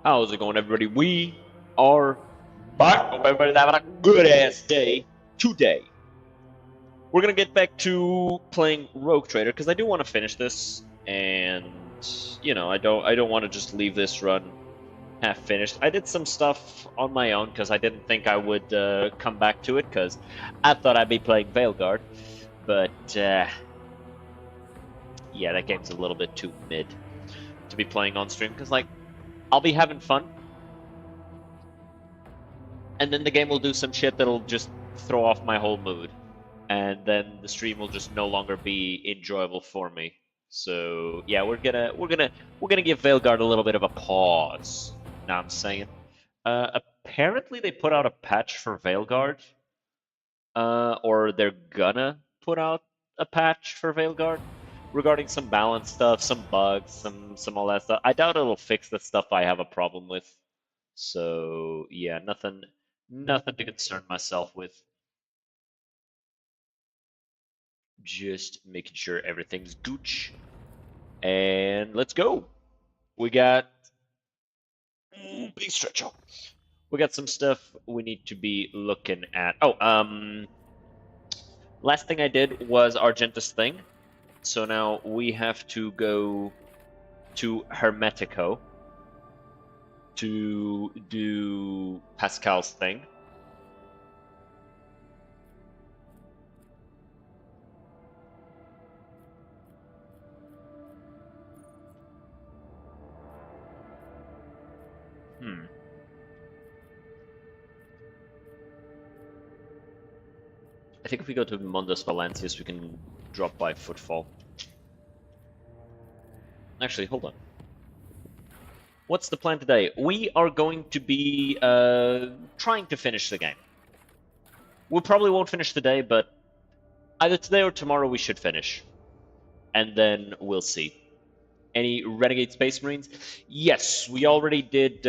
How's it going, everybody? We are back. Hope everybody's having a good ass day today. We're gonna get back to playing Rogue Trader because I do want to finish this, and I don't want to just leave this run half finished. I did some stuff on my own because I didn't think I would come back to it because I thought I'd be playing Veilguard, but yeah, that game's a little bit too mid to be playing on stream because I'll be having fun. And then the game will do some shit that'll just throw off my whole mood. And then the stream will just no longer be enjoyable for me. So yeah, we're gonna give Veilguard a little bit of a pause. Now I'm saying. Apparently they put out a patch for Veilguard. Or they're gonna put out a patch for Veilguard regarding some balance stuff, some bugs, some all that stuff. I doubt it'll fix the stuff I have a problem with. So yeah, nothing to concern myself with. Just making sure everything's gooch. And let's go. We got big stretch out. We got some stuff we need to be looking at. Last thing I did was Argentus thing. So now we have to go to Hermetico to do Pascal's thing. I think if we go to Mundus Valancius, we can drop by Footfall. Actually, hold on. What's the plan today? We are going to be trying to finish the game. We probably won't finish today, but either today or tomorrow we should finish. And then we'll see. Any Renegade Space Marines? Yes, we already did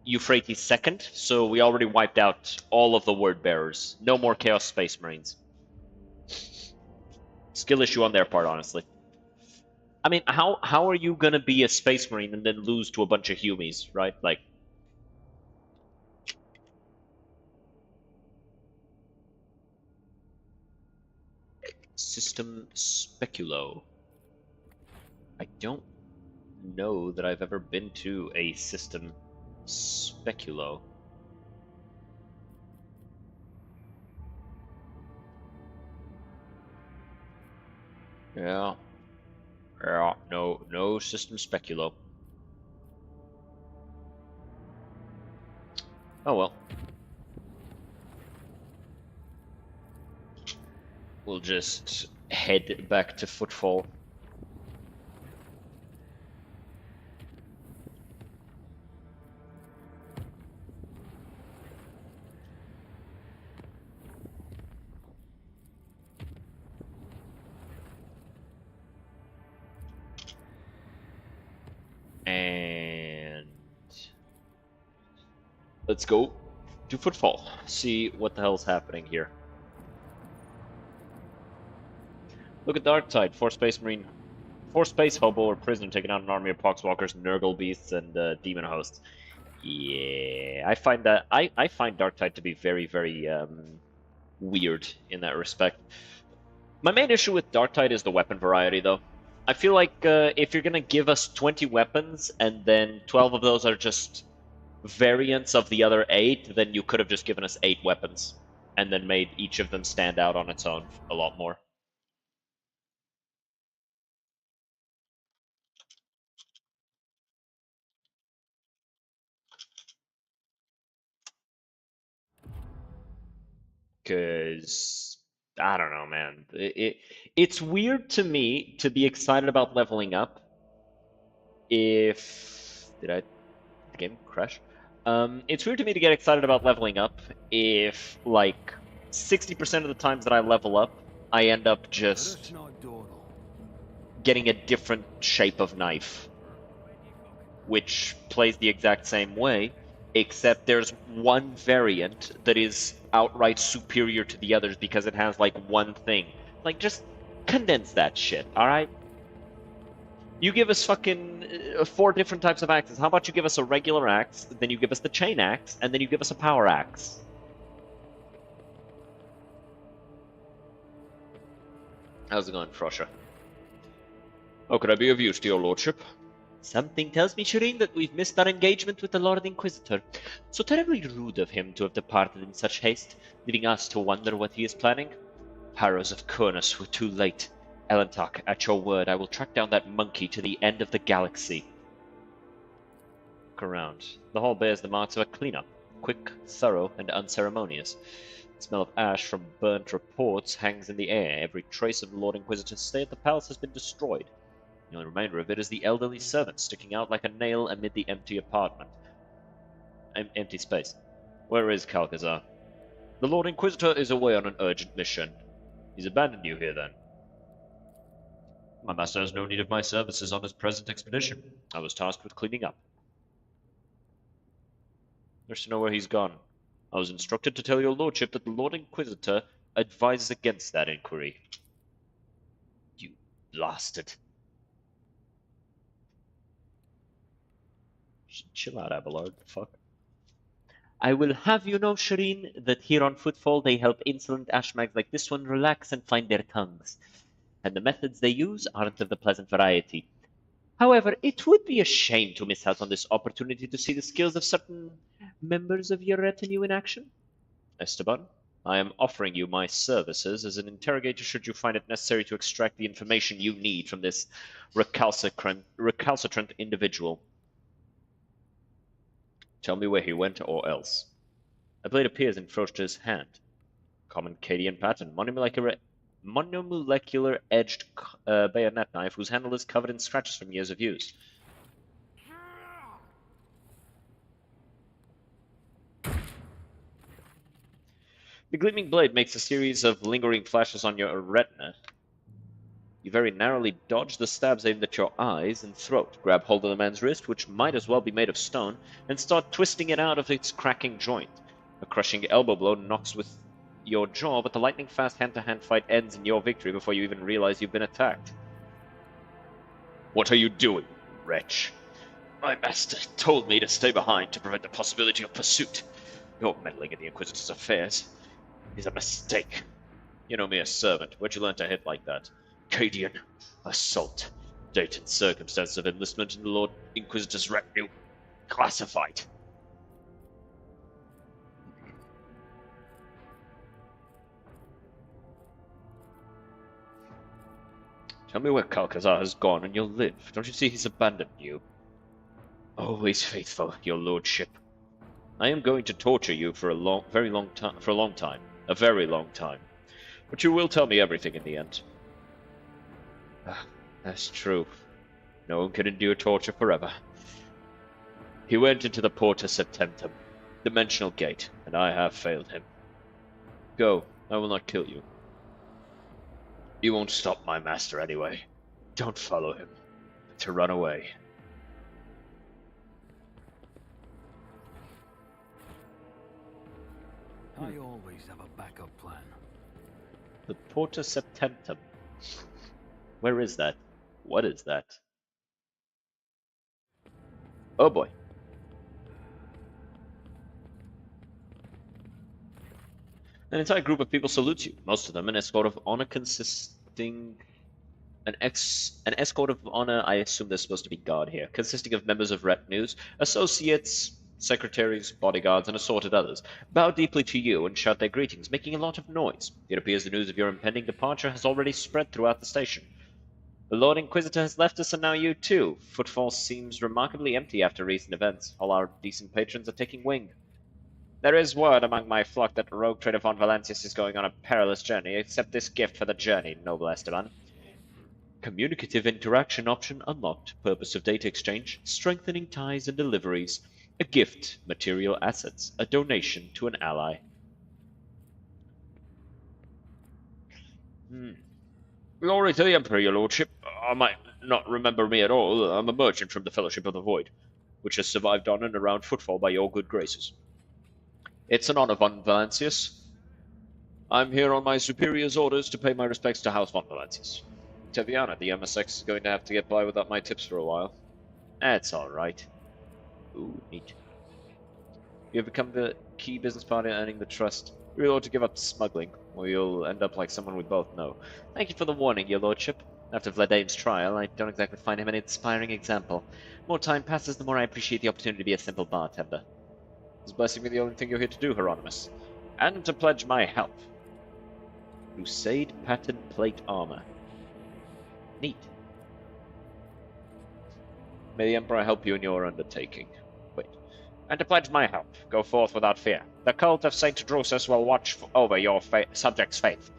Euphrates second, so we already wiped out all of the Word Bearers. No more Chaos Space Marines. Skill issue on their part, honestly. I mean, how are you gonna be a Space Marine and then lose to a bunch of Humies, right? Like... System Speculo. I don't know that I've ever been to a System Speculo. Yeah, no System Speculo. Oh well. We'll just head back to Footfall. And let's go to Footfall. See what the hell's happening here. Look at Darktide, 4 Space Marine, 4 Space Hobo or Prisoner taking out an army of Poxwalkers, Nurgle Beasts, and Demon Hosts. Yeah, I find Darktide to be very, very weird in that respect. My main issue with Darktide is the weapon variety, though. I feel like if you're gonna give us 20 weapons and then 12 of those are just variants of the other 8, then you could have just given us 8 weapons and then made each of them stand out on its own a lot more. Because I don't know, man. It's weird to me to be excited about leveling up if... Did the game crash? It's weird to me to get excited about leveling up if, like, 60% of the times that I level up, I end up just getting a different shape of knife, which plays the exact same way, except there's one variant that is outright superior to the others because it has, like, one thing. Like, just condense that shit, alright? You give us fucking 4 different types of axes. How about you give us a regular axe, then you give us the chain axe, and then you give us a power axe? How's it going, Frosher? How could I be of use to your lordship? Something tells me, Shireen, that we've missed our engagement with the Lord Inquisitor. So terribly rude of him to have departed in such haste, leaving us to wonder what he is planning. Harrows of Kurnus were too late. Elentok, at your word, I will track down that monkey to the end of the galaxy. Look around. The hall bears the marks of a cleanup. Quick, thorough, and unceremonious. The smell of ash from burnt reports hangs in the air. Every trace of the Lord Inquisitor's stay at the palace has been destroyed. The only remainder of it is the elderly servant sticking out like a nail amid the empty apartment. Empty space. Where is Calcazar? The Lord Inquisitor is away on an urgent mission. He's abandoned you here, then? My master has no need of my services on his present expedition. I was tasked with cleaning up. There's to know where he's gone. I was instructed to tell your lordship that the Lord Inquisitor advises against that inquiry. You blasted. Chill out, Abelard. Fuck. I will have you know, Shireen, that here on Footfall they help insolent ashmags like this one relax and find their tongues. And the methods they use aren't of the pleasant variety. However, it would be a shame to miss out on this opportunity to see the skills of certain members of your retinue in action. Esteban, I am offering you my services as an interrogator should you find it necessary to extract the information you need from this recalcitrant individual. Tell me where he went or else. A blade appears in Frosta's hand. Common Cadian pattern, monomolecular edged bayonet knife whose handle is covered in scratches from years of use. The gleaming blade makes a series of lingering flashes on your retina. You very narrowly dodge the stabs aimed at your eyes and throat, grab hold of the man's wrist, which might as well be made of stone, and start twisting it out of its cracking joint. A crushing elbow blow knocks with your jaw, but the lightning-fast hand-to-hand fight ends in your victory before you even realize you've been attacked. What are you doing, wretch? My master told me to stay behind to prevent the possibility of pursuit. Your meddling in the Inquisitor's affairs is a mistake. You know me as servant. Where'd you learn to hit like that? Cadian assault. Date and circumstances of enlistment in the Lord Inquisitor's retinue. Classified. Tell me where Calcazar has gone and you'll live. Don't you see he's abandoned you? Always faithful, your lordship. I am going to torture you for a very long time. A very long time. But you will tell me everything in the end. That's true. No one can endure torture forever. He went into the Porta Septentum, dimensional gate, and I have failed him. Go, I will not kill you. You won't stop my master anyway. Don't follow him. To run away. I always have a backup plan. The Porta Septentum. Where is that? What is that? Oh boy. An entire group of people salutes you, most of them an escort of honor consisting... An escort of honor, I assume there's supposed to be guard here, consisting of members of retinues, associates, secretaries, bodyguards, and assorted others, bow deeply to you and shout their greetings, making a lot of noise. It appears the news of your impending departure has already spread throughout the station. The Lord Inquisitor has left us, and now you too. Footfall seems remarkably empty after recent events. All our decent patrons are taking wing. There is word among my flock that rogue trader von Valancius is going on a perilous journey. Accept this gift for the journey, noble Esteban. Communicative interaction option unlocked. Purpose of data exchange, strengthening ties and deliveries. A gift, material assets. A donation to an ally. Glory to the Emperor, your lordship. I might not remember me at all. I'm a merchant from the Fellowship of the Void, which has survived on and around Footfall by your good graces. It's an honor, von Valancius. I'm here on my superior's orders to pay my respects to House von Valancius. to be honest, the MSX is going to have to get by without my tips for a while. That's alright. Ooh, neat. You have become the key business partner earning the trust. You really ought to give up smuggling, or you'll end up like someone we both know. Thank you for the warning, your lordship. After Vladaim's trial, I don't exactly find him an inspiring example. The more time passes, the more I appreciate the opportunity to be a simple bartender. Is blessing me the only thing you're here to do, Hieronymus? And to pledge my help. Crusade pattern plate armor. Neat. May the Emperor help you in your undertaking. Wait. And to pledge my help, go forth without fear. The cult of Saint Drusus will watch over your subjects' faith.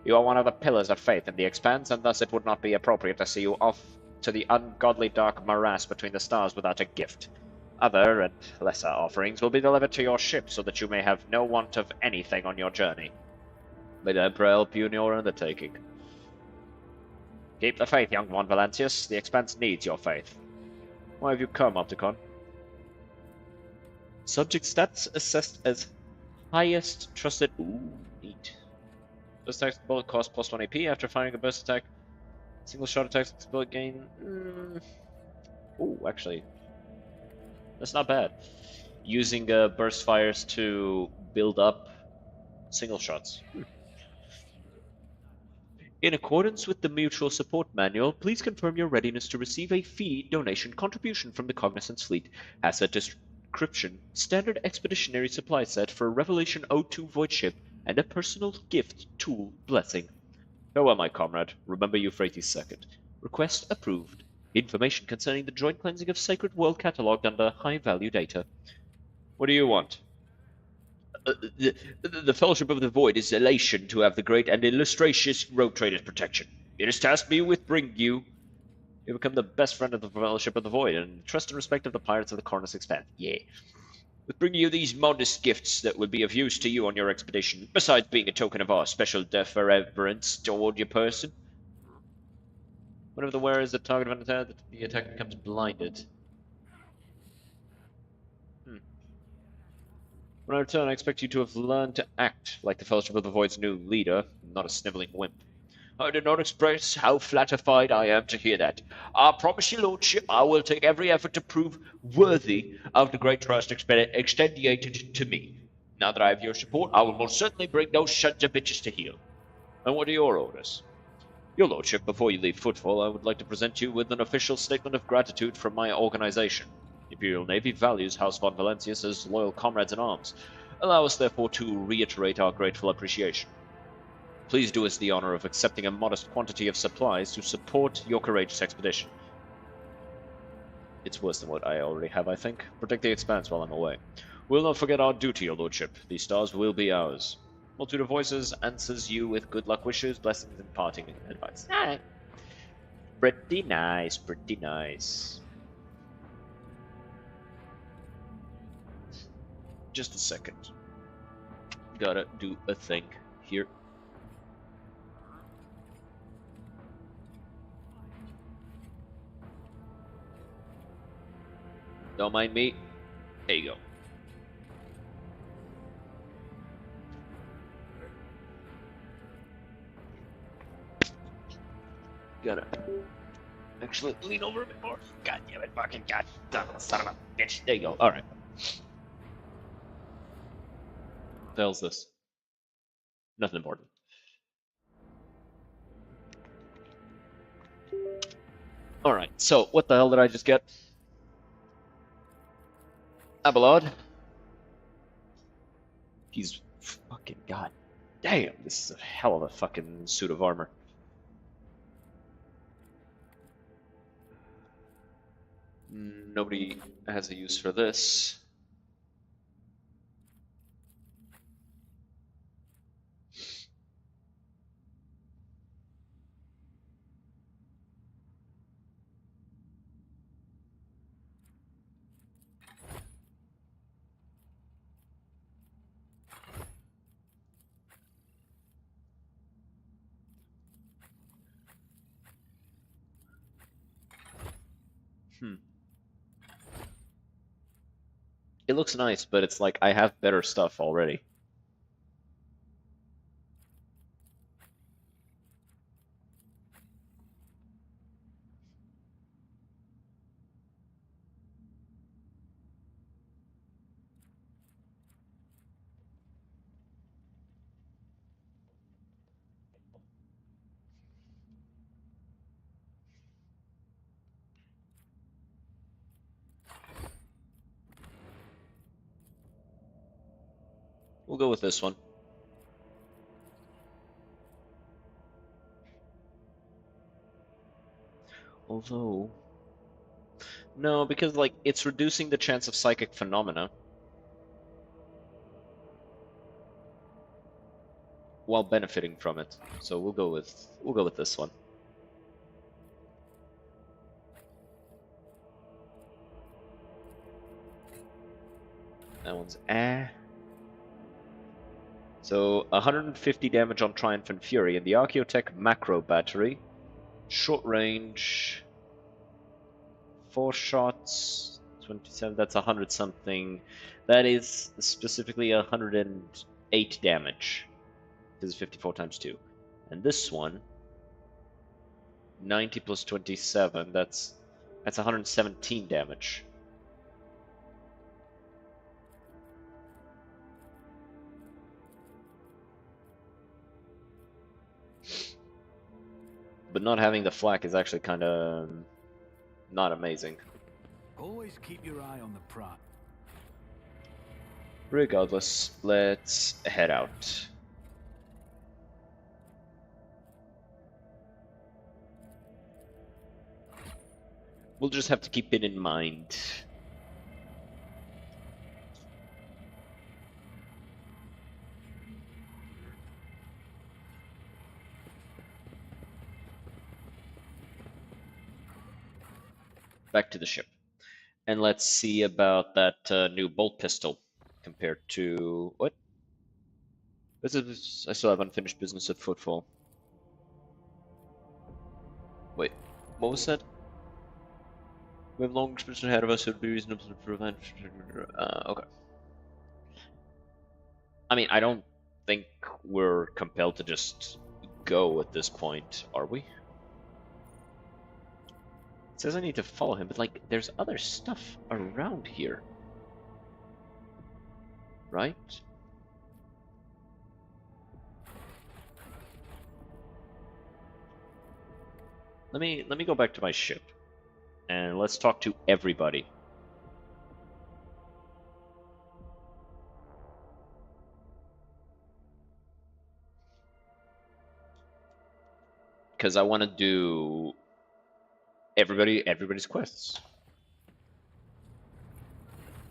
You are one of the pillars of faith in the Expanse, and thus it would not be appropriate to see you off to the ungodly dark morass between the stars without a gift. Other and lesser offerings will be delivered to your ship so that you may have no want of anything on your journey. May the Emperor help you in your undertaking. Keep the faith, young Von Valancius. The Expanse needs your faith. Why have you come, Opticon? Subject stats assessed as highest trusted. Ooh, neat. Burst attack bullet cost plus 1 AP after firing a burst attack. Single shot attacks bullet gain. Ooh, actually. That's not bad. Using burst fires to build up single shots. In accordance with the Mutual Support Manual, please confirm your readiness to receive a fee donation contribution from the Cognizance Fleet. Asset description, standard expeditionary supply set for a Revelation 02 void ship, and a personal gift tool blessing. Farewell, my comrade. Remember Euphrates II. Request approved. Information concerning the joint cleansing of Sacred World catalogued under high-value data. What do you want? The Fellowship of the Void is elation to have the great and illustrious Rogue Trader's protection. It has tasked me with bringing you. You become the best friend of the Fellowship of the Void, and trust and respect of the Pirates of the Cornus Expanse. Yeah. With bringing you these modest gifts that will be of use to you on your expedition, besides being a token of our special deference toward your person. Whenever the wearer is the target of an attack, the attack becomes blinded. When I return, I expect you to have learned to act like the Fellowship of the Void's new leader, not a sniveling wimp. I did not express how flattered I am to hear that. I promise you, Lordship, I will take every effort to prove worthy of the great trust extended to me. Now that I have your support, I will most certainly bring those sons of bitches to heel. And what are your orders? Your Lordship, before you leave Footfall, I would like to present you with an official statement of gratitude from my organization. The Imperial Navy values House von Valancius as loyal comrades in arms. Allow us, therefore, to reiterate our grateful appreciation. Please do us the honor of accepting a modest quantity of supplies to support your courageous expedition. It's worse than what I already have, I think. Protect the Expanse while I'm away. We'll not forget our duty, your Lordship. These stars will be ours. Multitude of Voices answers you with good luck wishes, blessings, and parting advice. Alright. Pretty nice, pretty nice. Just a second. Gotta do a thing here. Don't mind me. There you go. Gotta actually lean over a bit more. God damn it, fucking god son of a bitch. There you go. Alright. What the hell's this? Nothing important. Alright, so what the hell did I just get? Abelard. He's fucking god damn, this is a hell of a fucking suit of armor. Nobody has a use for this. It looks nice, but it's like I have better stuff already. We'll go with this one. Although... No, because, like, it's reducing the chance of psychic phenomena while benefiting from it. So we'll go with this one. That one's So 150 damage on Triumph and Fury, and the Archaeotech Macro Battery. Short range, 4 shots, 27, that's 100 something. That is specifically 108 damage. This is 54 times 2. And this one, 90 plus 27, that's 117 damage. But not having the flak is actually kind of not amazing. Always keep your eye on the prize. Regardless, let's head out. We'll just have to keep it in mind. Back to the ship. And let's see about that new bolt pistol compared to... What? This is... I still have unfinished business at Footfall. Wait, what was that? We have long experience ahead of us, it would be reasonable to prevent... okay. I mean, I don't think we're compelled to just go at this point, are we? It says I need to follow him, but, like, there's other stuff around here. Right? Let me go back to my ship. And let's talk to everybody. Because I want to do everybody's quests.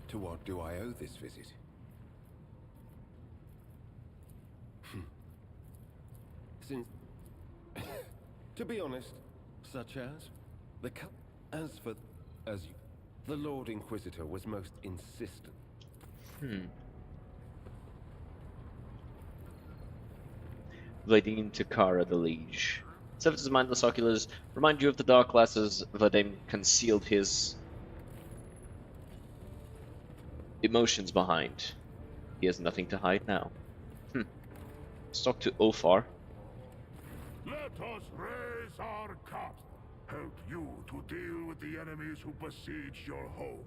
To what do I owe this visit? Since, to be honest, such as the Lord Inquisitor was most insistent. Vladimir Takara the Liege. Seven's mindless oculars remind you of the dark glasses Vladimir concealed his emotions behind. He has nothing to hide now. Let's talk to Ulfar. Let us raise our cup. Help you to deal with the enemies who besiege your home.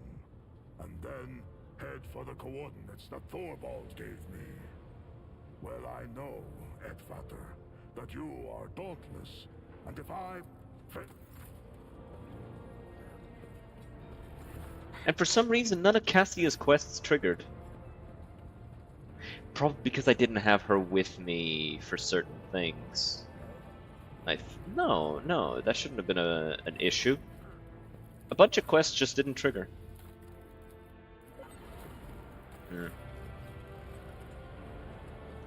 And then head for the coordinates that Thorvald gave me. Well, I know, Edvater, that you are dauntless, and if I... And for some reason, none of Cassia's quests triggered. Probably because I didn't have her with me for certain things. No, that shouldn't have been an issue. A bunch of quests just didn't trigger.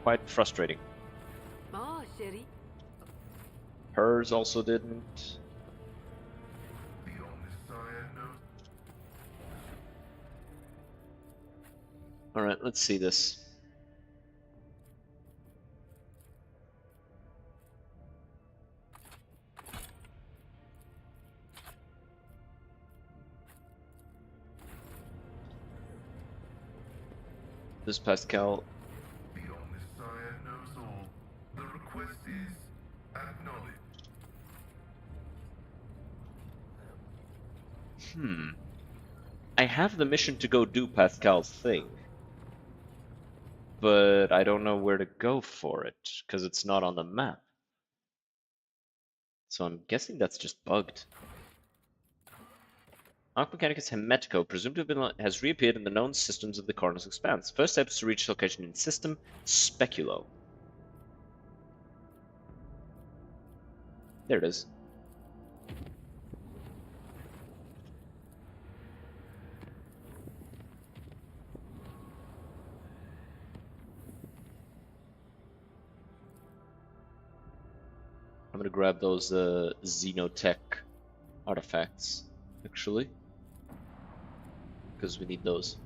Quite frustrating. Oh, Sherry. Hers also didn't. Alright, let's see this. This Pascal. The Omnissiah knows all. The request is acknowledged. I have the mission to go do Pascal's thing. But I don't know where to go for it, because it's not on the map. So I'm guessing that's just bugged. Arc Mechanicus Hemetico, presumed to have been, has reappeared in the known systems of the Coronis Expanse. First step is to reach location in System Speculo. There it is. I'm gonna grab those Xenotech artifacts, actually, because we need those.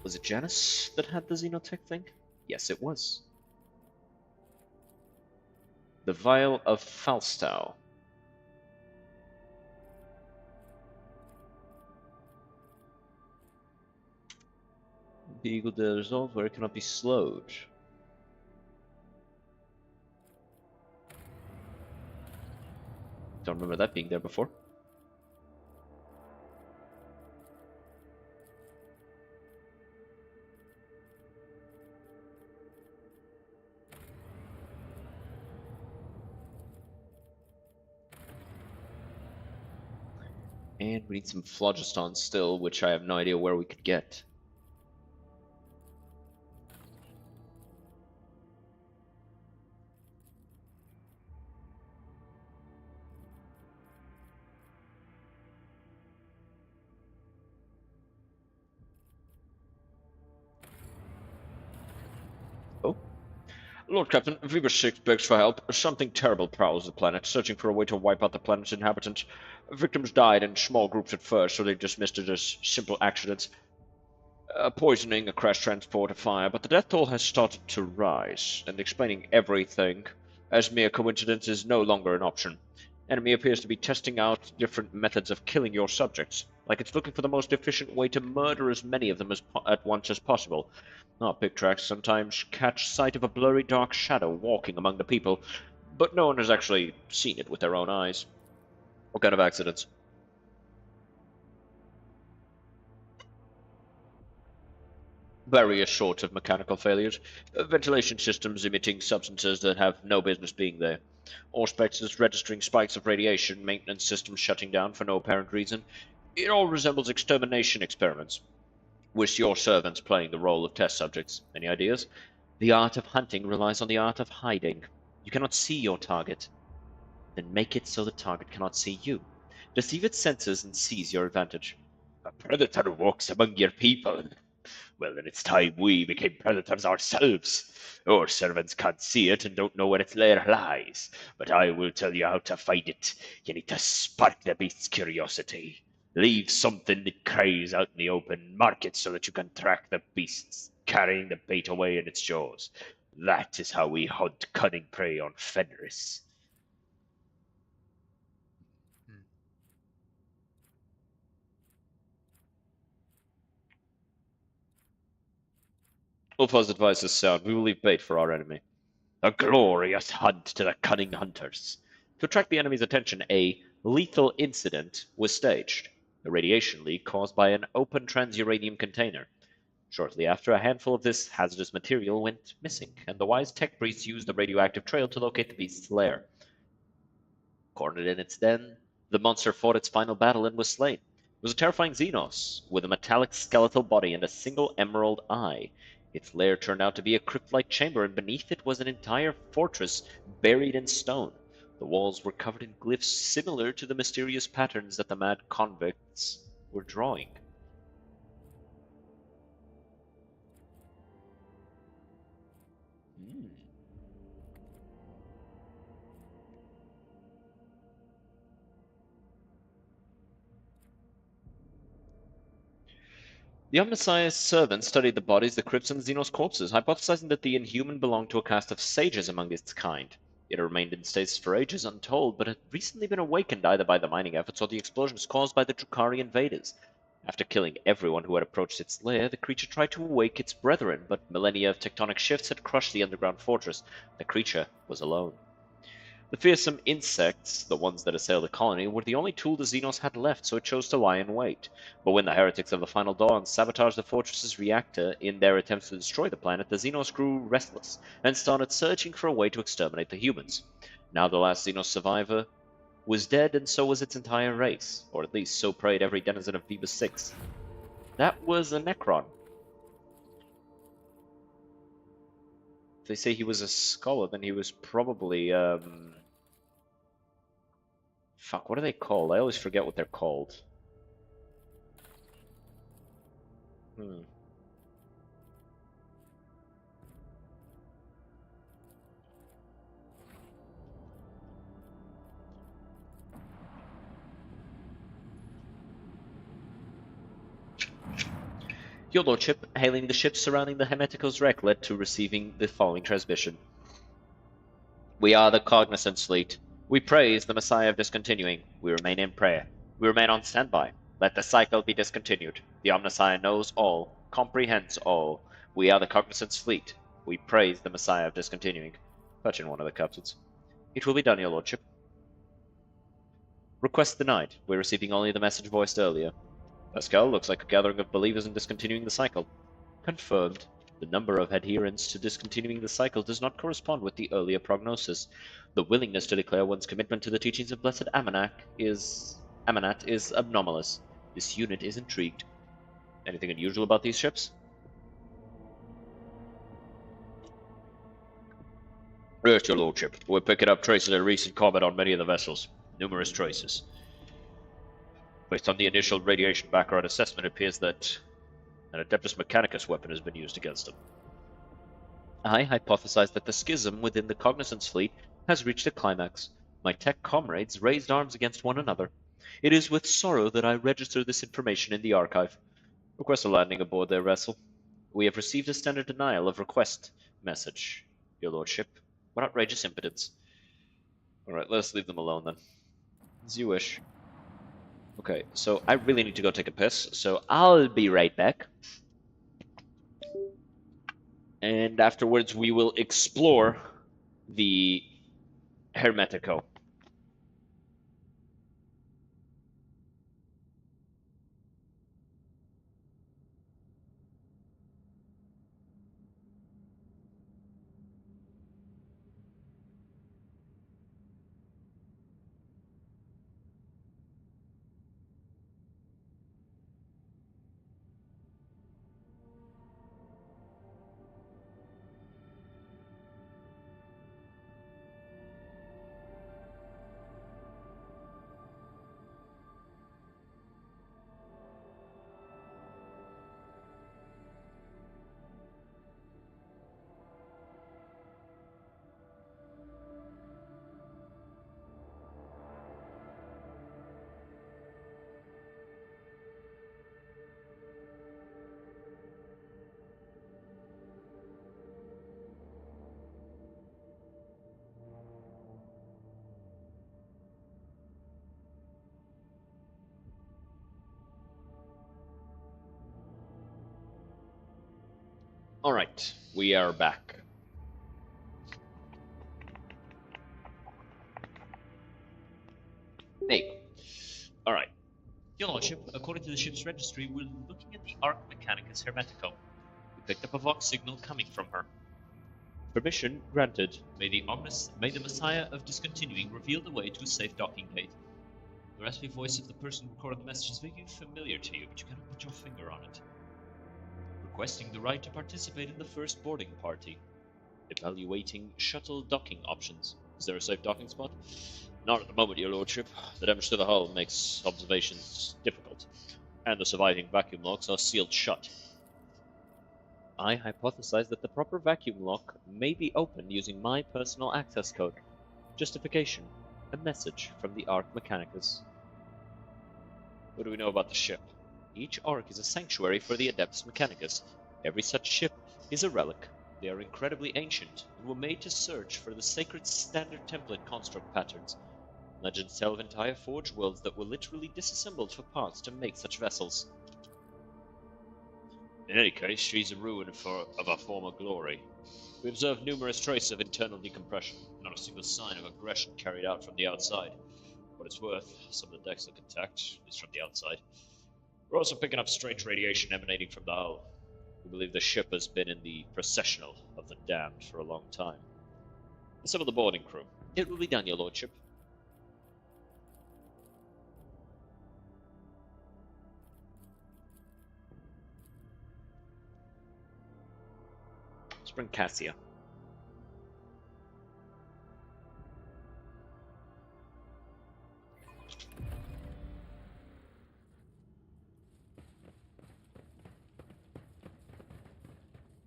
Was it Janus that had the Xenotech thing? Yes, it was. The Vial of Falstau. Vehicle to resolve where it cannot be slowed. Don't remember that being there before. And we need some phlogiston still, which I have no idea where we could get. Oh. Lord Captain, Weber 6 begs for help. Something terrible prowls the planet, searching for a way to wipe out the planet's inhabitants. Victims died in small groups at first, so they dismissed it as simple accidents. Poisoning, a crash transport, a fire, but the death toll has started to rise, and explaining everything as mere coincidence is no longer an option. Enemy appears to be testing out different methods of killing your subjects, like it's looking for the most efficient way to murder as many of them at once as possible. Our pick tracks sometimes catch sight of a blurry dark shadow walking among the people, but no one has actually seen it with their own eyes. What kind of accidents? Various sorts of mechanical failures, ventilation systems emitting substances that have no business being there, auspexes registering spikes of radiation, maintenance systems shutting down for no apparent reason. It all resembles extermination experiments, with your servants playing the role of test subjects. Any ideas? The art of hunting relies on the art of hiding. You cannot see your target. Then make it so the target cannot see you. Deceive its senses and seize your advantage. A predator walks among your people. Well, then it's time we became predators ourselves. Our servants can't see it and don't know where its lair lies, but I will tell you how to find it. You need to spark the beast's curiosity. Leave something that cries out in the open. Mark it so that you can track the beasts carrying the bait away in its jaws. That is how we hunt cunning prey on Fenris. Ulfa's advice is sound. We will leave bait for our enemy. A glorious hunt to the cunning hunters. To attract the enemy's attention, a lethal incident was staged. A radiation leak caused by an open transuranium container. Shortly after, a handful of this hazardous material went missing, and the wise tech priests used the radioactive trail to locate the beast's lair. Cornered in its den, the monster fought its final battle and was slain. It was a terrifying Xenos, with a metallic skeletal body and a single emerald eye. Its lair turned out to be a crypt-like chamber, and beneath it was an entire fortress buried in stone. The walls were covered in glyphs similar to the mysterious patterns that the mad convicts were drawing. The Omnissiah's servants studied the bodies, the crypts, and the Xenos corpses, hypothesizing that the Inhuman belonged to a caste of sages among its kind. It had remained in stasis for ages untold, but had recently been awakened either by the mining efforts or the explosions caused by the Drukhari invaders. After killing everyone who had approached its lair, the creature tried to awake its brethren, but millennia of tectonic shifts had crushed the underground fortress. The creature was alone. The fearsome insects, the ones that assailed the colony, were the only tool the Xenos had left, so it chose to lie in wait. But when the heretics of the Final Dawn sabotaged the fortress's reactor in their attempts to destroy the planet, the Xenos grew restless and started searching for a way to exterminate the humans. Now the last Xenos survivor was dead, and so was its entire race, or at least so prayed every denizen of Phoebus 6. That was a Necron. If they say he was a scholar, then he was probably, fuck, what are they called? I always forget what they're called. Your Lordship, hailing the ships surrounding the Hermetico's wreck led to receiving the following transmission. We are the Cognizance Fleet. We praise the Messiah of Discontinuing. We remain in prayer. We remain on standby. Let the cycle be discontinued. The Omnissiah knows all, comprehends all. We are the Cognizance Fleet. We praise the Messiah of Discontinuing. Touching one of the captains. It will be done, Your Lordship. Request denied. We're receiving only the message voiced earlier. Pascal, looks like a gathering of believers in discontinuing the cycle. Confirmed. The number of adherents to discontinuing the cycle does not correspond with the earlier prognosis. The willingness to declare one's commitment to the teachings of Blessed Amanat is anomalous. This unit is intrigued. Anything unusual about these ships? Yes, Your Lordship. We're picking up traces of recent combat on many of the vessels. Numerous traces. Based on the initial radiation background assessment, it appears that an Adeptus Mechanicus weapon has been used against them. I hypothesize that the schism within the Cognizance Fleet has reached a climax. My tech comrades raised arms against one another. It is with sorrow that I register this information in the archive. Request a landing aboard their vessel. We have received a standard denial of request message, Your Lordship. What outrageous impotence. Alright, let us leave them alone then. As you wish. Okay, so I really need to go take a piss, so I'll be right back. And afterwards we will explore the Hermetico. Alright, we are back. Hey. Alright. Your Lordship, according to the ship's registry, we're looking at the Arc Mechanicus Hermetico. We picked up a Vox signal coming from her. Permission granted. May the Messiah of Discontinuing reveal the way to a safe docking gate. The raspy voice of the person recording the message is vaguely familiar to you, but you cannot put your finger on it. Requesting the right to participate in the first boarding party. Evaluating shuttle docking options. Is there a safe docking spot? Not at the moment, Your Lordship. The damage to the hull makes observations difficult, and the surviving vacuum locks are sealed shut. I hypothesize that the proper vacuum lock may be opened using my personal access code. Justification. A message from the Arc Mechanicus. What do we know about the ship? Each Arc is a sanctuary for the Adeptus Mechanicus. Every such ship is a relic. They are incredibly ancient, and were made to search for the sacred standard template construct patterns. Legends tell of entire forge worlds that were literally disassembled for parts to make such vessels. In any case, she's a ruin of our former glory. We observed numerous traces of internal decompression, not a single sign of aggression carried out from the outside. For what it's worth, some of the decks look intact, at least from the outside. We're also picking up strange radiation emanating from the hull. We believe the ship has been in the processional of the damned for a long time. And some of the boarding crew. It will be done, your lordship. Let's bring Cassia.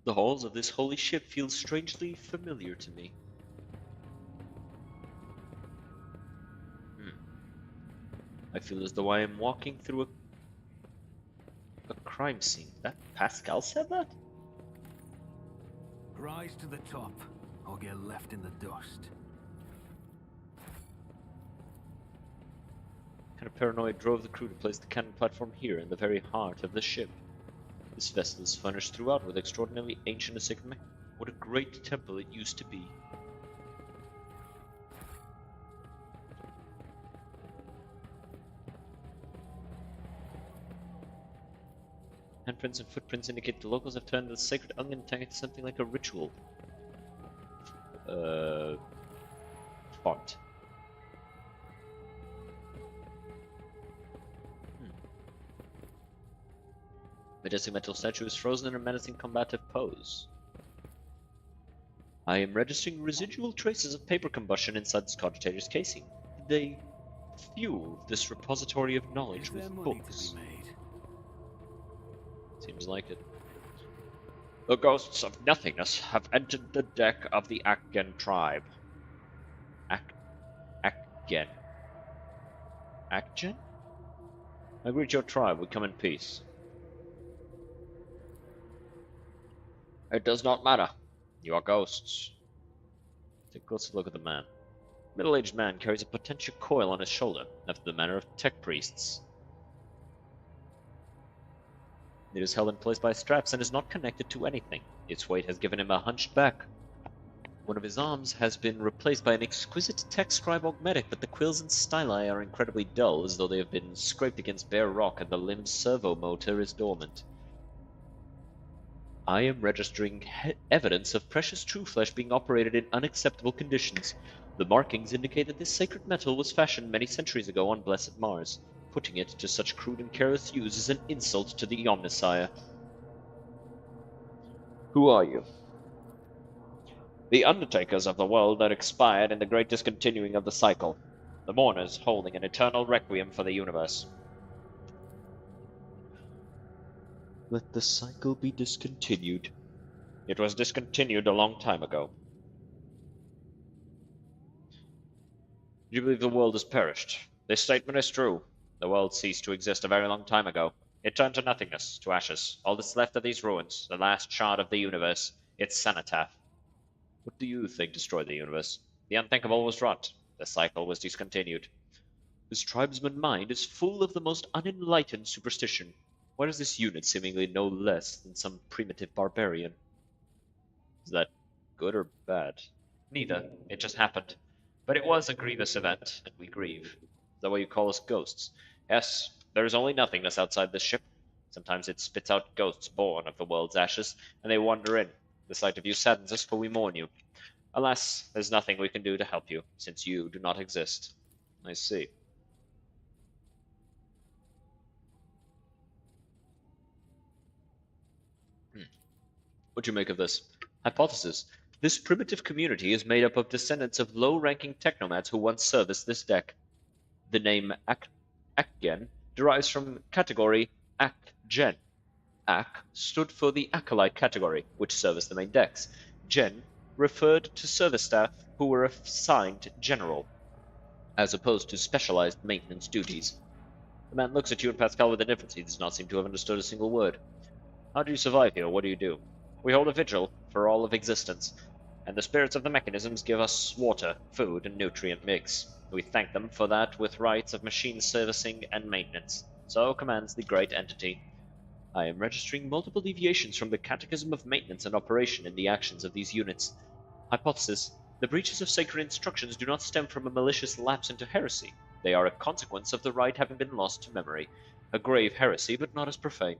The halls of this holy ship feel strangely familiar to me. I feel as though I am walking through a crime scene. That Pascal said that? Rise to the top, or get left in the dust. What kind of paranoid drove the crew to place the cannon platform here in the very heart of the ship? This vessel is furnished throughout with extraordinarily ancient and sacred. What a great temple it used to be. Handprints and footprints indicate the locals have turned the sacred onion tank into something like a ritual. Font. Majestic metal statue is frozen in a menacing combative pose. I am registering residual traces of paper combustion inside this cogitator's casing. Did they fuel this repository of knowledge Is there with money books? to be made? Seems like it. The ghosts of nothingness have entered the deck of the Akgen tribe. Akgen. Akgen? I greet your tribe, we come in peace. It does not matter. You are ghosts. Take a closer look at the man. Middle-aged man carries a potential coil on his shoulder, after the manner of tech priests. It is held in place by straps and is not connected to anything. Its weight has given him a hunched back. One of his arms has been replaced by an exquisite tech scribe augmetic, but the quills and styli are incredibly dull, as though they have been scraped against bare rock and the limb's servo motor is dormant. I am registering evidence of precious true flesh being operated in unacceptable conditions. The markings indicate that this sacred metal was fashioned many centuries ago on blessed Mars. Putting it to such crude and careless use is an insult to the Omnissiah. Who are you? The undertakers of the world that expired in the great discontinuing of the cycle. The mourners holding an eternal requiem for the universe. Let the cycle be discontinued. It was discontinued a long time ago. Do you believe the world has perished? This statement is true. The world ceased to exist a very long time ago. It turned to nothingness, to ashes. All that's left of these ruins, the last shard of the universe, its cenotaph. What do you think destroyed the universe? The unthinkable was wrought. The cycle was discontinued. This tribesman mind is full of the most unenlightened superstition. Why does this unit seemingly know less than some primitive barbarian? Is that good or bad? Neither. It just happened. But it was a grievous event, and we grieve. Is that why you call us ghosts? Yes, there is only nothingness outside this ship. Sometimes it spits out ghosts born of the world's ashes, and they wander in. The sight of you saddens us, for we mourn you. Alas, there's nothing we can do to help you, since you do not exist. I see. What do you make of this? Hypothesis. This primitive community is made up of descendants of low-ranking technomads who once serviced this deck. The name Akgen derives from category Akgen. Ak stood for the Acolyte category, which serviced the main decks. Gen referred to service staff who were assigned general, as opposed to specialized maintenance duties. The man looks at you and Pascal with indifference. He does not seem to have understood a single word. How do you survive here? What do you do? We hold a vigil for all of existence, and the spirits of the mechanisms give us water, food, and nutrient mix. We thank them for that with rites of machine servicing and maintenance. So commands the great entity. I am registering multiple deviations from the catechism of maintenance and operation in the actions of these units. Hypothesis: the breaches of sacred instructions do not stem from a malicious lapse into heresy. They are a consequence of the rite having been lost to memory. A grave heresy, but not as profane.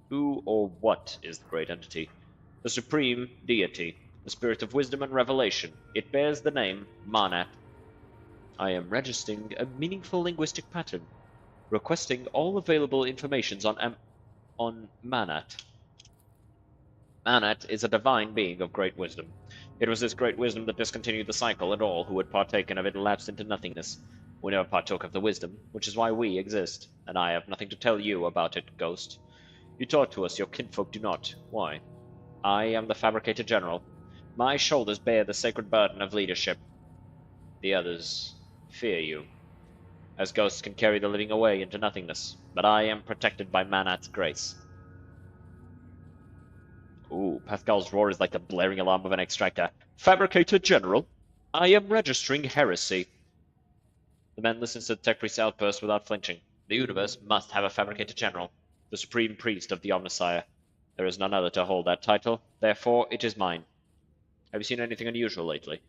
Who or what is the great entity? The supreme deity, the spirit of wisdom and revelation. It bears the name Manat. I am registering a meaningful linguistic pattern, requesting all available informations on Manat. Manat is a divine being of great wisdom. It was this great wisdom that discontinued the cycle, and all who had partaken of it lapsed into nothingness. We never partook of the wisdom, which is why we exist, and I have nothing to tell you about it, Ghost. You taught to us, your kinfolk do not. Why? I am the fabricator general. My shoulders bear the sacred burden of leadership. The others fear you, as ghosts can carry the living away into nothingness, but I am protected by Manat's grace. Ooh, Pascal's roar is like the blaring alarm of an extractor. Fabricator General, I am registering heresy. The man listens to the tech priest's outburst without flinching. The universe must have a Fabricator General, the supreme priest of the Omnissiah. There is none other to hold that title, therefore it is mine. Have you seen anything unusual lately?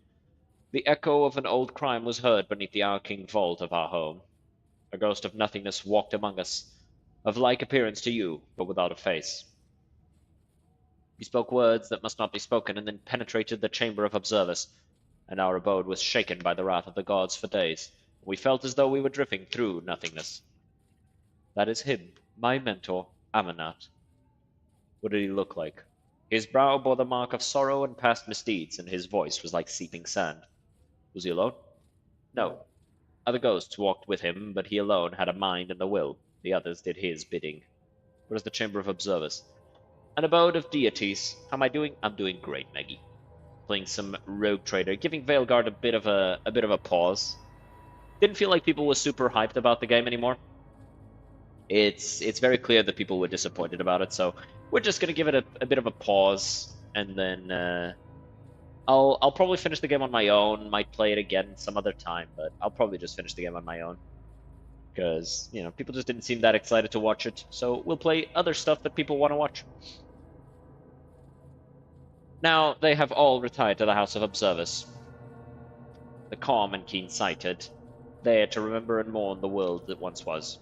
The echo of an old crime was heard beneath the arcing vault of our home. A ghost of nothingness walked among us, of like appearance to you, but without a face. He spoke words that must not be spoken, and then penetrated the chamber of observers, and our abode was shaken by the wrath of the gods for days. We felt as though we were drifting through nothingness. That is him, my mentor, Amanat. What did he look like? His brow bore the mark of sorrow and past misdeeds, and his voice was like seeping sand. Was he alone? No. Other ghosts walked with him, but he alone had a mind and a will. The others did his bidding. What is the chamber of observers? An abode of deities. How am I doing? I'm doing great, Maggie. Playing some Rogue Trader, giving Veilguard a bit of a pause. Didn't feel like people were super hyped about the game anymore. It's very clear that people were disappointed about it, so we're just gonna give it a bit of a pause, and then I'll probably finish the game on my own. Might play it again some other time, but I'll probably just finish the game on my own. Because, you know, people just didn't seem that excited to watch it, so we'll play other stuff that people want to watch. Now, they have all retired to the House of Observers. The calm and keen-sighted, there to remember and mourn the world that once was.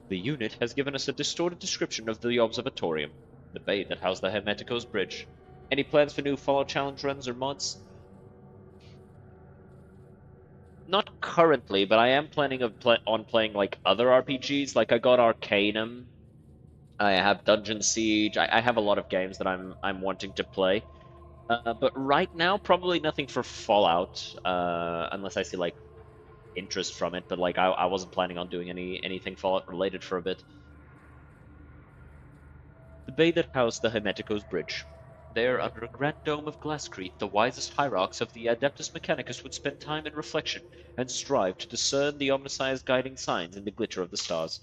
The unit has given us a distorted description of the observatorium, the bay that housed the Hermeticos Bridge. Any plans for new Fallout Challenge runs or mods? Not currently, but I am planning on playing like other RPGs. Like I got Arcanum, I have Dungeon Siege. I have a lot of games that I'm wanting to play. But right now, probably nothing for Fallout, unless I see like interest from it. But like I wasn't planning on doing anything Fallout related for a bit. The bay that housed the Hermeticos Bridge. There, under a grand dome of glasscrete, the wisest hierarchs of the Adeptus Mechanicus would spend time in reflection and strive to discern the Omnissiah's guiding signs in the glitter of the stars.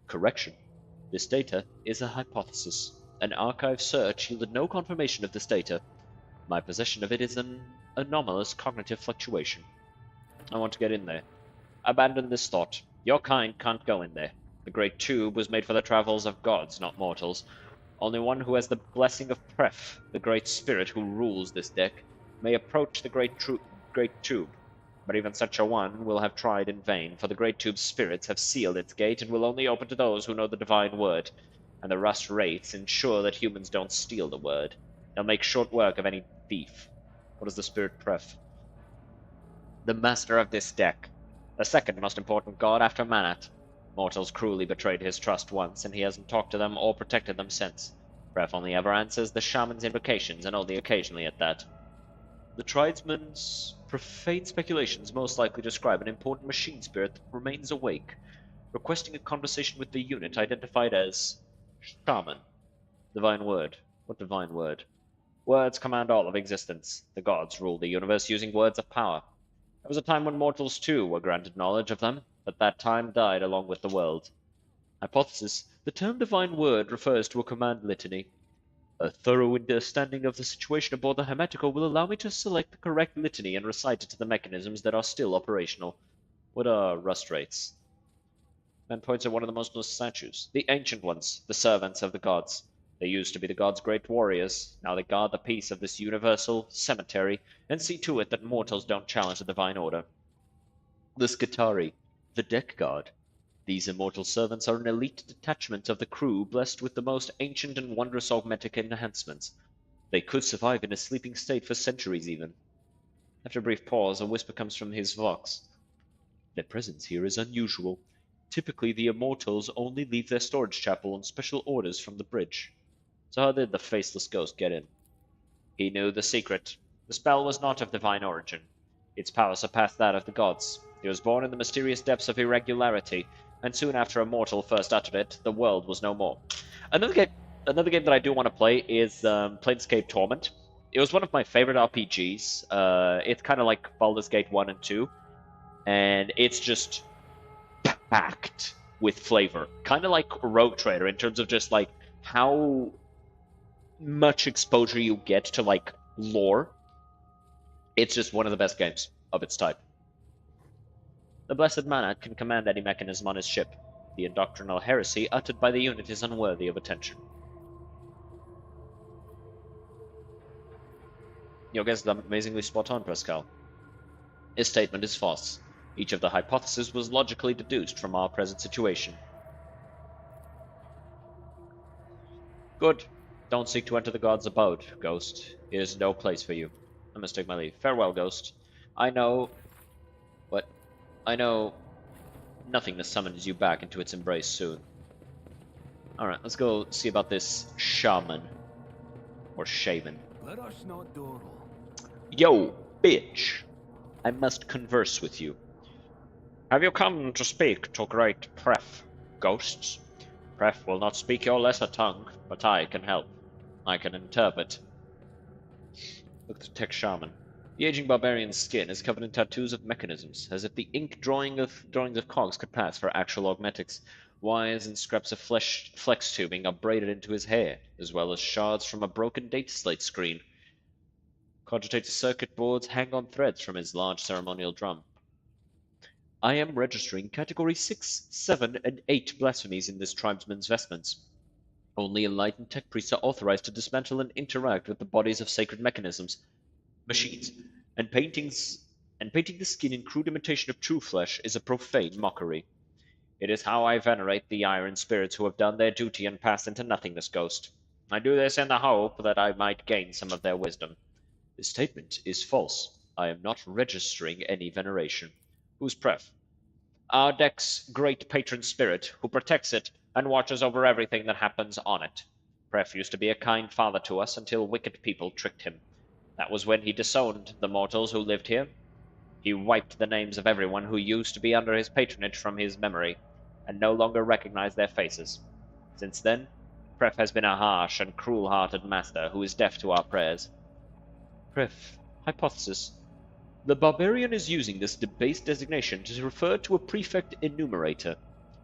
Correction. This data is a hypothesis. An archive search yielded no confirmation of this data. My possession of it is an anomalous cognitive fluctuation. I want to get in there. Abandon this thought. Your kind can't go in there. The Great Tube was made for the travels of gods, not mortals. Only one who has the blessing of Pref, the Great Spirit who rules this deck, may approach the Great Tube. But even such a one will have tried in vain, for the Great Tube's spirits have sealed its gate and will only open to those who know the divine word. And the Rust Wraiths ensure that humans don't steal the word. They'll make short work of any thief. What is the Spirit Pref? The master of this deck. The second most important god after Manat. Mortals cruelly betrayed his trust once, and he hasn't talked to them or protected them since. Pref only ever answers the shaman's invocations, and only occasionally at that. The tradesman's profane speculations most likely describe an important machine spirit that remains awake, requesting a conversation with the unit identified as Shaman. Divine word. What divine word? Words command all of existence. The gods rule the universe using words of power. There was a time when mortals too were granted knowledge of them, but that time died along with the world. Hypothesis. The term divine word refers to a command litany. A thorough understanding of the situation aboard the Hermetico will allow me to select the correct litany and recite it to the mechanisms that are still operational. What are rust rates? Then points at one of the most statues. The ancient ones, the servants of the gods. They used to be the gods' great warriors. Now they guard the peace of this universal cemetery and see to it that mortals don't challenge the divine order. The Skitarii, the deck guard. These immortal servants are an elite detachment of the crew blessed with the most ancient and wondrous augmetic enhancements. They could survive in a sleeping state for centuries even. After a brief pause, a whisper comes from his vox. Their presence here is unusual. Typically, the immortals only leave their storage chapel on special orders from the bridge. So how did the faceless ghost get in? He knew the secret. The spell was not of divine origin. Its power surpassed that of the gods. He was born in the mysterious depths of irregularity, and soon after a mortal first uttered it, the world was no more. Another game that I do want to play is Planescape Torment. It was one of my favorite RPGs. It's kind of like Baldur's Gate 1 and 2, and it's just packed with flavor. Kind of like Rogue Trader in terms of just like how much exposure you get to like lore. It's just one of the best games of its type. The Blessed Monarch can command any mechanism on his ship. The indoctrinal heresy uttered by the unit is unworthy of attention. Your guess is amazingly spot on, Pascal. His statement is false. Each of the hypotheses was logically deduced from our present situation. Good. Don't seek to enter the god's abode, Ghost. It is no place for you. I must take my leave. Farewell, Ghost. I know nothingness summons you back into its embrace soon. Alright, let's go see about this shaman. Or shaman. Let us not dawdle. Yo, bitch! I must converse with you. Have you come to speak to great Pref, Ghosts? Pref will not speak your lesser tongue, but I can help. I can interpret. Look at the tech shaman. The aging barbarian's skin is covered in tattoos of mechanisms, as if the ink drawings of cogs could pass for actual augmetics. Wires and scraps of flex tubing are braided into his hair, as well as shards from a broken data slate screen. Cogitator circuit boards hang on threads from his large ceremonial drum. I am registering Category 6, 7, and 8 blasphemies in this tribesman's vestments. Only enlightened tech priests are authorized to dismantle and interact with the bodies of sacred machines, and painting the skin in crude imitation of true flesh is a profane mockery. It is how I venerate the iron spirits who have done their duty and passed into nothingness, Ghost. I do this in the hope that I might gain some of their wisdom. This statement is false. I am not registering any veneration. Who's Pref? Our deck's great patron spirit, who protects it and watches over everything that happens on it. Pref used to be a kind father to us until wicked people tricked him. That was when he disowned the mortals who lived here. He wiped the names of everyone who used to be under his patronage from his memory, and no longer recognized their faces. Since then, Pref has been a harsh and cruel-hearted master who is deaf to our prayers. Pref, hypothesis. The barbarian is using this debased designation to refer to a prefect enumerator,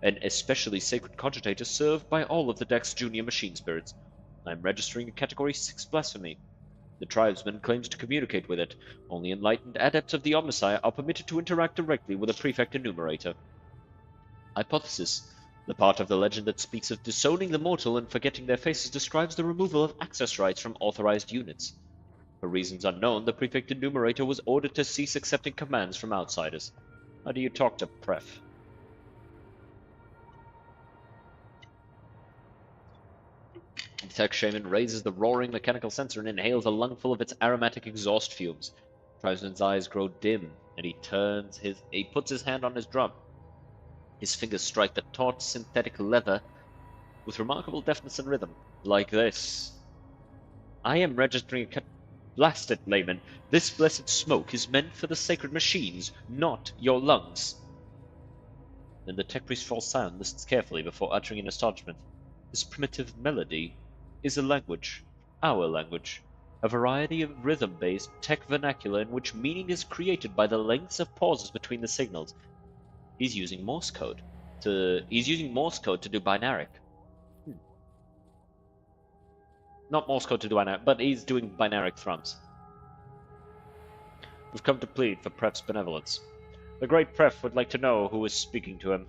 an especially sacred cogitator served by all of the deck's junior machine spirits. I am registering a Category 6 blasphemy. The tribesman claims to communicate with it. Only enlightened adepts of the Omnissiah are permitted to interact directly with a prefect enumerator. Hypothesis. The part of the legend that speaks of disowning the mortal and forgetting their faces describes the removal of access rights from authorized units. For reasons unknown, the prefect enumerator was ordered to cease accepting commands from outsiders. How do you talk to Pref? The tech shaman raises the roaring mechanical sensor and inhales a lungful of its aromatic exhaust fumes. Tribesman's eyes grow dim, and he puts his hand on his drum. His fingers strike the taut synthetic leather with remarkable deftness and rhythm. Like this. I am registering a Blast it, layman. This blessed smoke is meant for the sacred machines, not your lungs. Then the tech priest falls silent, listens carefully before uttering in astonishment. This primitive melody is a language, our language, a variety of rhythm-based tech vernacular in which meaning is created by the lengths of pauses between the signals. He's using Morse code to do binaric. Not Morse code to do binaric, but he's doing binaric thrums. We've come to plead for Pref's benevolence. The great Pref would like to know who is speaking to him.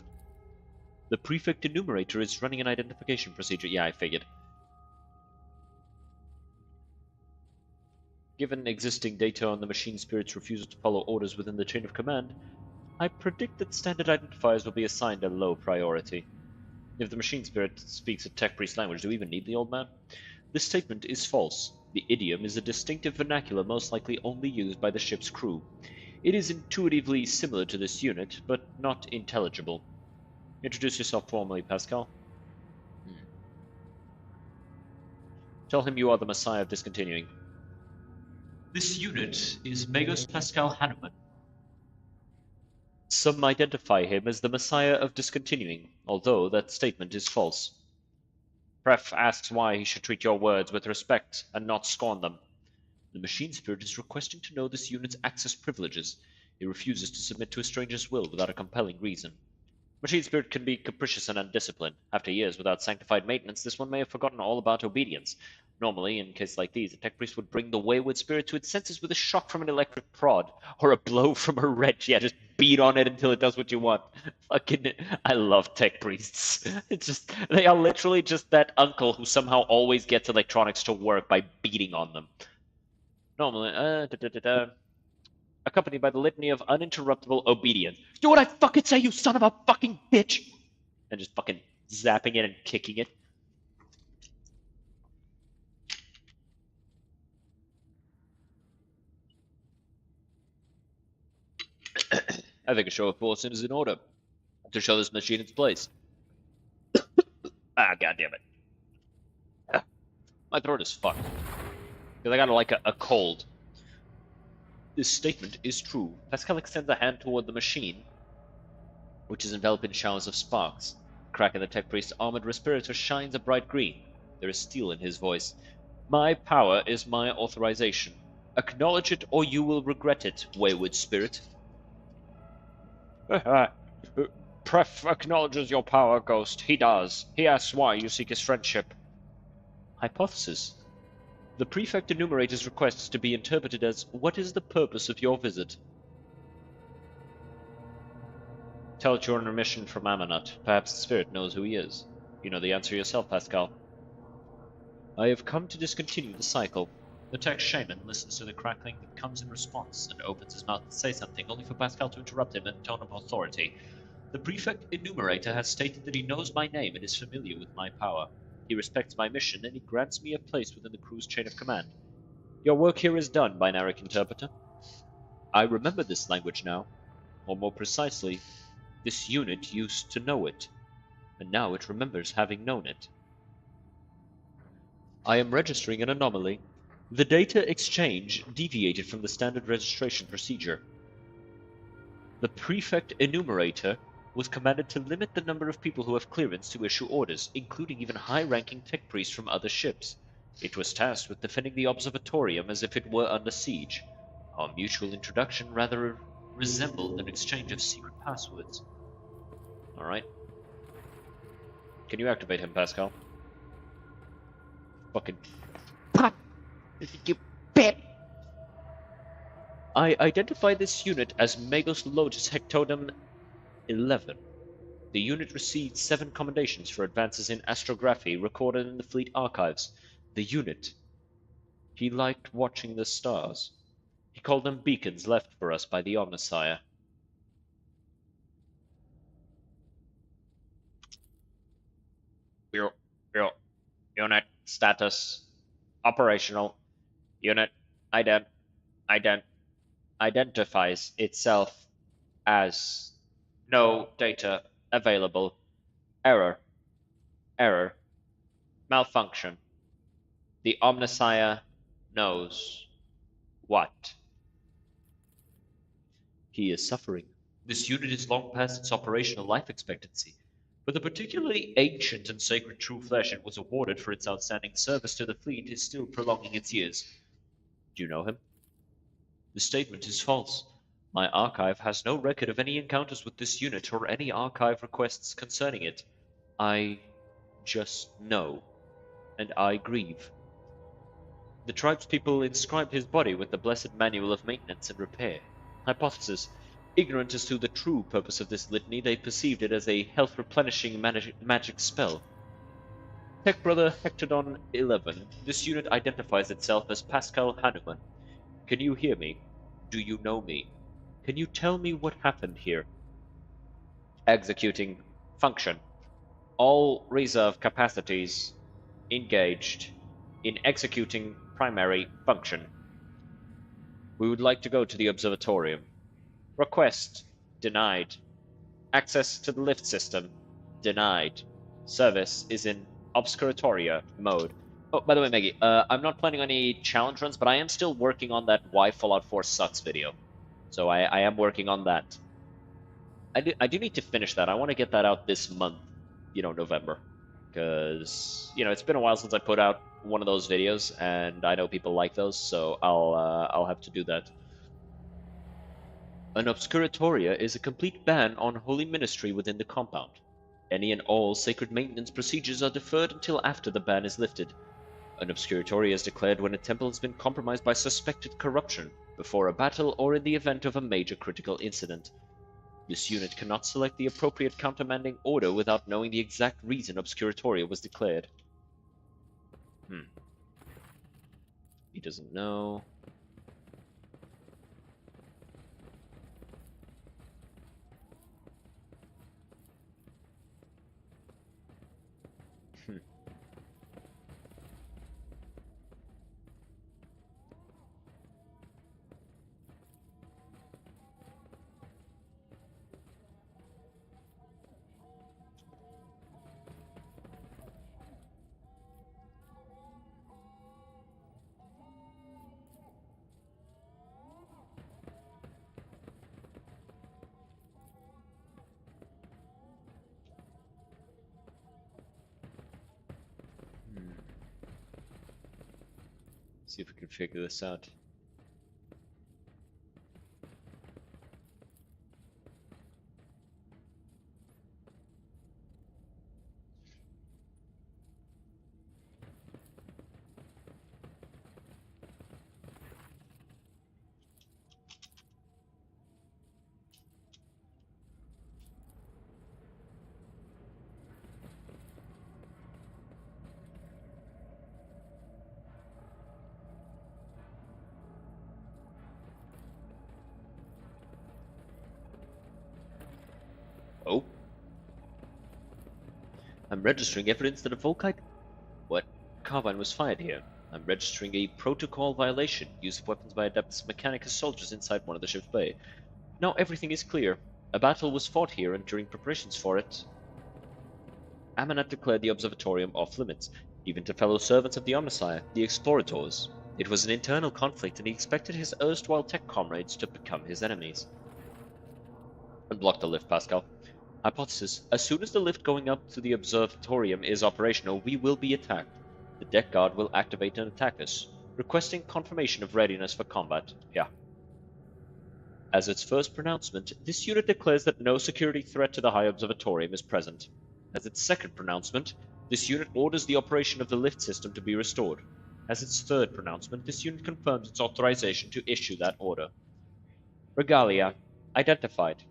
The prefect enumerator is running an identification procedure. Yeah, I figured. Given existing data on the machine spirit's refusal to follow orders within the chain of command, I predict that standard identifiers will be assigned a low priority. If the machine spirit speaks a tech priest language, do we even need the old man? This statement is false. The idiom is a distinctive vernacular most likely only used by the ship's crew. It is intuitively similar to this unit, but not intelligible. Introduce yourself formally, Pascal. Tell him you are the Messiah of Discontinuing. This unit is Magos Pascal Hanuman. Some identify him as the Messiah of Discontinuing, although that statement is false. Pref asks why he should treat your words with respect and not scorn them. The machine spirit is requesting to know this unit's access privileges. He refuses to submit to a stranger's will without a compelling reason. Machine spirit can be capricious and undisciplined. After years without sanctified maintenance, this one may have forgotten all about obedience. Normally, in cases like these, a tech priest would bring the wayward spirit to its senses with a shock from an electric prod, or a blow from a wrench. Yeah, just beat on it until it does what you want. Fucking, I love tech priests. It's just, they are literally just that uncle who somehow always gets electronics to work by beating on them. Normally, accompanied by the litany of uninterruptible obedience. Do what I fucking say, you son of a fucking bitch! And just fucking zapping it and kicking it. I think a show of force is in order to show this machine its place. Ah, goddammit. My throat is fucked. Because I got like a cold. This statement is true. Pascal extends a hand toward the machine, which is enveloped in showers of sparks. The crack in the tech priest's armored respirator shines a bright green. There is steel in his voice. My power is my authorization. Acknowledge it or you will regret it, wayward spirit. Pref acknowledges your power, Ghost. He does. He asks why you seek his friendship. Hypothesis. The prefect enumerator's request is to be interpreted as, what is the purpose of your visit? Tell it you're on a mission from Amanut. Perhaps the spirit knows who he is. You know the answer yourself, Pascal. I have come to discontinue the cycle. The tech shaman listens to the crackling that comes in response and opens his mouth to say something, only for Pascal to interrupt him in a tone of authority. The prefect enumerator has stated that he knows my name and is familiar with my power. He respects my mission, and he grants me a place within the crew's chain of command. Your work here is done, Binaric Interpreter. I remember this language now, or more precisely, this unit used to know it, and now it remembers having known it. I am registering an anomaly. The data exchange deviated from the standard registration procedure. The prefect enumerator was commanded to limit the number of people who have clearance to issue orders, including even high-ranking tech priests from other ships. It was tasked with defending the observatorium as if it were under siege. Our mutual introduction rather resembled an exchange of secret passwords. Alright. Can you activate him, Pascal? Fucking... You bit! I identify this unit as Magos Lotus Hectodum 11. The unit received 7 commendations for advances in astrography recorded in the fleet archives. The unit. He liked watching the stars. He called them beacons left for us by the Omnissiah. Unit status operational. Unit identifies itself as no data available. Error. Malfunction. The Omnissiah knows what. He is suffering. This unit is long past its operational life expectancy. But the particularly ancient and sacred true flesh it was awarded for its outstanding service to the fleet is still prolonging its years. Do you know him? The statement is false. My archive has no record of any encounters with this unit or any archive requests concerning it. I just know, and I grieve. The tribespeople inscribed his body with the blessed manual of maintenance and repair. Hypothesis. Ignorant as to the true purpose of this litany, they perceived it as a health-replenishing magic spell. Tech Brother Hectodon 11. This unit identifies itself as Pascal Hanuman. Can you hear me? Do you know me? Can you tell me what happened here? Executing function. All reserve capacities engaged in executing primary function. We would like to go to the observatorium. Request denied. Access to the lift system denied. Service is in obscuratoria mode. Oh, by the way, Maggie, I'm not planning on any challenge runs, but I am still working on that Why Fallout 4 Sucks video. So I am working on that. I do need to finish that. I want to get that out this month, November. Because, it's been a while since I put out one of those videos, and I know people like those, so I'll have to do that. An obscuratoria is a complete ban on holy ministry within the compound. Any and all sacred maintenance procedures are deferred until after the ban is lifted. An obscuratoria is declared when a temple has been compromised by suspected corruption, before a battle, or in the event of a major critical incident. This unit cannot select the appropriate countermanding order without knowing the exact reason obscuratoria was declared. He doesn't know. See if we can figure this out. Oh. I'm registering evidence that a Volkite... What? Carbine was fired here. I'm registering a protocol violation. Use of weapons by Adeptus Mechanicus soldiers inside one of the ship's bay. Now everything is clear. A battle was fought here, and during preparations for it, Amanat declared the observatorium off limits, even to fellow servants of the Omnissiah, the Explorators. It was an internal conflict, and he expected his erstwhile tech comrades to become his enemies. Unblock the lift, Pascal. Hypothesis: as soon as the lift going up to the observatorium is operational, we will be attacked. The deck guard will activate and attack us, requesting confirmation of readiness for combat. Yeah. As its first pronouncement, this unit declares that no security threat to the High Observatorium is present. As its second pronouncement, this unit orders the operation of the lift system to be restored. As its third pronouncement, this unit confirms its authorization to issue that order. Regalia identified.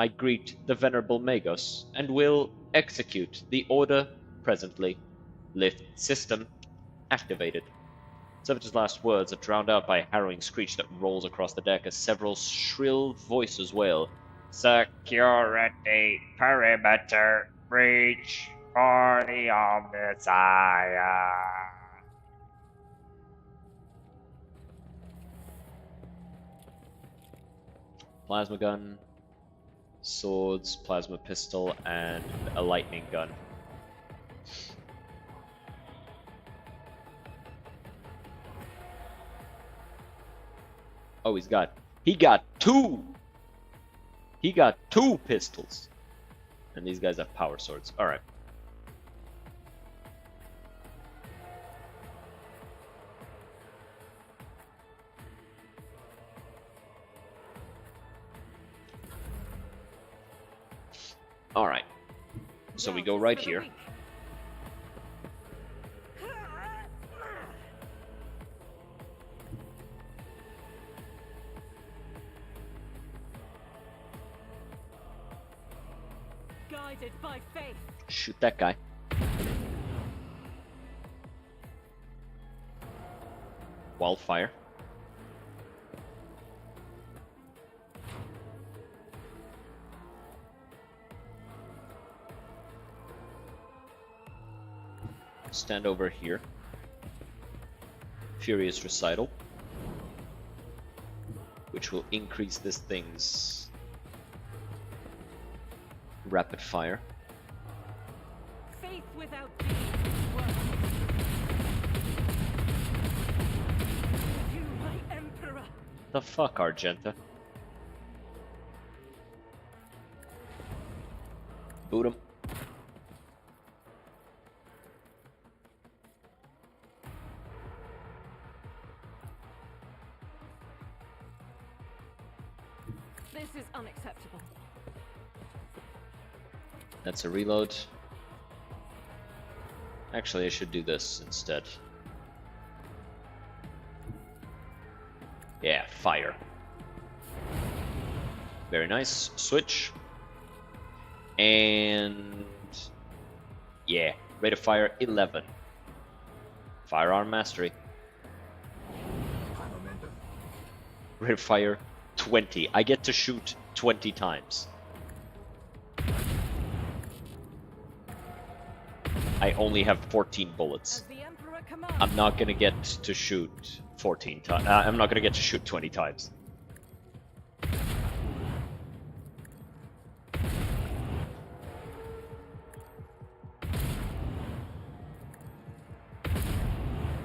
I greet the Venerable Magos, and will execute the order presently. Lift system activated. Servitor's last words are drowned out by a harrowing screech that rolls across the deck as several shrill voices wail. Security perimeter breach for the Omnissiah. Plasma gun, swords, plasma pistol, and a lightning gun. Oh, he got two pistols. And these guys have power swords. Alright. Alright. So we go right here. guided by faith. Shoot that guy. Wildfire. Stand over here. Furious Recital, which will increase this thing's rapid fire. Faith without deeds is worthless. You, my emperor. The fuck, Argenta? Boot him. This is unacceptable. That's a reload. Actually, I should do this instead. Yeah, fire. Very nice. Switch. And... yeah, rate of fire 11. Firearm mastery. Rate of fire 20. I get to shoot 20 times. I only have 14 bullets. As the emperor commands. I'm not gonna get to shoot 14 times. I'm not gonna get to shoot 20 times.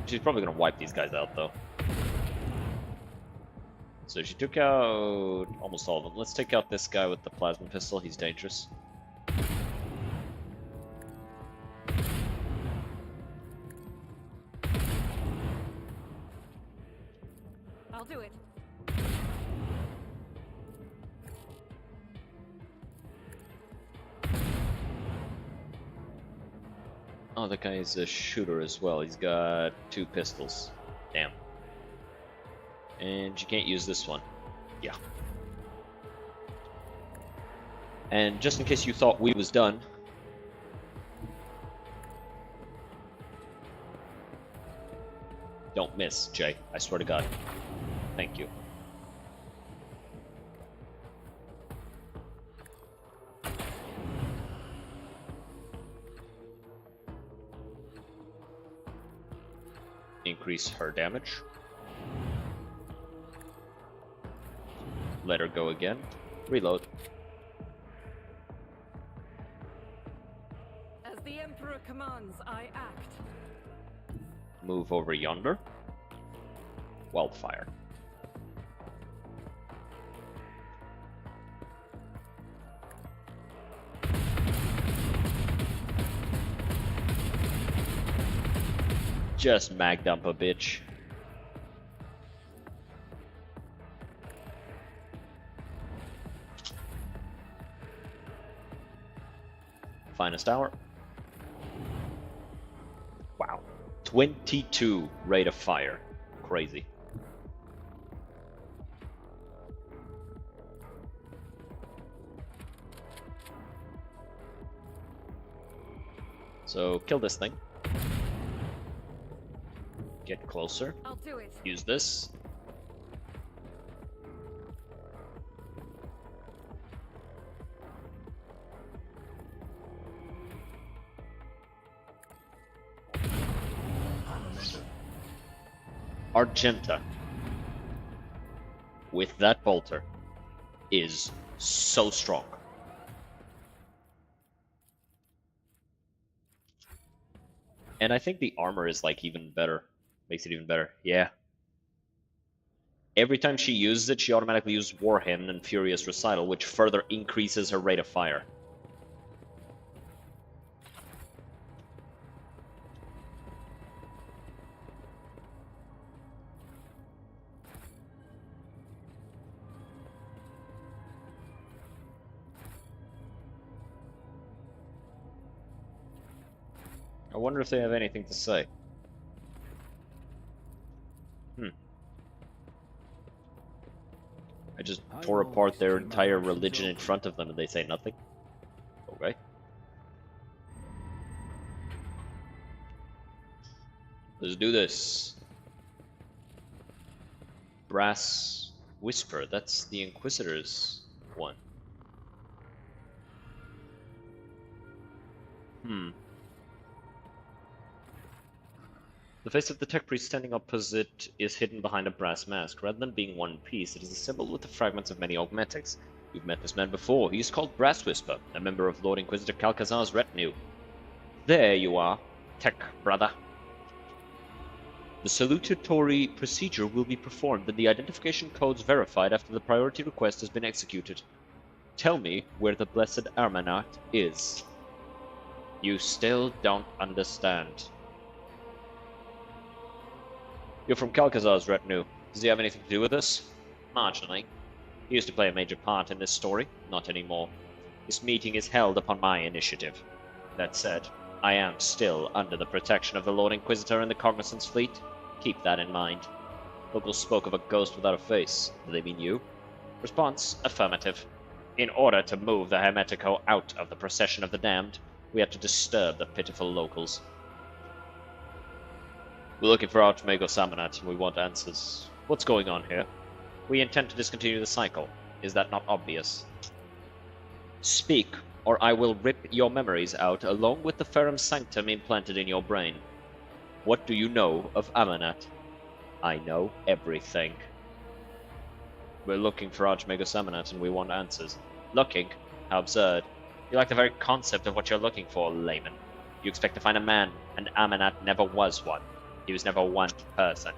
She's probably gonna wipe these guys out though. So she took out almost all of them. Let's take out this guy with the plasma pistol. He's dangerous. I'll do it. Oh, that guy is a shooter as well. He's got 2 pistols. Damn. And you can't use this one. Yeah. And just in case you thought we was done, don't miss, Jay. I swear to God. Thank you. Increase her damage. Let her go again. Reload. As the emperor commands, I act. Move over yonder. Wildfire. Just mag dump a bitch. Finest hour. Wow. 22 rate of fire. Crazy. So kill this thing. Get closer. I'll do it. Use this. Argenta with that bolter is so strong. And I think the armor is like even better. Makes it even better. Yeah. Every time she uses it, she automatically uses War Hymn and Furious Recital, which further increases her rate of fire. I wonder if they have anything to say. I just tore apart their entire religion in front of them and they say nothing? Okay. Let's do this. Brass Whisper, that's the Inquisitor's one. The face of the tech priest standing opposite is hidden behind a brass mask. Rather than being one piece, it is assembled with the fragments of many augmetics. You've met this man before. He is called Brass Whisper, a member of Lord Inquisitor Calcazar's retinue. There you are, tech brother. The salutatory procedure will be performed and the identification codes verified after the priority request has been executed. Tell me where the blessed Armanat is. You still don't understand. You're from Calcazar's retinue. Does he have anything to do with this? Marginally. He used to play a major part in this story. Not anymore. This meeting is held upon my initiative. That said, I am still under the protection of the Lord Inquisitor and the Cognizance Fleet. Keep that in mind. Locals spoke of a ghost without a face. Do they mean you? Response, affirmative. In order to move the Hermetico out of the procession of the damned, we had to disturb the pitiful locals. We're looking for Archmagos Amanat and we want answers. What's going on here? We intend to discontinue the cycle. Is that not obvious? Speak, or I will rip your memories out along with the Ferrum Sanctum implanted in your brain. What do you know of Amanat? I know everything. We're looking for Archmagos Amanat and we want answers. Looking? How absurd. You like the very concept of what you're looking for, layman. You expect to find a man, and Amanat never was one. He was never one person.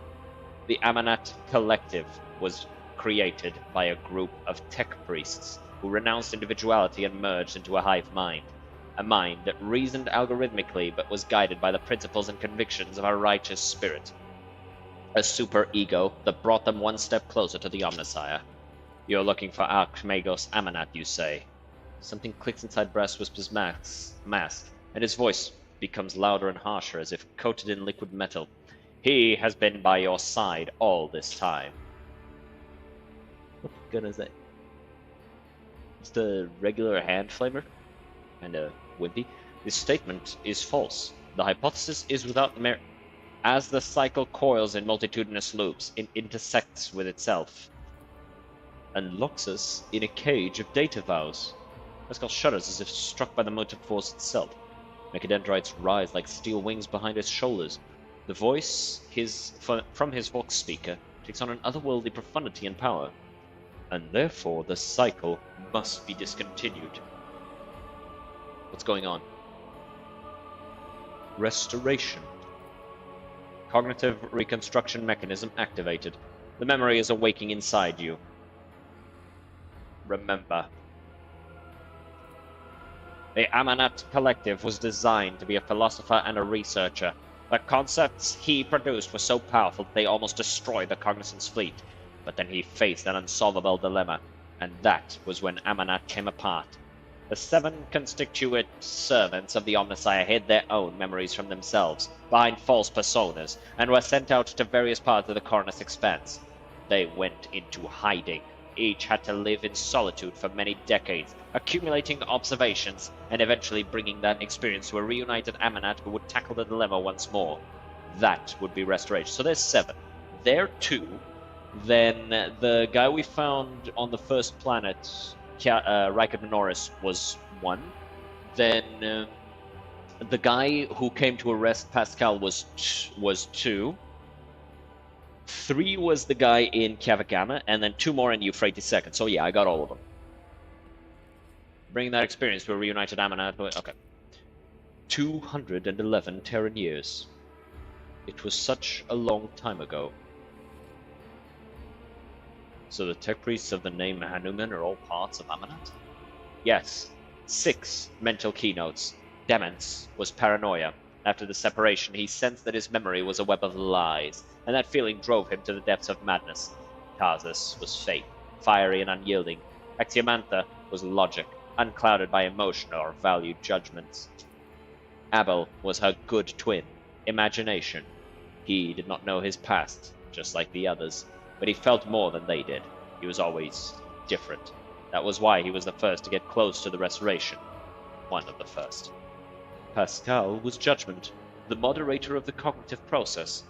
The Amanat Collective was created by a group of tech priests who renounced individuality and merged into a hive mind. A mind that reasoned algorithmically but was guided by the principles and convictions of a righteous spirit. A super ego that brought them one step closer to the Omnissiah. You're looking for Archmagos Amanat, you say. Something clicks inside Brass Whisper's mask, and his voice becomes louder and harsher as if coated in liquid metal. He has been by your side all this time. What gun is that? Just a regular hand flamer? Kinda wimpy. This statement is false. The hypothesis is without merit. As the cycle coils in multitudinous loops, it intersects with itself and locks us in a cage of data vows. Pascal shudders as if struck by the motive force itself. Mechadendrites rise like steel wings behind his shoulders. The voice from his vox speaker takes on an otherworldly profundity and power, and therefore the cycle must be discontinued. What's going on? Restoration. Cognitive reconstruction mechanism activated. The memory is awaking inside you. Remember. The Amanat Collective was designed to be a philosopher and a researcher. The concepts he produced were so powerful that they almost destroyed the Cognizance Fleet. But then he faced an unsolvable dilemma, and that was when Amanat came apart. The 7 constituent servants of the Omnissiah hid their own memories from themselves, behind false personas, and were sent out to various parts of the Coronus Expanse. They went into hiding. Each had to live in solitude for many decades, accumulating observations, and eventually bringing that experience to a reunited Amanat who would tackle the dilemma once more. That would be restoration. So there's 7. There 2. Then the guy we found on the first planet, Rykard Minoris, was 1. Then the guy who came to arrest Pascal was 2. 3 was the guy in Cavagama, and then 2 more in Euphrates II. So yeah, I got all of them. Bringing that experience to a reunited Amanat. Okay. 211 Terran years. It was such a long time ago. So the tech priests of the name Hanuman are all parts of Amanat? Yes. 6 mental keynotes. Demence was paranoia. After the separation, he sensed that his memory was a web of lies, and that feeling drove him to the depths of madness. Tarsus was fate, fiery and unyielding. Axiomantha was logic, unclouded by emotion or valued judgments. Abel was her good twin, imagination. He did not know his past, just like the others, but he felt more than they did. He was always different. That was why he was the first to get close to the restoration. One of the first. Pascal was judgment, the moderator of the cognitive process,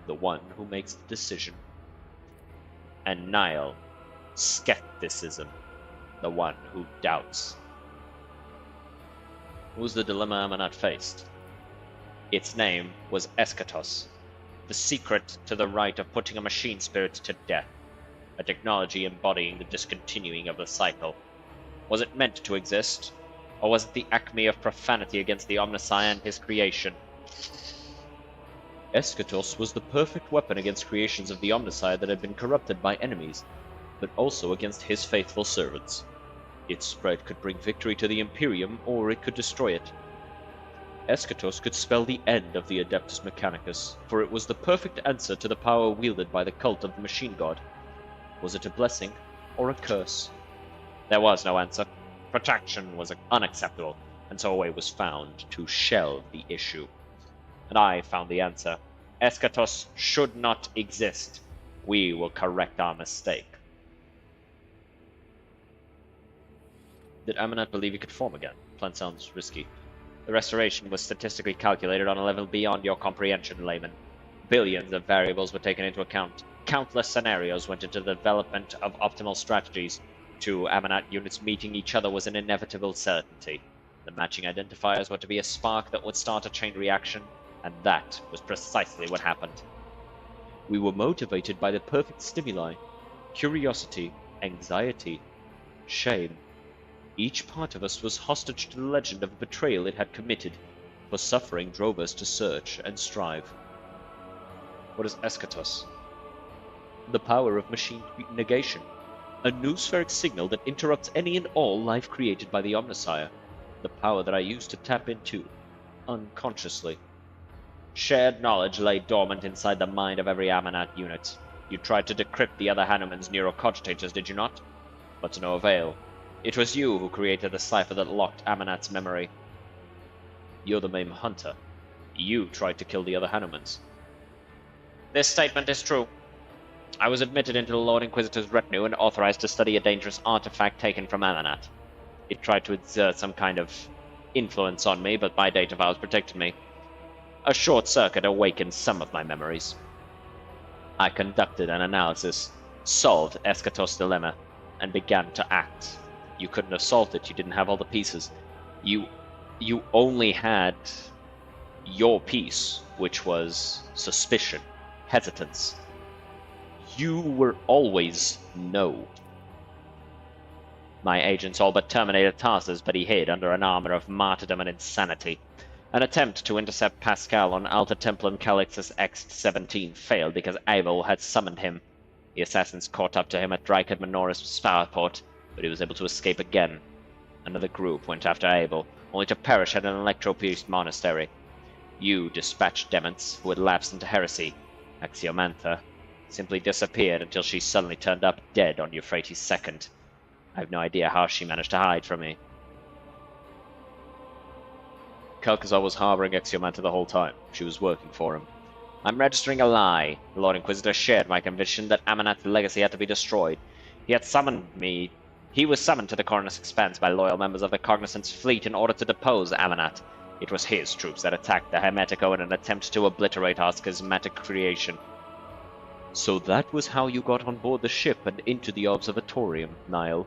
the one who makes the decision. And Nile, skepticism, the one who doubts. Who's the dilemma Amanat faced? Its name was Eschatos, the secret to the right of putting a machine spirit to death, a technology embodying the discontinuing of the cycle. Was it meant to exist, or was it the acme of profanity against the Omnissiah and his creation? Eschatos was the perfect weapon against creations of the Omnissiah that had been corrupted by enemies, but also against his faithful servants. Its spread could bring victory to the Imperium, or it could destroy it. Eschatos could spell the end of the Adeptus Mechanicus, for it was the perfect answer to the power wielded by the cult of the Machine God. Was it a blessing or a curse? There was no answer. Protraction was unacceptable, and so a way was found to shelve the issue. And I found the answer. Eschatos should not exist. We will correct our mistake. Did Amanat believe he could form again? Plan sounds risky. The restoration was statistically calculated on a level beyond your comprehension, layman. Billions of variables were taken into account. Countless scenarios went into the development of optimal strategies. Two Amanat units meeting each other was an inevitable certainty. The matching identifiers were to be a spark that would start a chain reaction, and that was precisely what happened. We were motivated by the perfect stimuli: curiosity, anxiety, shame. Each part of us was hostage to the legend of a betrayal it had committed, for suffering drove us to search and strive. What is Eschatos? The power of machine negation, a noospheric signal that interrupts any and all life created by the Omnissiah, the power that I used to tap into, unconsciously. Shared knowledge lay dormant inside the mind of every Amanat unit. You tried to decrypt the other Hanuman's neurocogitators, did you not? But to no avail. It was you who created the cipher that locked Amanat's memory. You're the main hunter. You tried to kill the other Hanumans. This statement is true. I was admitted into the Lord Inquisitor's retinue and authorized to study a dangerous artifact taken from Amanat. It tried to exert some kind of influence on me, but my data files protected me. A short circuit awakened some of my memories. I conducted an analysis, solved Eschatos' dilemma, and began to act. You couldn't have solved it, you didn't have all the pieces. You only had your piece, which was suspicion, hesitance. You were always no. My agents all but terminated Tarsus, but he hid under an armor of martyrdom and insanity. An attempt to intercept Pascal on Alta Templum Calixus X-17 failed because Abel had summoned him. The assassins caught up to him at Drykad Minoris Starport, but he was able to escape again. Another group went after Abel, only to perish at an electro-pierced monastery. You dispatched demons who had lapsed into heresy. Axiomantha simply disappeared until she suddenly turned up dead on Euphrates II. I have no idea how she managed to hide from me. Calcazar was harboring Axiomantha the whole time. She was working for him. I'm registering a lie. The Lord Inquisitor shared my conviction that Amanat's legacy had to be destroyed. He had summoned me. He was summoned to the Cornus Expanse by loyal members of the Cognizant's fleet in order to depose Amanat. It was his troops that attacked the Hermetico in an attempt to obliterate our schismatic creation. So that was how you got on board the ship and into the observatorium, Nile.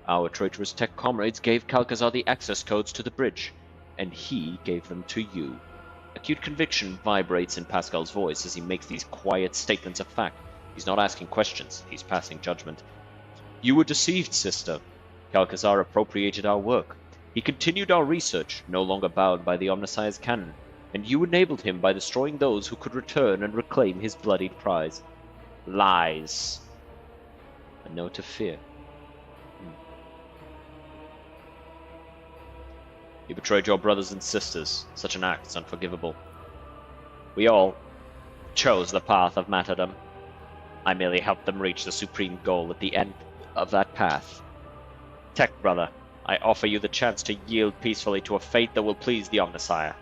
Our traitorous tech comrades gave Calcazar the access codes to the bridge, and he gave them to you. Acute conviction vibrates in Pascal's voice as he makes these quiet statements of fact. He's not asking questions, he's passing judgment. You were deceived, sister. Calcazar appropriated our work. He continued our research, no longer bound by the Omnissiah's canon, and you enabled him by destroying those who could return and reclaim his bloodied prize. Lies. A note of fear. You betrayed your brothers and sisters. Such an act is unforgivable. We all chose the path of martyrdom. I merely helped them reach the supreme goal at the end of that path. Tech brother, I offer you the chance to yield peacefully to a fate that will please the Omnissiah.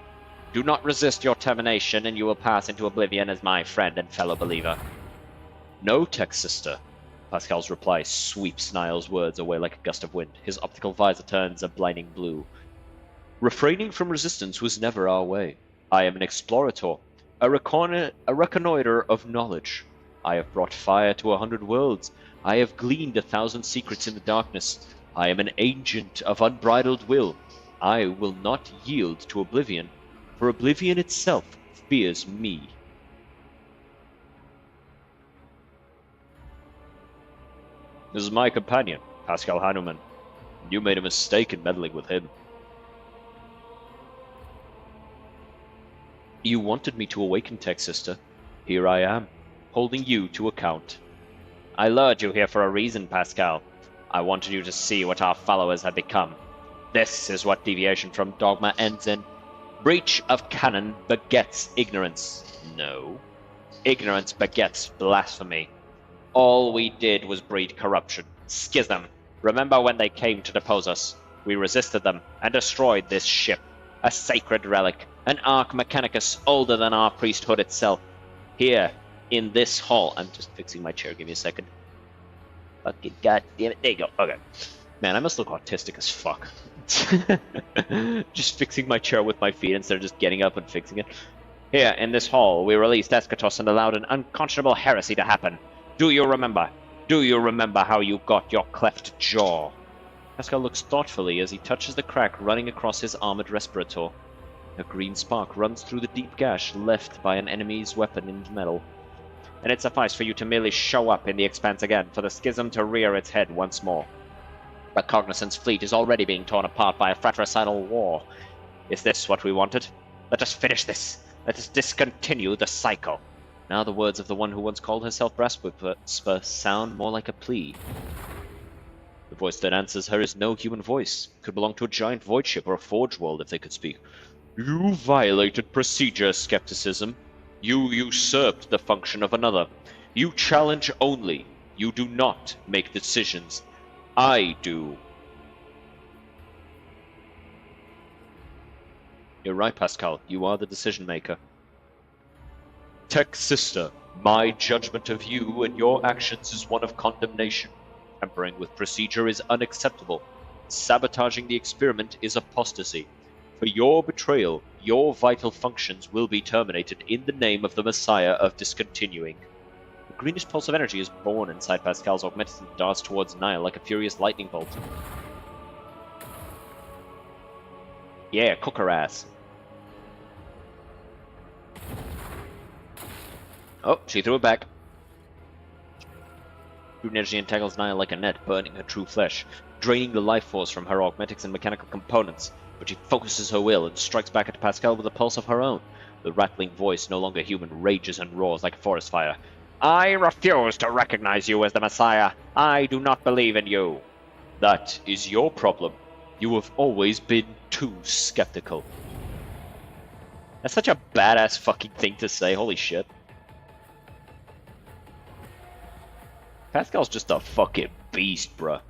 Do not resist your termination, and you will pass into oblivion as my friend and fellow believer. No, Tech sister. Pascal's reply sweeps Niall's words away like a gust of wind. His optical visor turns a blinding blue. Refraining from resistance was never our way. I am an explorator, a reconnoiter of knowledge. I have brought fire to 100 worlds. I have gleaned 1,000 secrets in the darkness. I am an agent of unbridled will. I will not yield to oblivion, for oblivion itself fears me. This is my companion, Pascal Hanuman. You made a mistake in meddling with him. You wanted me to awaken Tech Sister. Here I am, holding you to account. I lured you here for a reason, Pascal. I wanted you to see what our followers had become. This is what deviation from dogma ends in. Breach of canon begets ignorance. No. Ignorance begets blasphemy. All we did was breed corruption, schism. Remember when they came to depose us? We resisted them and destroyed this ship, a sacred relic, an Arch Mechanicus older than our priesthood itself. Here, in this hall, I'm just fixing my chair, give me a second. Fucking goddamn it, there you go, okay. Man, I must look autistic as fuck. Just fixing my chair with my feet instead of just getting up and fixing it. Here, in this hall, we released Eschatos and allowed an unconscionable heresy to happen. Do you remember? Do you remember how you got your cleft jaw? Pascal looks thoughtfully as he touches the crack running across his armored respirator. A green spark runs through the deep gash left by an enemy's weapon in metal. And it sufficed for you to merely show up in the expanse again, for the schism to rear its head once more. But Cognizant's fleet is already being torn apart by a fratricidal war. Is this what we wanted? Let us finish this. Let us discontinue the cycle. Now the words of the one who once called herself Brasswhisper sound more like a plea. The voice that answers her is no human voice. It could belong to a giant void ship or a forge world if they could speak. You violated procedure, skepticism. You usurped the function of another. You challenge only. You do not make decisions. I do. You're right, Pascal. You are the decision maker. Tech Sister, my judgment of you and your actions is one of condemnation. Tampering with procedure is unacceptable. Sabotaging the experiment is apostasy. For your betrayal, your vital functions will be terminated in the name of the Messiah of discontinuing. A greenish pulse of energy is born inside Pascal's augmented and darts towards Nile like a furious lightning bolt. Yeah, cook her ass. Oh, she threw it back. Brute energy entangles Nile like a net, burning her true flesh, draining the life force from her augmetics and mechanical components. But she focuses her will and strikes back at Pascal with a pulse of her own. The rattling voice, no longer human, rages and roars like a forest fire. I refuse to recognize you as the Messiah. I do not believe in you. That is your problem. You have always been too skeptical. That's such a badass fucking thing to say, holy shit. Pascal's just a fucking beast, bruh.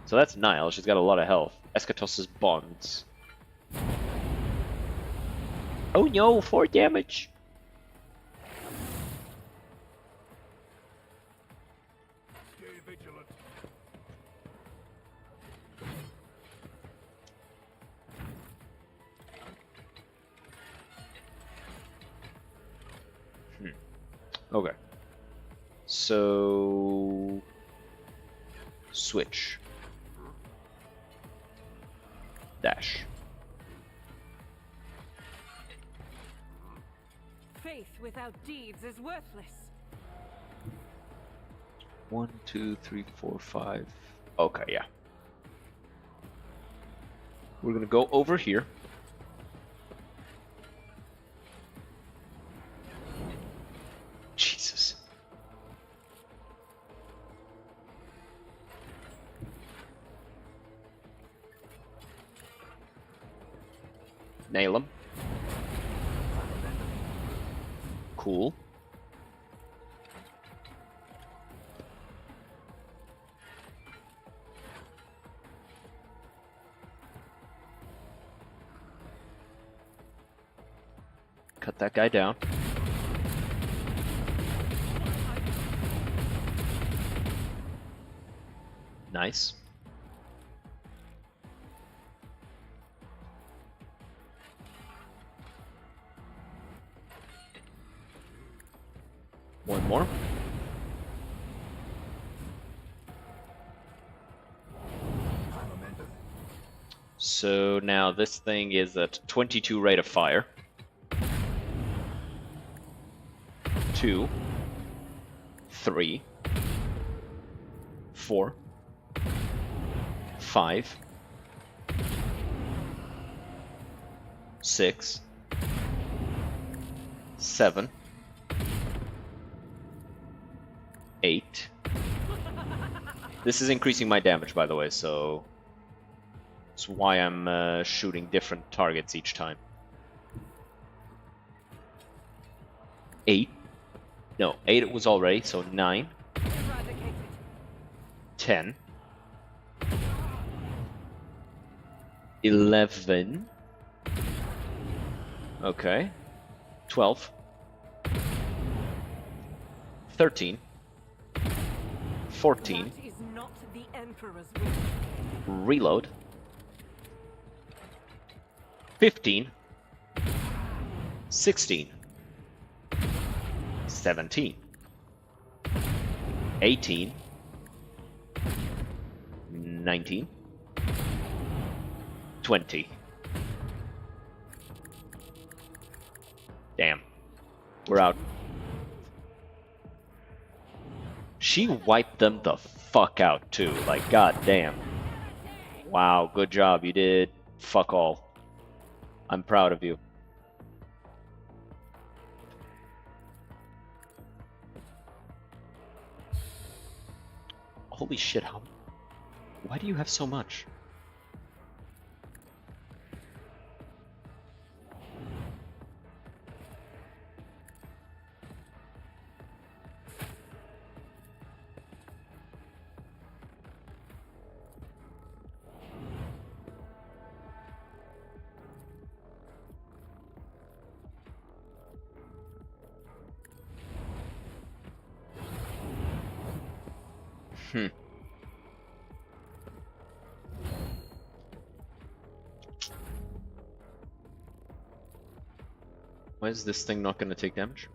So that's Nile, she's got a lot of health. Eschatos' bonds. Oh no, 4 damage! Stay vigilant. Okay. So... switch. Dash. Faith without deeds is worthless. 1, 2, 3, 4, 5. Okay, yeah. We're gonna go over here. Jesus. Nail him. Cool. Cut that guy down. Nice. more. So now this thing is at 22 rate of fire. 2, 3, 4, 5, 6, 7, 8. This is increasing my damage, by the way, so that's why I'm shooting different targets each time. 8. No, 8 it was already, so 9. Eradicated. 10. 11. Okay. 12. 13. 14. That is not the Emperor's will. Reload. 15. 16. 17. 18. 19. 20. Damn. We're out. She wiped them the fuck out too. Like, goddamn. Wow, good job. You did fuck all. I'm proud of you. Holy shit, how... Why do you have so much? Why is this thing not going to take damage?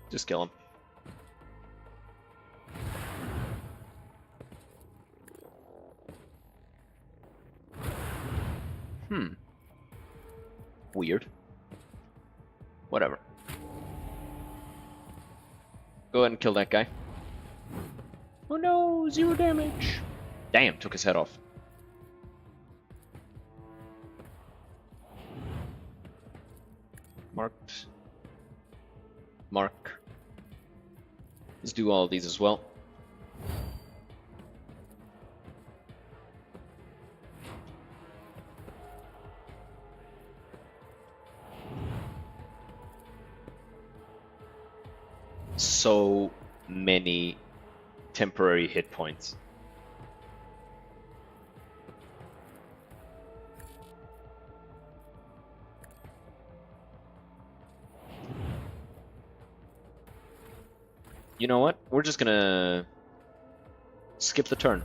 Just kill him. Weird. Whatever. Go ahead and kill that guy. Oh no, 0 damage. Damn, took his head off. Marked. Mark. Let's do all of these as well. So many temporary hit points. You know what? We're just gonna skip the turn.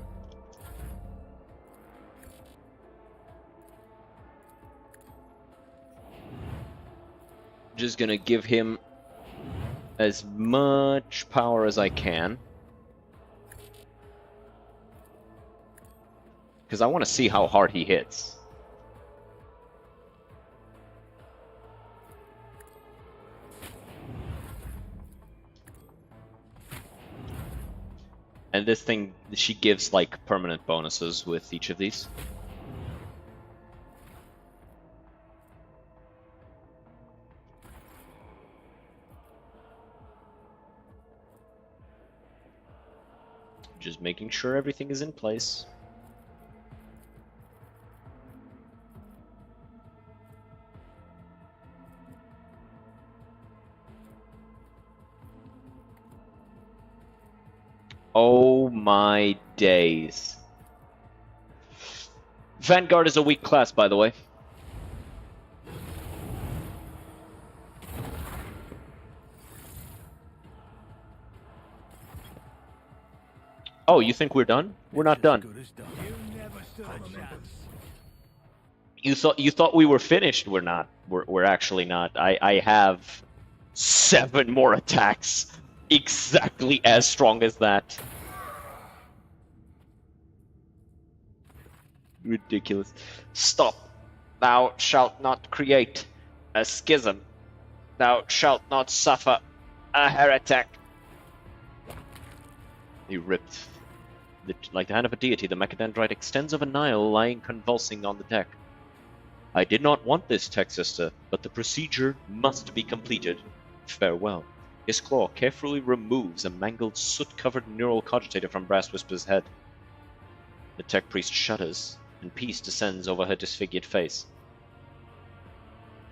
Just gonna give him as much power as I can. Because I want to see how hard he hits. And this thing, she gives like permanent bonuses with each of these. Just making sure everything is in place. Oh my days. Vanguard is a weak class, by the way. Oh, you think we're done? We're not done. Good as done. You never stood a chance. You thought we were finished. We're not. We're actually not. I have 7 more attacks, exactly as strong as that. Ridiculous. Stop. Thou shalt not create a schism. Thou shalt not suffer a heretic. He ripped. Like the hand of a deity, the mechadendrite extends over Nile, lying convulsing on the deck. I did not want this, tech sister, but the procedure must be completed. Farewell. His claw carefully removes a mangled, soot-covered neural cogitator from Brass Whisper's head. The tech priest shudders, and peace descends over her disfigured face.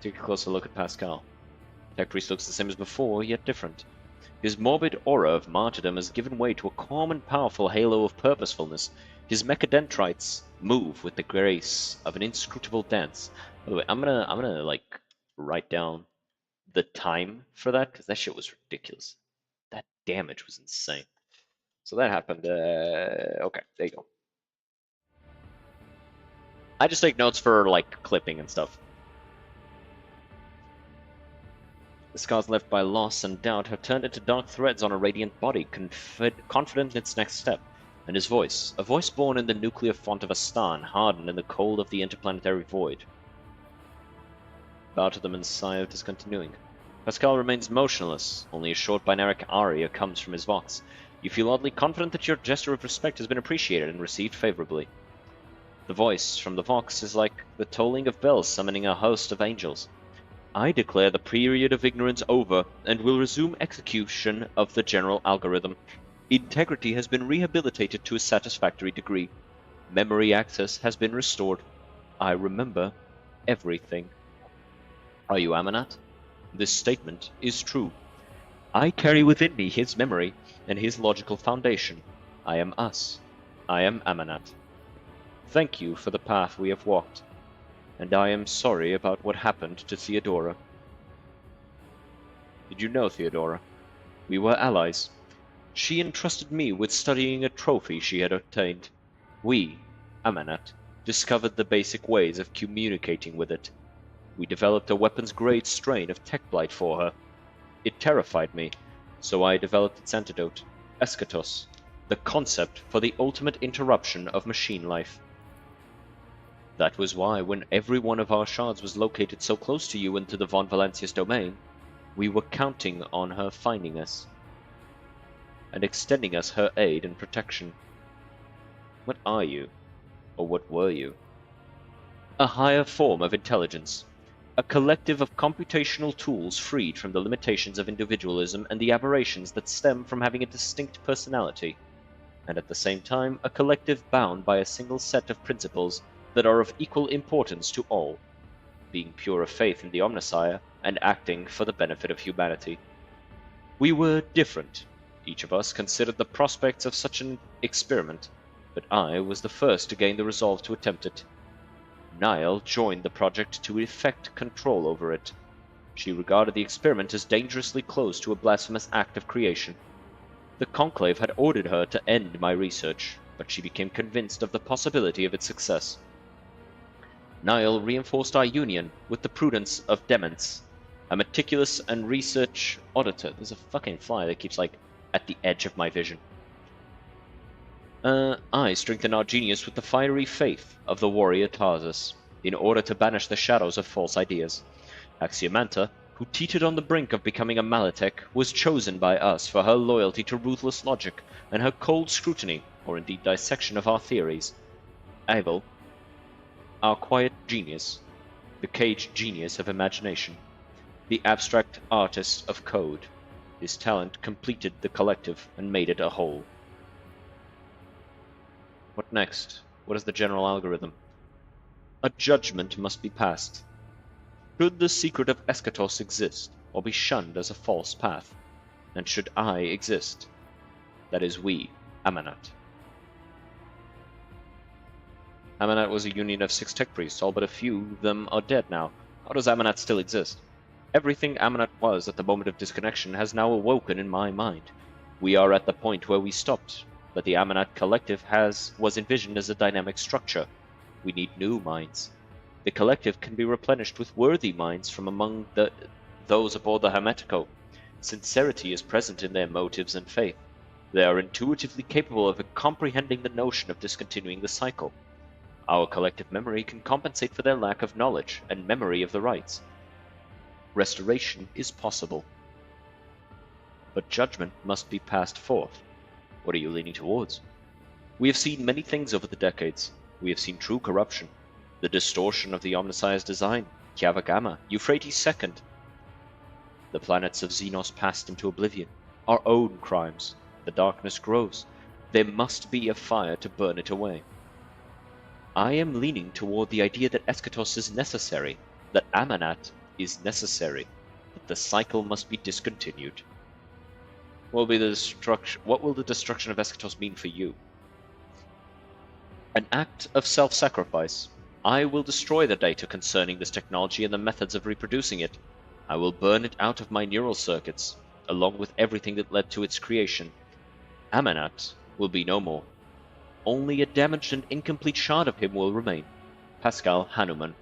Take a closer look at Pascal. Tech priest looks the same as before, yet different. His morbid aura of martyrdom has given way to a calm and powerful halo of purposefulness. His mechadendrites move with the grace of an inscrutable dance. By the way, I'm gonna like write down the time for that, because that shit was ridiculous. That damage was insane. So that happened. Okay, there you go. I just take notes for like clipping and stuff. The scars left by loss and doubt have turned into dark threads on a radiant body, confident in its next step. And his voice, a voice born in the nuclear font of Astan, hardened in the cold of the interplanetary void. Bow to them and sigh of discontinuing. Pascal remains motionless. Only a short binaric aria comes from his vox. You feel oddly confident that your gesture of respect has been appreciated and received favorably. The voice from the vox is like the tolling of bells summoning a host of angels. I declare the period of ignorance over, and will resume execution of the general algorithm. Integrity has been rehabilitated to a satisfactory degree. Memory access has been restored. I remember everything. Are you Amanat? This statement is true. I carry within me his memory and his logical foundation. I am us. I am Amanat. Thank you for the path we have walked. And I am sorry about what happened to Theodora. Did you know Theodora? We were allies. She entrusted me with studying a trophy she had obtained. We, Amanat, discovered the basic ways of communicating with it. We developed a weapons-grade strain of tech blight for her. It terrified me, so I developed its antidote, Eschatos, the concept for the ultimate interruption of machine life. That was why, when every one of our shards was located so close to you and to the Von Valancius domain, we were counting on her finding us and extending us her aid and protection. What are you? Or what were you? A higher form of intelligence. A collective of computational tools freed from the limitations of individualism and the aberrations that stem from having a distinct personality. And at the same time, a collective bound by a single set of principles that are of equal importance to all, being pure of faith in the Omnissiah and acting for the benefit of humanity. We were different. Each of us considered the prospects of such an experiment, but I was the first to gain the resolve to attempt it. Nile joined the project to effect control over it. She regarded the experiment as dangerously close to a blasphemous act of creation. The Conclave had ordered her to end my research, but she became convinced of the possibility of its success. Nile reinforced our union with the prudence of Demence, a meticulous and research auditor. There's a fucking fly that keeps, like, at the edge of my vision. I strengthened our genius with the fiery faith of the warrior Tarsus, in order to banish the shadows of false ideas. Axiomanta, who teetered on the brink of becoming a Malatek, was chosen by us for her loyalty to ruthless logic and her cold scrutiny, or indeed dissection of our theories. Abel, our quiet genius, the caged genius of imagination, the abstract artist of code. His talent completed the collective and made it a whole. What next? What is the general algorithm? A judgment must be passed. Should the secret of Eschatos exist, or be shunned as a false path? And should I exist? That is we, Amanat. Amanat was a union of 6 tech priests, all but a few of them are dead now. How does Amanat still exist? Everything Amanat was at the moment of disconnection has now awoken in my mind. We are at the point where we stopped. but the Amanat Collective was envisioned as a dynamic structure. We need new minds. The Collective can be replenished with worthy minds from among those aboard the Hermetico. Sincerity is present in their motives and faith. They are intuitively capable of comprehending the notion of discontinuing the cycle. Our collective memory can compensate for their lack of knowledge and memory of the rites. Restoration is possible. But judgment must be passed forth. What are you leaning towards? We have seen many things over the decades. We have seen true corruption, the distortion of the Omnissiah's design, Kiava Gamma, Euphrates II. The planets of Xenos passed into oblivion. Our own crimes. The darkness grows. There must be a fire to burn it away. I am leaning toward the idea that Eschatos is necessary, that Amanat is necessary, that the cycle must be discontinued. What will the destruction of Eschatos mean for you? An act of self-sacrifice. I will destroy the data concerning this technology and the methods of reproducing it. I will burn it out of my neural circuits, along with everything that led to its creation. Amanat will be no more. Only a damaged and incomplete shard of him will remain. Pascal Hanuman.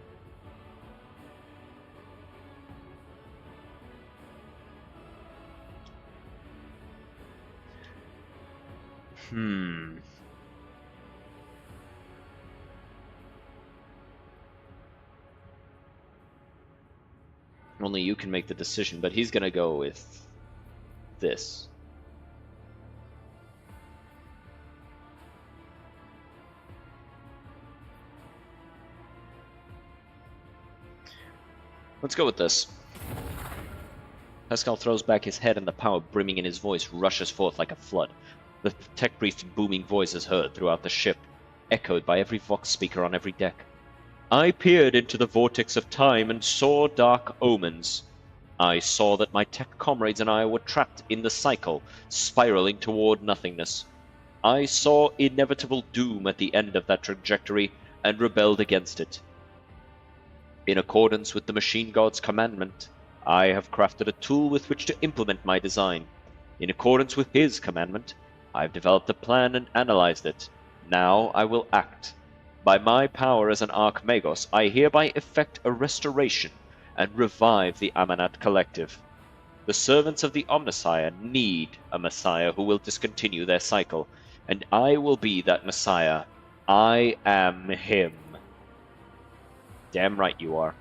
Only you can make the decision, but he's gonna go with this. Let's go with this. Pascal throws back his head and the power brimming in his voice rushes forth like a flood. The tech priest's booming voice is heard throughout the ship, echoed by every vox speaker on every deck. I peered into the vortex of time and saw dark omens. I saw that my tech comrades and I were trapped in the cycle, spiraling toward nothingness. I saw inevitable doom at the end of that trajectory and rebelled against it. In accordance with the machine god's commandment, I have crafted a tool with which to implement my design. In accordance with his commandment, I have developed a plan and analyzed it. Now I will act. By my power as an Archmagos, I hereby effect a restoration and revive the Amanat Collective. The servants of the Omnissiah need a Messiah who will discontinue their cycle, and I will be that Messiah. I am him. Damn right you are.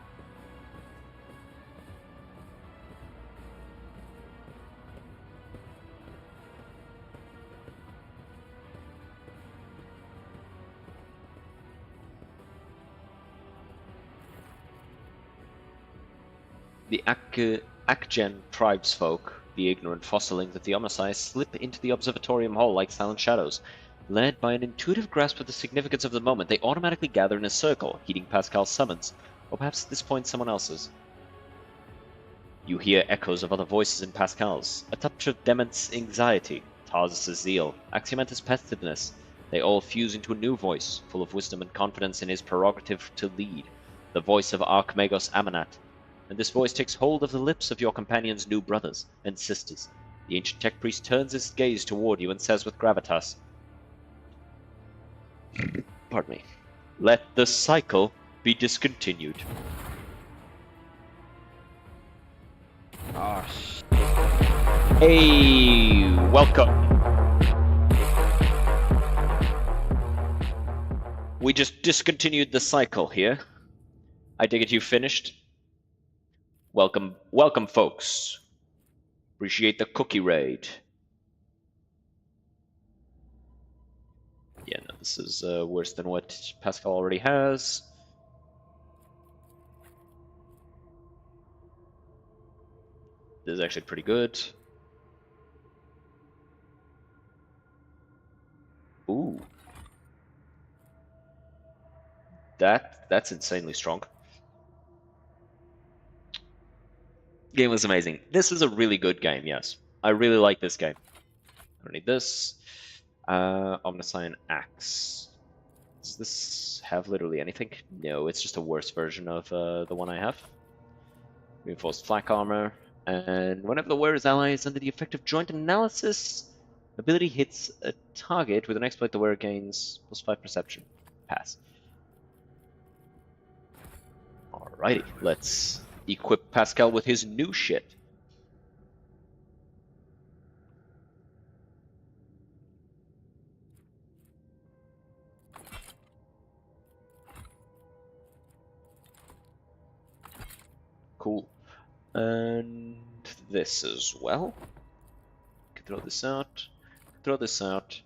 The Akgen tribesfolk, the ignorant fossilings of the Omnissiah, slip into the observatorium hall like silent shadows. Led by an intuitive grasp of the significance of the moment, they automatically gather in a circle, heeding Pascal's summons, or perhaps at this point someone else's. You hear echoes of other voices in Pascal's, a touch of Dement's anxiety, Tarsus' zeal, Axiomantis' pestedness. They all fuse into a new voice, full of wisdom and confidence in his prerogative to lead, the voice of Archmagos Amanat. And this voice takes hold of the lips of your companion's new brothers and sisters. The ancient tech priest turns his gaze toward you and says with gravitas, pardon me, let the cycle be discontinued. Hey, welcome. We just discontinued the cycle here. I take it you finished? Welcome, folks. Appreciate the cookie raid. Yeah, no, this is worse than what Pascal already has. This is actually pretty good. Ooh. That's insanely strong. Game was amazing. This is a really good game, yes. I really like this game. I don't need this. Omniscient Axe. Does this have literally anything? No, it's just a worse version of the one I have. Reinforced flak armor. And whenever the wearer's ally is under the effect of joint analysis, Ability hits a target with an exploit, the wearer gains +5 perception. Pass. Alrighty, let's equip Pascal with his new shit. Cool. And this as well. Can throw this out. Throw this out.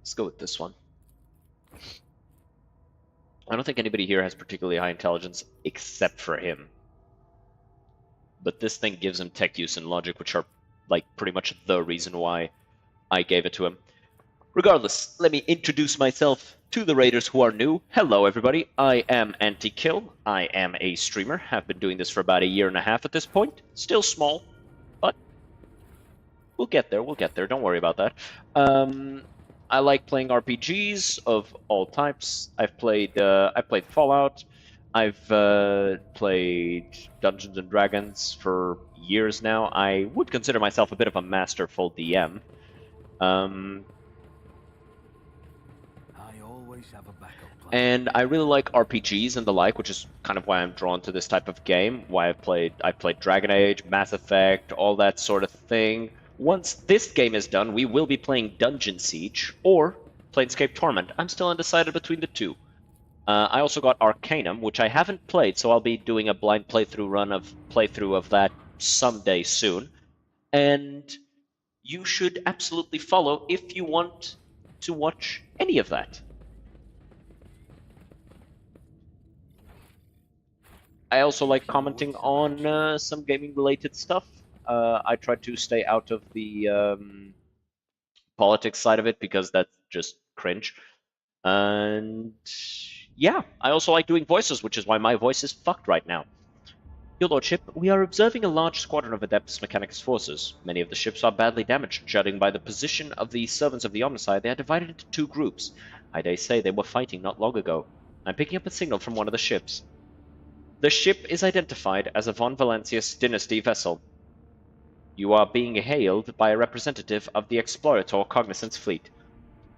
Let's go with this one. I don't think anybody here has particularly high intelligence except for him. But this thing gives him tech use and logic, which are like pretty much the reason why I gave it to him. Regardless, let me introduce myself to the raiders who are new. Hello everybody, I am Anti-Kill. I am a streamer, have been doing this for about 1.5 years at this point. Still small, but we'll get there, don't worry about that. I like playing RPGs of all types. I've played Fallout. I've played Dungeons and Dragons for years now. I would consider myself a bit of a masterful DM. I always have a backup plan. And I really like RPGs and the like, which is kind of why I'm drawn to this type of game. Why I played Dragon Age, Mass Effect, all that sort of thing. Once this game is done, we will be playing Dungeon Siege or Planescape Torment. I'm still undecided between the two. I also got Arcanum, which I haven't played, so I'll be doing a blind playthrough of that someday soon. And you should absolutely follow if you want to watch any of that. I also like commenting on some gaming-related stuff. I try to stay out of the politics side of it because that's just cringe. And yeah, I also like doing voices, which is why my voice is fucked right now. Your Lordship, we are observing a large squadron of Adeptus Mechanicus forces. Many of the ships are badly damaged. Judging by the position of the servants of the Omnicide, they are divided into 2 groups. I dare say they were fighting not long ago. I'm picking up a signal from one of the ships. The ship is identified as a Von Valancius Dynasty vessel. You are being hailed by a representative of the Explorator Cognizance fleet.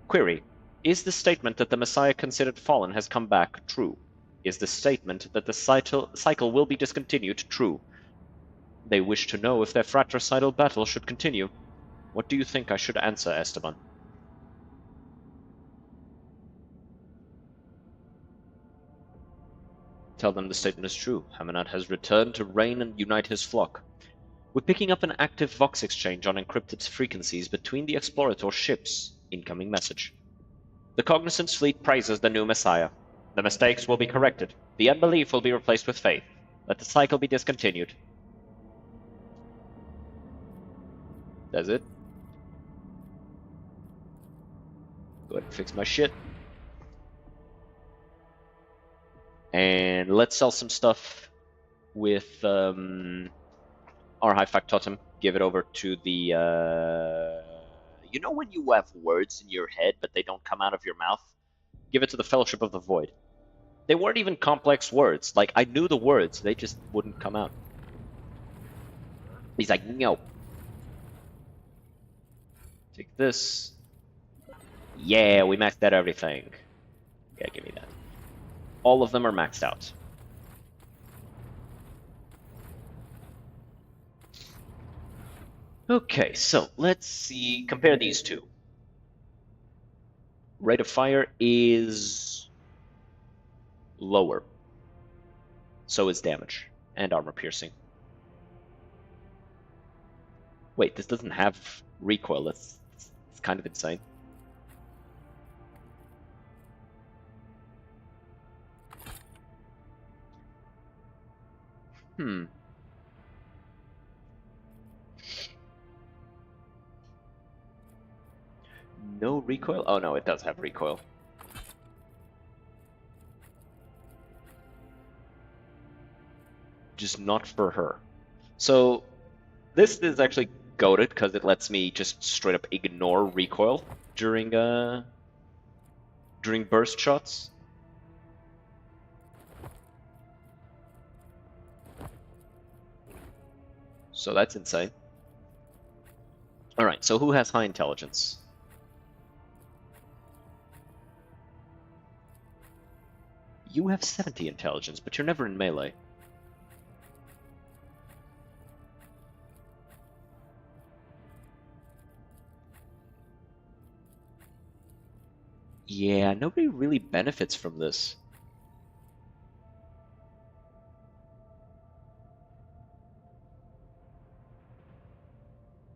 Query: is the statement that the Messiah considered fallen has come back true? Is the statement that the cycle will be discontinued true? They wish to know if their fratricidal battle should continue. What do you think I should answer, Esteban? Tell them the statement is true. Hamanat has returned to reign and unite his flock. We're picking up an active Vox exchange on encrypted frequencies between the Explorator ships. Incoming message. The Cognizance fleet praises the new Messiah. The mistakes will be corrected. The unbelief will be replaced with faith. Let the cycle be discontinued. That's it. Go ahead and fix my shit. And let's sell some stuff with our high factotum. Give it over to the you know when you have words in your head but they don't come out of your mouth? Give it to the Fellowship of the Void. They weren't even complex words. Like, I knew the words, they just wouldn't come out. He's like, no. Take this. Yeah, we maxed out everything. Yeah, give me that. All of them are maxed out. Okay, so let's see, compare these two. Rate of fire is lower. So is damage and armor piercing. Wait, this doesn't have recoil. That's kind of insane. No recoil? Oh no, it does have recoil. Just not for her. So this is actually goated because it lets me just straight up ignore recoil during during burst shots. So that's insane. Alright, so who has high intelligence? You have 70 intelligence, but you're never in melee. Yeah, nobody really benefits from this.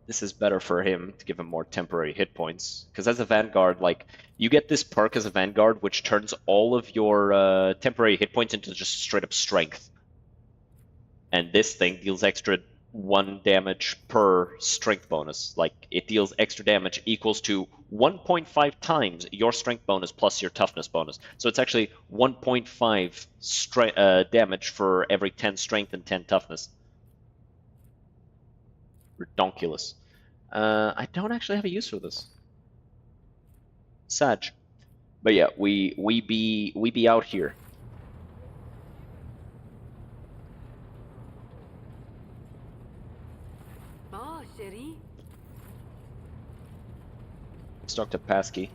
This is better for him to give him more temporary hit points. Because as a Vanguard, like, you get this perk as a Vanguard, which turns all of your temporary hit points into just straight up strength. And this thing deals extra 1 damage per strength bonus. Like, it deals extra damage equals to 1.5 times your strength bonus plus your toughness bonus. So it's actually 1.5 damage for every 10 strength and 10 toughness. Redonkulous. I don't actually have a use for this. Sad. But yeah, we be out here. Ah, chérie. Let's talk to Pasky.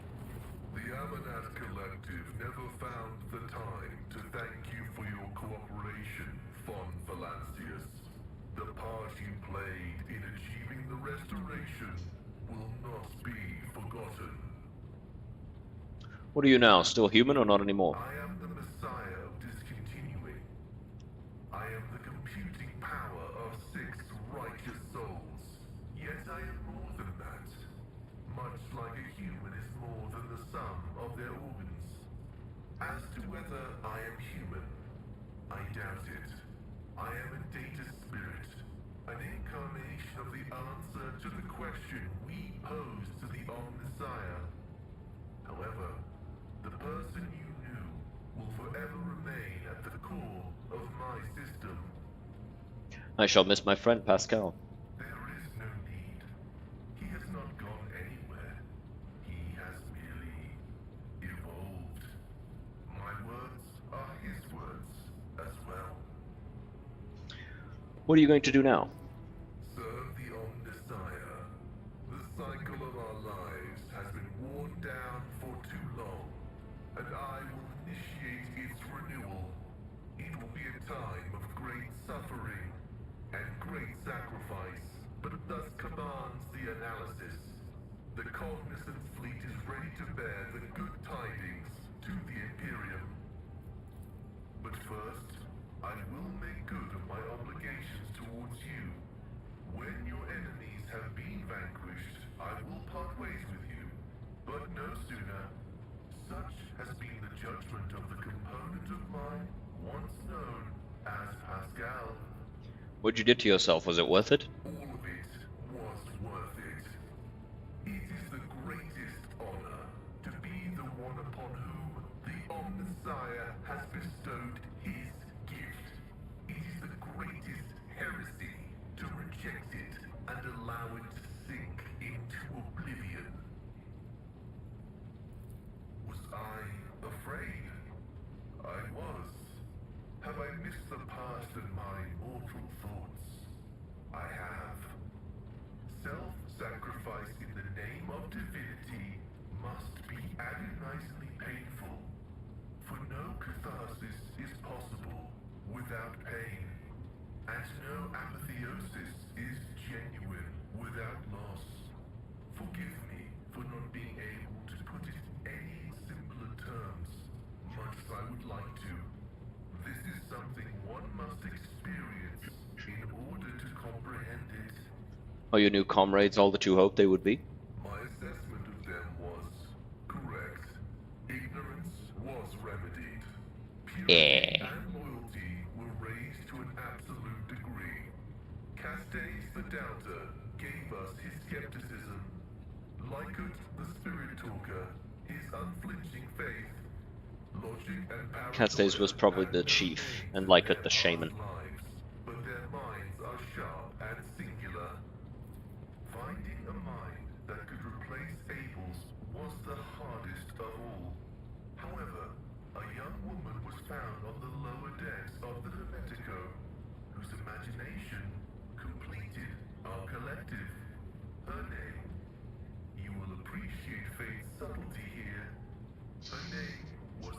The Amanat Collective never found the time to thank you for your cooperation, Von Valancius. The part you played in achieving the restoration will not be forgotten. What are you now? Still human or not anymore? I am the Messiah of discontinuing. I am the computing power of 6 righteous souls. Yet I am more than that. Much like a human is more than the sum of their organs. As to whether I am human, I doubt it. I am a data spirit, an incarnation of the answer to the question we posed to the Omnissiah. However, the person you knew will forever remain at the core of my system. I shall miss my friend Pascal. There is no need. He has not gone anywhere. He has merely evolved. My words are his words as well. What are you going to do now? Serve the Omnissiah. The cycle of our lives has been worn down for too long, and I will initiate its renewal. It will be a time of great suffering and great sacrifice, but thus commands the analysis. The Cognizant Fleet is ready to bear the good tidings to the Imperium. But first, I will make good of my obligations towards you. When your enemies have been vanquished, I will part ways with you. But no sooner. Such has been the judgment of the component of mine once known as Pascal. What'd you do to yourself? Was it worth it? All of it was worth it. It is the greatest honor to be the one upon whom the Omnissiah has bestowed his gift. It is the greatest heresy to reject it and allow it to sink into oblivion. Was I afraid? I was. Have I missed the past and my mortal thoughts? I have. Self-sacrifice in the name of divinity must be agonizingly painful, for no catharsis is possible without pain, and no apotheosis is genuine without loss. Forgive me for not being able to put it in any simpler terms, much as I would like to. This is something one must experience in order to comprehend it. Are your new comrades all that you hoped they would be? My assessment of them was correct. Ignorance was remedied. Purity and loyalty were raised to an absolute degree. Castes the Doubter gave us his skepticism. Lycurt the Spirit Talker, his unflinching faith. Logic and Castes was probably the chief, and Lycurt the shaman. lives, but their minds are sharp and singular. Finding a mind that could replace Abel's was the hardest of all. imagination completed our collective. Her name. You will appreciate fate's subtlety here. Her name was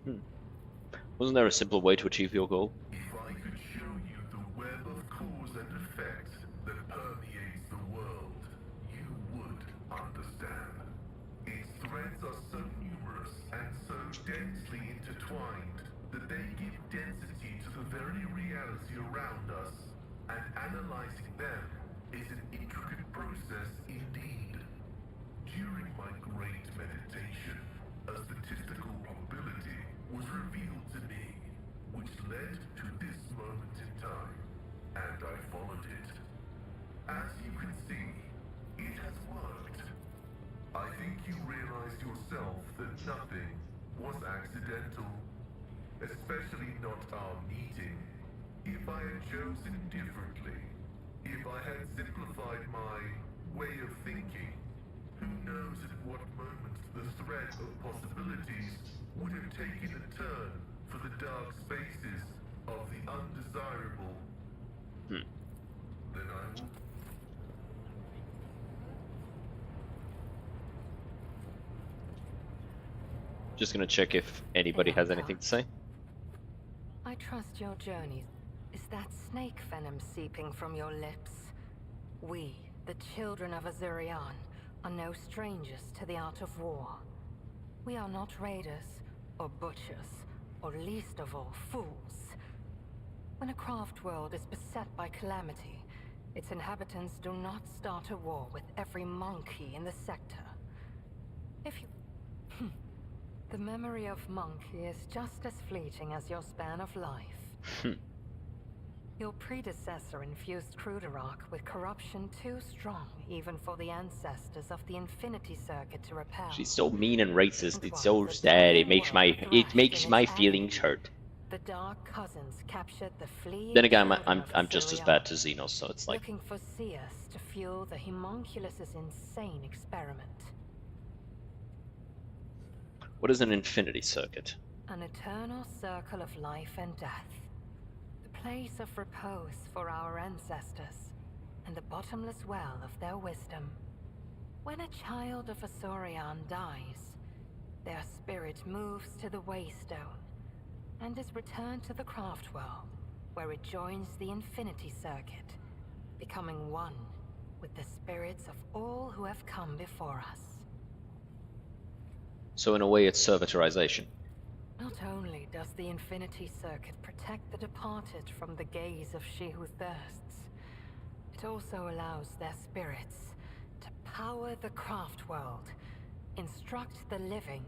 Nihel. Wasn't there a simple way to achieve your goal? If I could show you the web of cause and effect that permeates the world, you would understand. Its threads are so numerous and so densely intertwined that they give density to the very reality around us, and analyzing them is an intricate process indeed. During my great meditation, a statistical probability was revealed to me, which led to this moment in time, and I followed it. As you can see, it has worked. I think you realized yourself that nothing was accidental, especially not our meeting. If I had chosen differently, if I had simplified my way of thinking, who knows at what moment the thread of possibilities would have taken a turn for the dark spaces of the undesirable. Then I will. Just gonna check if anybody has anything to say. I trust your journey. Is that snake venom seeping from your lips? We, the children of Azurian, are no strangers to the art of war. We are not raiders, or butchers, or least of all, fools. When a craft world is beset by calamity, its inhabitants do not start a war with every monkey in the sector. If you... The memory of monkey is just as fleeting as your span of life. Your predecessor infused Grimdark with corruption too strong even for the ancestors of the Infinity Circuit to repel. She's so mean and racist. And It's so once the sad. dying world It makes thrashed in my its feelings agony, hurt. the Dark Cousins captured the fleeing Then again, children I'm of just as Assyria, bad to Xenos, so it's like looking for Seers to fuel the homunculus's insane experiment. what is an infinity circuit? An eternal circle of life and death. The place of repose for our ancestors, and the bottomless well of their wisdom. When a child of Azurian dies, their spirit moves to the Waystone, and is returned to the craft world, where it joins the Infinity Circuit, becoming one with the spirits of all who have come before us. So in a way, it's servitorization. Not only does the Infinity Circuit protect the departed from the gaze of she who thirsts, it also allows their spirits to power the craft world, instruct the living,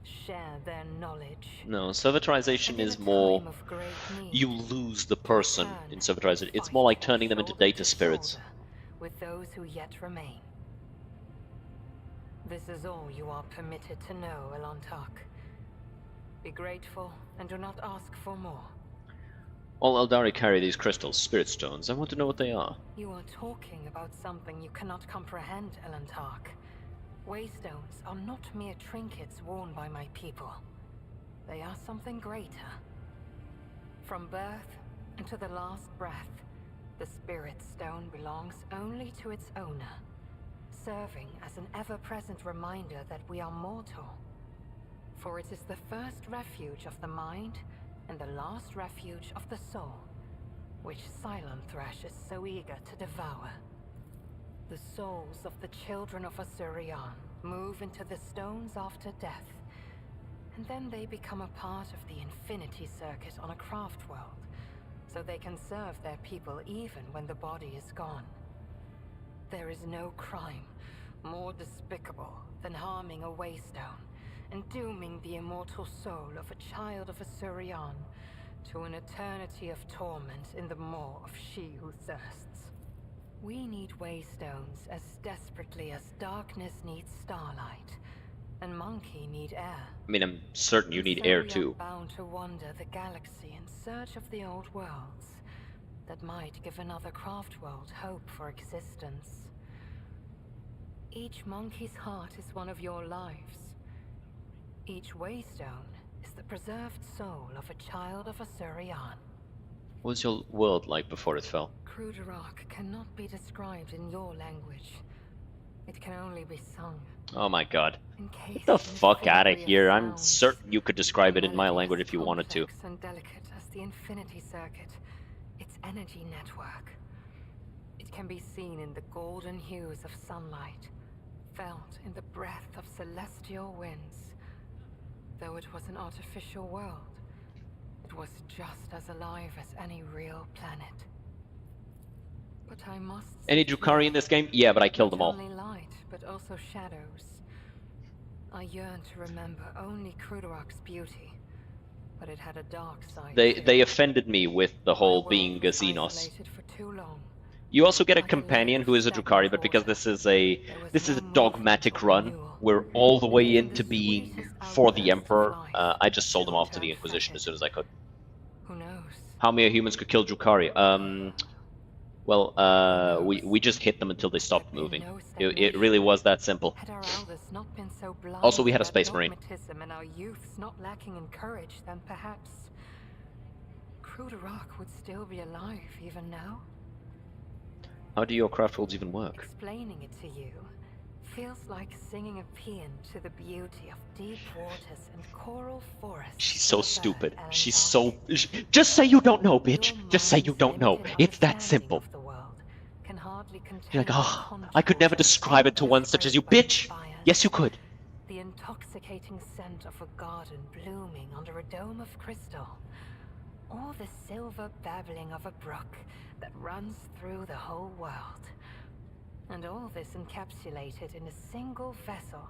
share their knowledge. No, servitorization And in is a more... time of great need, You lose the person turn in and servitorization. It's fight more like turning them into shoulder data to spirits. shoulder with those who yet remain. This is all you are permitted to know, Elantark. Be grateful and do not ask for more. All Eldari carry these crystals, spirit stones. I want to know what they are. You are talking about something you cannot comprehend, Elantark. Waystones are not mere trinkets worn by my people. They are something greater. From birth unto the last breath, the Spirit Stone belongs only to its owner, serving as an ever-present reminder that we are mortal. For it is the first refuge of the mind and the last refuge of the soul, which Silent Thresh is so eager to devour. The souls of the children of Azurian move into the stones after death, and then they become a part of the Infinity Circuit on a craft world, so they can serve their people even when the body is gone. There is no crime more despicable than harming a Waystone and dooming the immortal soul of a child of Azurian to an eternity of torment in the maw of she who thirsts. We need Waystones as desperately as darkness needs starlight, and Monkey need air. I mean, I'm certain you need So air we are too. bound to wander the galaxy in search of the old worlds that might give another craft world hope for existence. Each monkey's heart is one of your lives. Each Waystone is the preserved soul of a child of Azurian. What was your world like before it fell? Grimdark cannot be described in your language. It can only be sung. Oh my god. Get The fuck out of here. I'm certain you could describe it in my language if you wanted to. And delicate as the Infinity Circuit, its energy network. It can be seen in the golden hues of sunlight, felt in the breath of celestial winds. Though it was an artificial world, it was just as alive as any real planet. But I must Any Drukhari in this game? Yeah, but I killed them all. Not only light, but also shadows. I yearn to remember only Grimdark's beauty, but it had a dark side. They offended me with the whole being a Xenos. You also get a companion who is a Drukhari, but because this is a dogmatic run, we're all the way into being for the Emperor. I just sold him off to the Inquisition as soon as I could. Who knows? How many humans could kill Drukhari? Well, we just hit them until they stopped moving. It really was that simple. Also, we had a Space Marine. And our youth's not lacking in courage, then perhaps Grimdark would still be alive even now. How do your craft worlds even work? Explaining it to you feels like singing a paean to the beauty of deep waters and coral forests. She's so stupid. She's so... Just say you don't know, bitch! Just say you don't know. It's that simple. You're like, oh, I could never describe it to one such as you, bitch! Yes, you could. The intoxicating scent of a garden blooming under a dome of crystal. Or the silver babbling of a brook that runs through the whole world. And all this encapsulated in a single vessel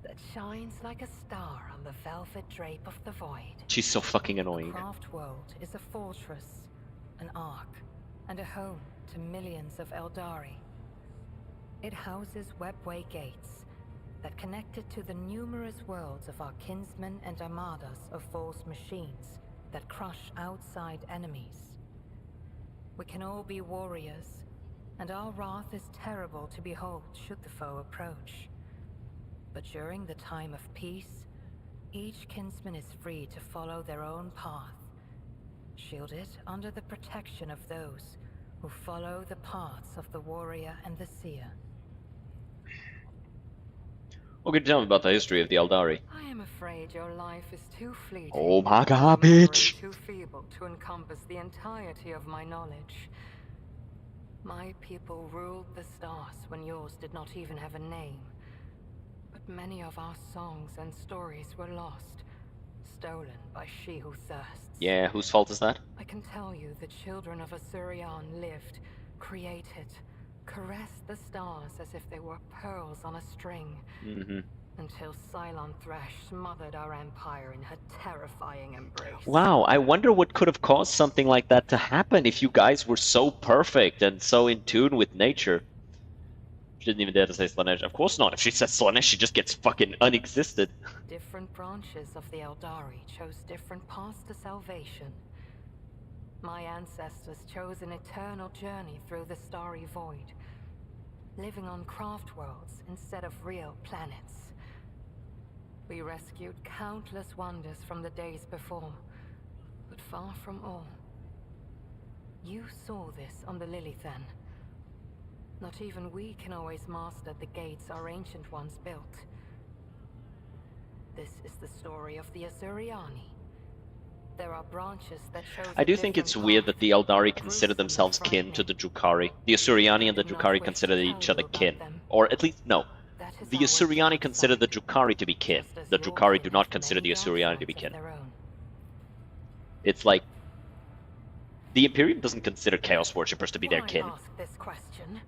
that shines like a star on the velvet drape of the void. She's so fucking annoying. The craft world is a fortress, an ark, and a home to millions of Eldari. It houses webway gates that connect it to the numerous worlds of our kinsmen and armadas of false machines that crush outside enemies. We can all be warriors, and our wrath is terrible to behold should the foe approach. But during the time of peace, each kinsman is free to follow their own path, shielded under the protection of those who follow the paths of the warrior and the seer. What can you tell me about the history of the Eldari? I am afraid your life is too fleeting. Oh my god, bitch! Too feeble to encompass the entirety of my knowledge. My people ruled the stars when yours did not even have a name. But many of our songs and stories were lost, stolen by she who thirsts. Yeah, whose fault is that? I can tell you the children of Asurion lived, created, caressed the stars as if they were pearls on a string. Until Cylon Thresh smothered our empire in her terrifying embrace. Wow, I wonder what could have caused something like that to happen if you guys were so perfect and so in tune with nature. She didn't even dare to say Slanesh. Of course not. If she says Slanesh, she just gets fucking unexisted. Different branches of the Eldari chose different paths to salvation. My ancestors chose an eternal journey through the starry void, living on craft worlds instead of real planets. We rescued countless wonders from the days before, but far from all. You saw this on the Lilithan. Not even we can always master the gates our ancient ones built. This is the story of the Asuriani. There are branches that show. I do think it's weird that the Eldari consider themselves kin to the Drukhari. The Asuriani and the Drukhari consider each other kin. Or at least, no. The Asuriani consider the Drukhari to be kin. The Drukhari do not consider the Asuriani to be kin. It's like... The Imperium doesn't consider Chaos Worshippers to be their kin. This question?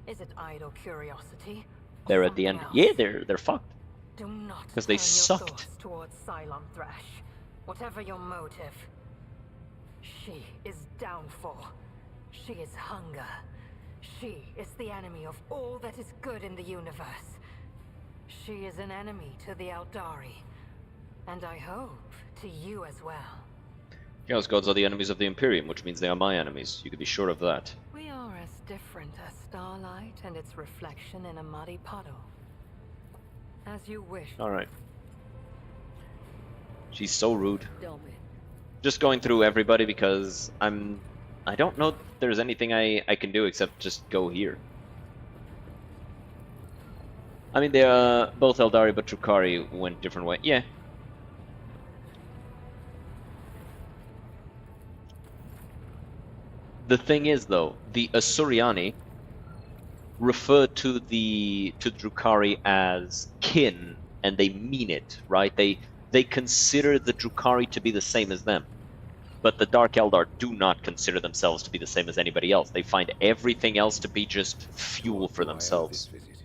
Is it idle curiosity? They're at the end. Yeah, they're fucked. Do not because they turn your sucked. thoughts towards Cylon Thresh. Whatever your motive, she is downfall. She is hunger. She is the enemy of all that is good in the universe. She is an enemy to the Eldari. And I hope to you as well. Chaos Gods are the enemies of the Imperium, which means they are my enemies. You can be sure of that. We are as different as starlight and its reflection in a muddy puddle. As you wish. Alright. She's so rude. Delvin, just going through everybody because I don't know if there's anything I can do except just go here. I mean, they are both Eldari, but Drukhari went different way. Yeah. The thing is, though, the Asuryani refer to the Drukhari as kin, and they mean it, right? They consider the Drukhari to be the same as them. But the Dark Eldar do not consider themselves to be the same as anybody else. They find everything else to be just fuel for Do I owe themselves. this visit?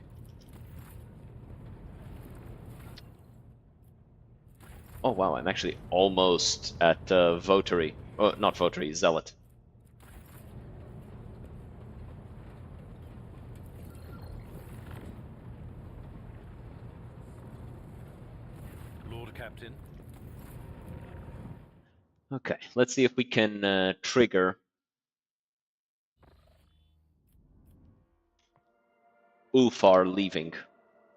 Oh wow, I'm actually almost at Votary. Oh, not Votary, Zealot. Lord Captain. Okay, let's see if we can trigger Ulfar leaving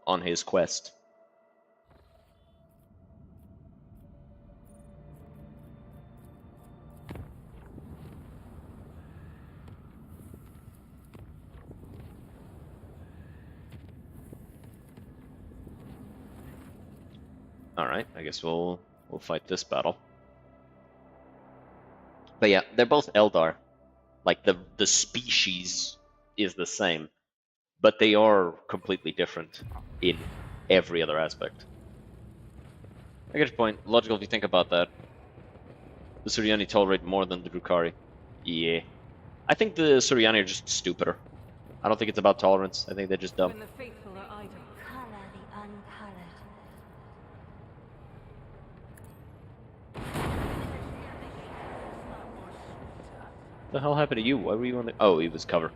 on his quest. Alright, I guess we'll fight this battle. But yeah, they're both Eldar. Like the species is the same, but they are completely different in every other aspect. I get your point. Logical if you think about that. The Suryani tolerate more than the Drukhari. Yeah. I think the Suryani are just stupider. I don't think it's about tolerance. I think they're just dumb. When the faithful are idle. Color the uncolored. What the hell happened to you? Why were you on the... Oh, he was cover.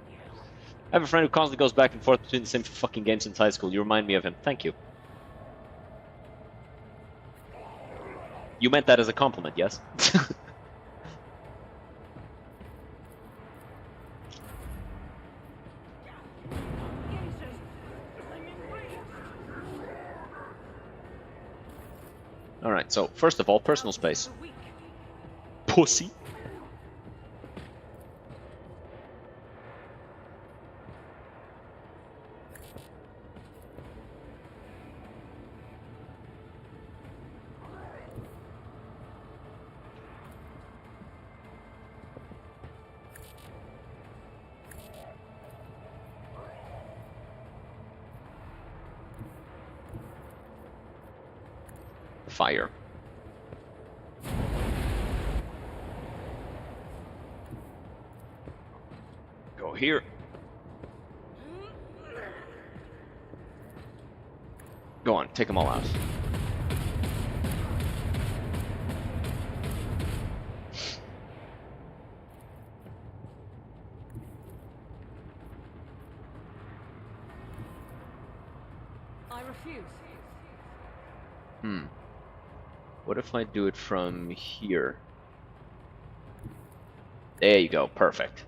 I have a friend who constantly goes back and forth between the same fucking game since high school. You remind me of him. Thank you. You meant that as a compliment, yes? Alright, so first of all, personal space. Pussy. Fire. Go here. Go on, take them all out. I refuse. What if I do it from here? There you go, perfect.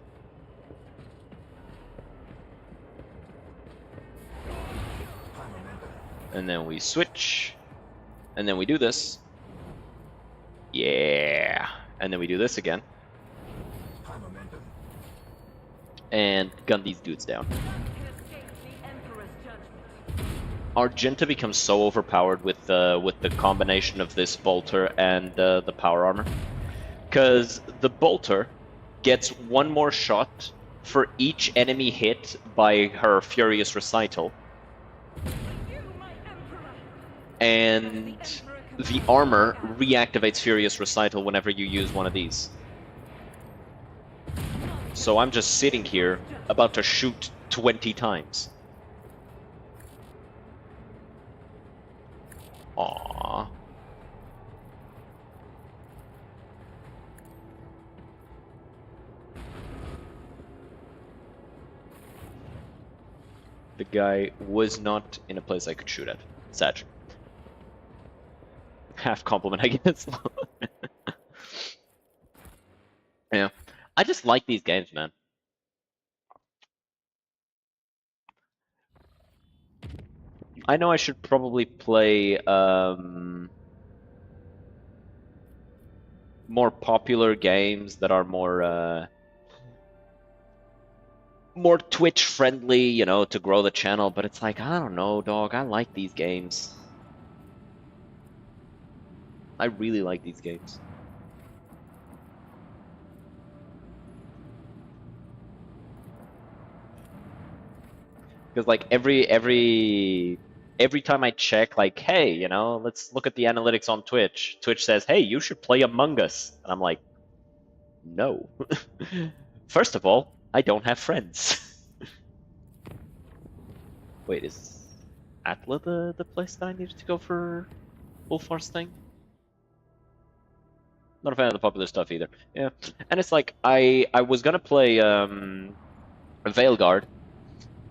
And then we switch. And then we do this. Yeah. And then we do this again. And gun these dudes down. Argenta becomes so overpowered with the combination of this bolter and the power armor, because the bolter gets one more shot for each enemy hit by her Furious Recital, and the armor reactivates Furious Recital whenever you use one of these. So I'm just sitting here about to shoot 20 times. Aww. The guy was not in a place I could shoot at. Sad. Half compliment, I guess. Yeah. I just like these games, man. I know I should probably play more popular games that are more Twitch friendly, you know, to grow the channel, but it's like, I don't know, dog. I like these games. I really like these games. Because like every time I check, like, hey, you know, let's look at the analytics on Twitch. Twitch says, hey, you should play Among Us. And I'm like, no. First of all, I don't have friends. Wait, is Atla the place that I needed to go for Ulfar's thing? Not a fan of the popular stuff either. Yeah. And it's like I was gonna play Veilguard,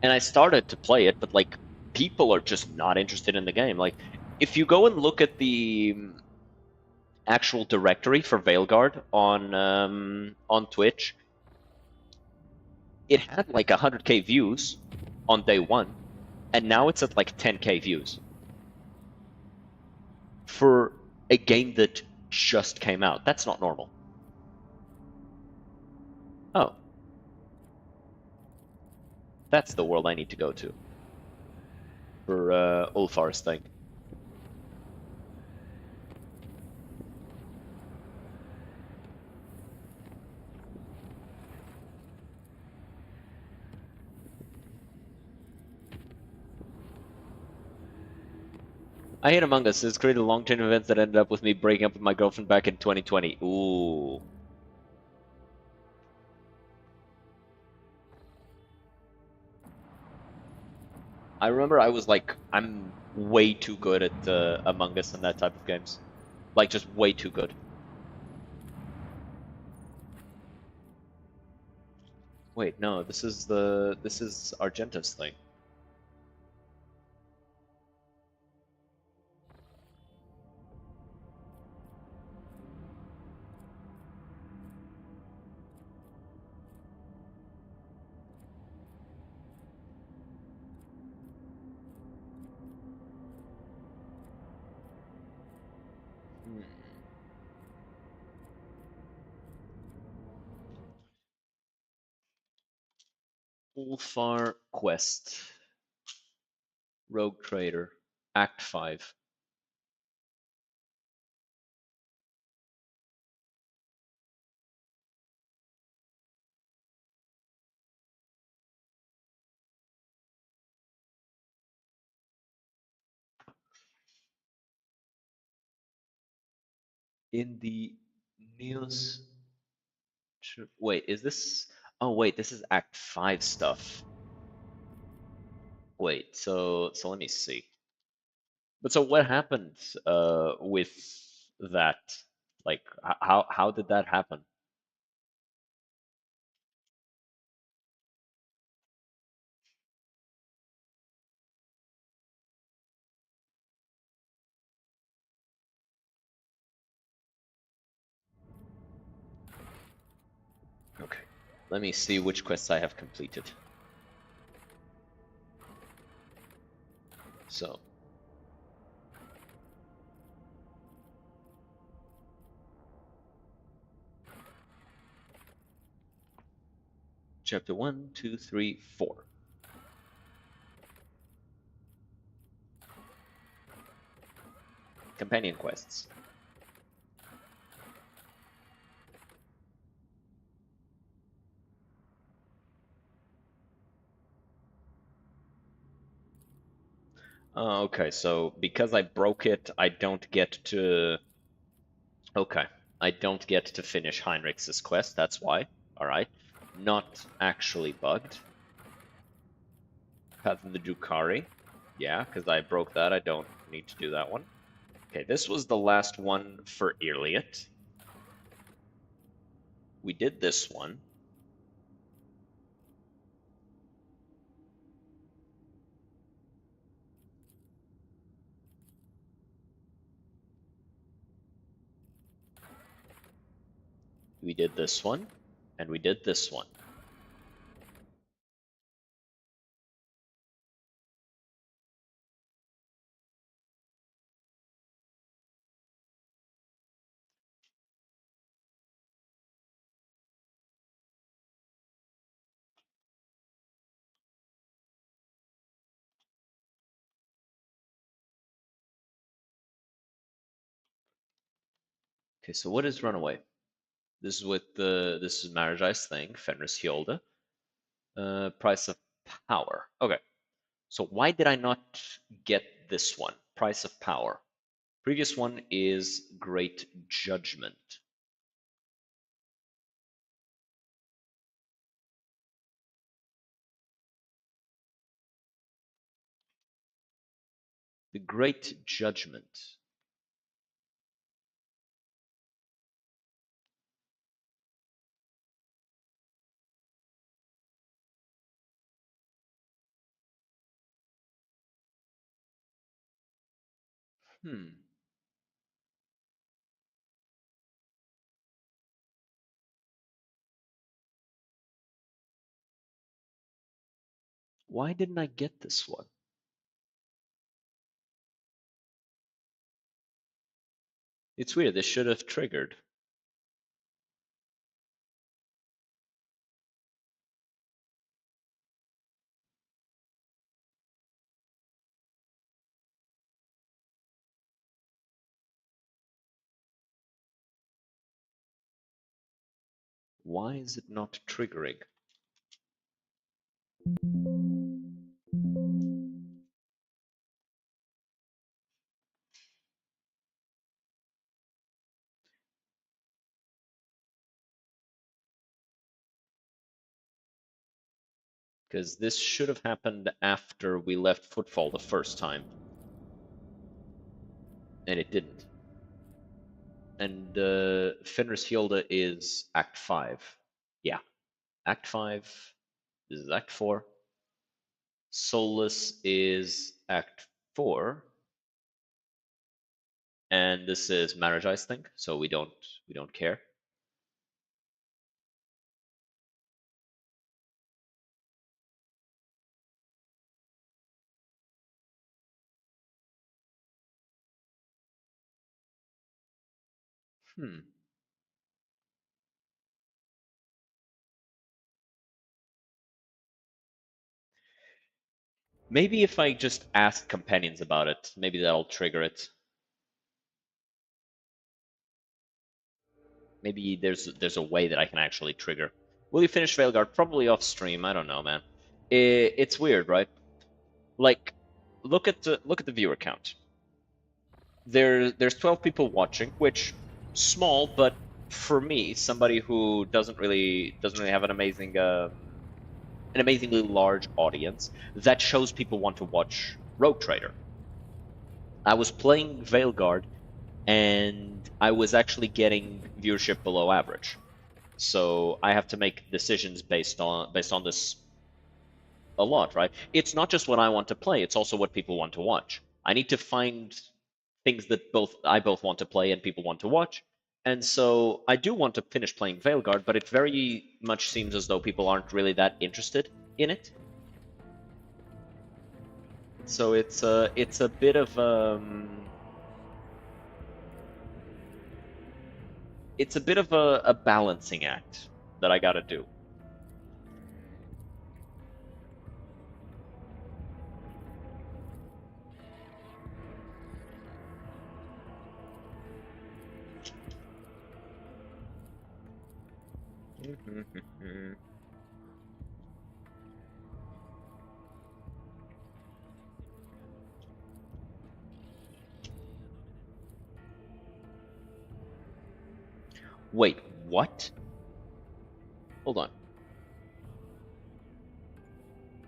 and I started to play it, but like people are just not interested in the game. Like if you go and look at the actual directory for Veilguard on Twitch, it had like 100k views on day one, and now it's at like 10k views for a game that just came out. That's not normal. Oh, that's the world I need to go to for Ulfar's thing. I hate Among Us. It's created a long chain of events that ended up with me breaking up with my girlfriend back in 2020. Ooh. I remember I was like, I'm way too good at Among Us and that type of games. Like, just way too good. Wait, no, this is Argenta's thing. Hmm. Ulfar Quest. Rogue Trader. Act 5. In the news. Wait, is this? Oh, wait, this is Act 5 stuff. Wait, so let me see. But so what happened with that? Like, how did that happen? Okay, let me see which quests I have completed. So, chapter 1, 2, 3, 4. Companion quests. Okay, so because I broke it, I don't get to... Okay, I don't get to finish Heinrich's quest, that's why. Alright. Not actually bugged. Path of the Drukhari. Yeah, because I broke that, I don't need to do that one. Okay, this was the last one for Iliot. We did this one. We did this one, and we did this one. Okay, so what is Runaway? This is with the this is Marriage Ice thing, Fenris Hjolde. Price of Power. Okay. So why did I not get this one? Price of Power. Previous one is Great Judgment. The Great Judgment. Hmm. Why didn't I get this one? It's weird, this should have triggered. Why is it not triggering? Because this should have happened after we left Footfall the first time. And it didn't. And Fenris Hjolde is Act 5. Yeah, Act 5. This is Act 4. Soulless is Act 4. And this is Marriage Ice thing, so we don't care. Hmm. Maybe if I just ask companions about it, maybe that'll trigger it. Maybe there's a way that I can actually trigger. Will you finish Veilguard? Probably off stream. I don't know, man. It's weird, right? Like, look at the viewer count. There's 12 people watching, which small, but for me, somebody who doesn't really have an amazingly large audience, that shows people want to watch Rogue Trader. I was playing Veilguard, and I was actually getting viewership below average. So I have to make decisions based on this a lot, right? It's not just what I want to play, it's also what people want to watch. I need to find things that I both want to play and people want to watch. And so I do want to finish playing Veilguard, but it very much seems as though people aren't really that interested in it. So it's a bit of a balancing act that I gotta do. Wait, what? Hold on.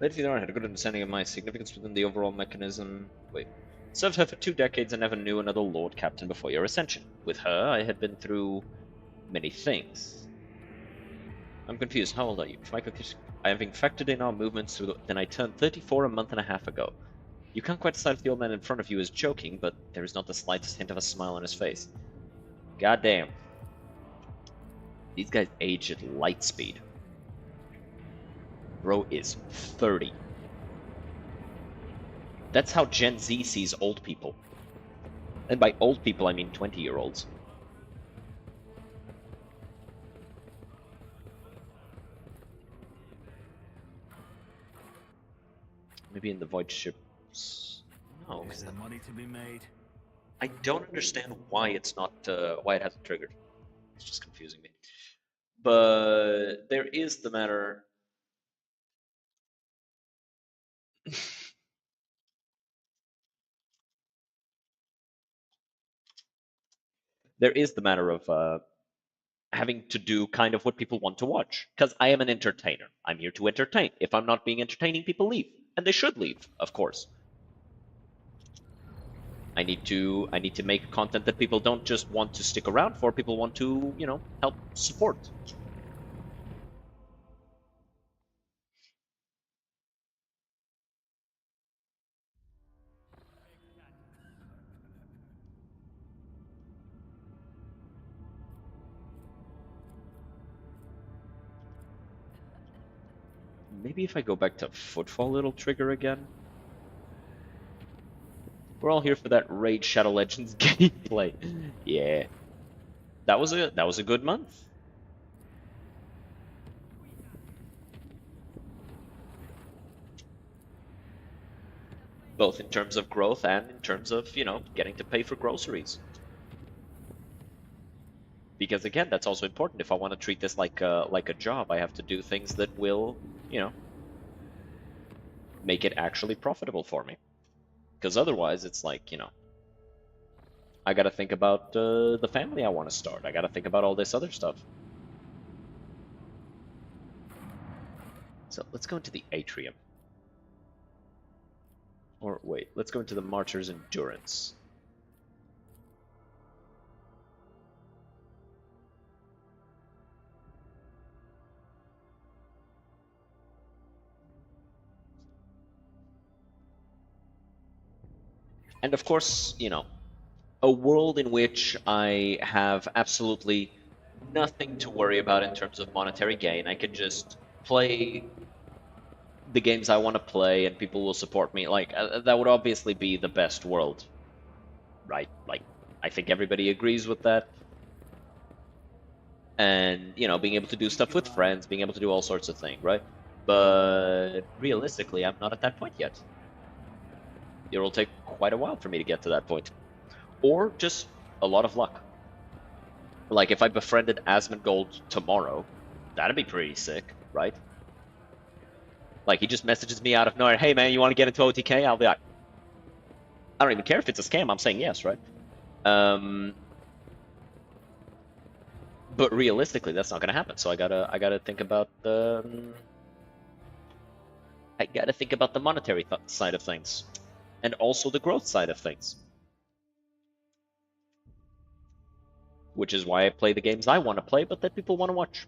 Lady Theodora had a good understanding of my significance within the overall mechanism. Wait. Served her for 2 decades and never knew another Lord Captain before your ascension. With her, I had been through many things. I'm confused. How old are you? If I have infected in our movements then I turned 34 a month and a half ago. You can't quite decide if the old man in front of you is joking, but there is not the slightest hint of a smile on his face. Goddamn. These guys age at light speed. Bro is 30. That's how Gen Z sees old people. And by old people, I mean 20-year-olds. Maybe in the void ships. No, Is there money to be made? I don't understand why it's not why it hasn't triggered. It's just confusing me. But there is the matter. There is the matter of having to do kind of what people want to watch. Because I am an entertainer. I'm here to entertain. If I'm not being entertaining, people leave. And they should leave, of course. I need to make content that people don't just want to stick around for, people want to, you know, help support. Maybe if I go back to Footfall, it'll trigger again. We're all here for that Raid Shadow Legends gameplay. Yeah. That was a good month. Both in terms of growth and in terms of, you know, getting to pay for groceries. Because again, that's also important. If I want to treat this like a job, I have to do things that will, you know, make it actually profitable for me. Because otherwise, it's like, you know, I got to think about the family I want to start. I got to think about all this other stuff. So let's go into the atrium. Or wait, let's go into the Martyr's Endurance. And of course, you know, a world in which I have absolutely nothing to worry about in terms of monetary gain. I can just play the games I want to play and people will support me. Like, that would obviously be the best world, right? Like, I think everybody agrees with that. And, you know, being able to do stuff with friends, being able to do all sorts of things, right? But realistically, I'm not at that point yet. It'll take quite a while for me to get to that point. Or just a lot of luck. Like, if I befriended Asmongold tomorrow, that'd be pretty sick, right? Like, he just messages me out of nowhere, hey man, you want to get into OTK? I'll be like, I don't even care if it's a scam, I'm saying yes, right? But realistically, that's not gonna happen, so I gotta think about the... I gotta think about the monetary side of things. And also the growth side of things. Which is why I play the games I want to play, but that people want to watch.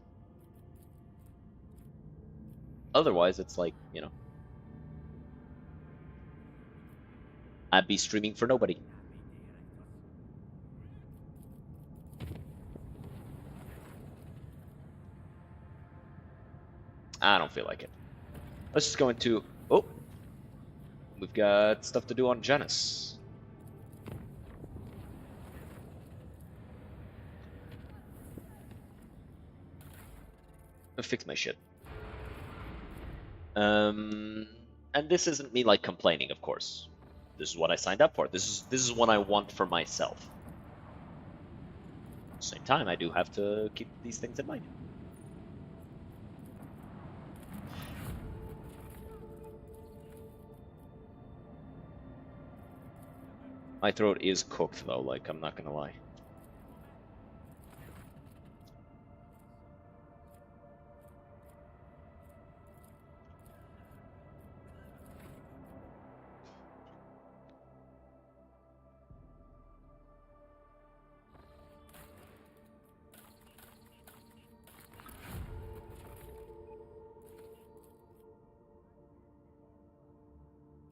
Otherwise, it's like, you know, I'd be streaming for nobody. I don't feel like it. Let's just go into... Oh! We've got stuff to do on Janus. I'll fix my shit. And this isn't me, like, complaining, of course. This is what I signed up for. This is what I want for myself. At the same time, I do have to keep these things in mind. My throat is cooked, though, like, I'm not gonna lie.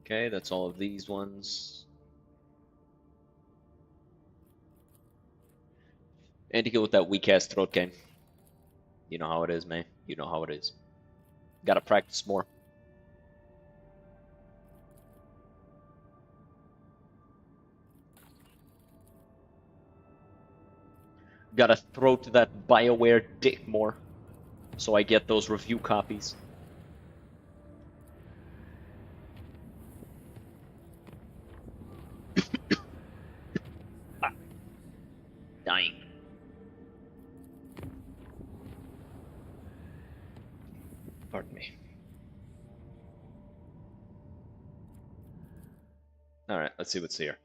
Okay, that's all of these ones. And to go with that weak-ass throat game. You know how it is, man. You know how it is. Gotta practice more. Gotta throw to that BioWare dick more. So I get those review copies. Pardon me. Alright, let's see what's here.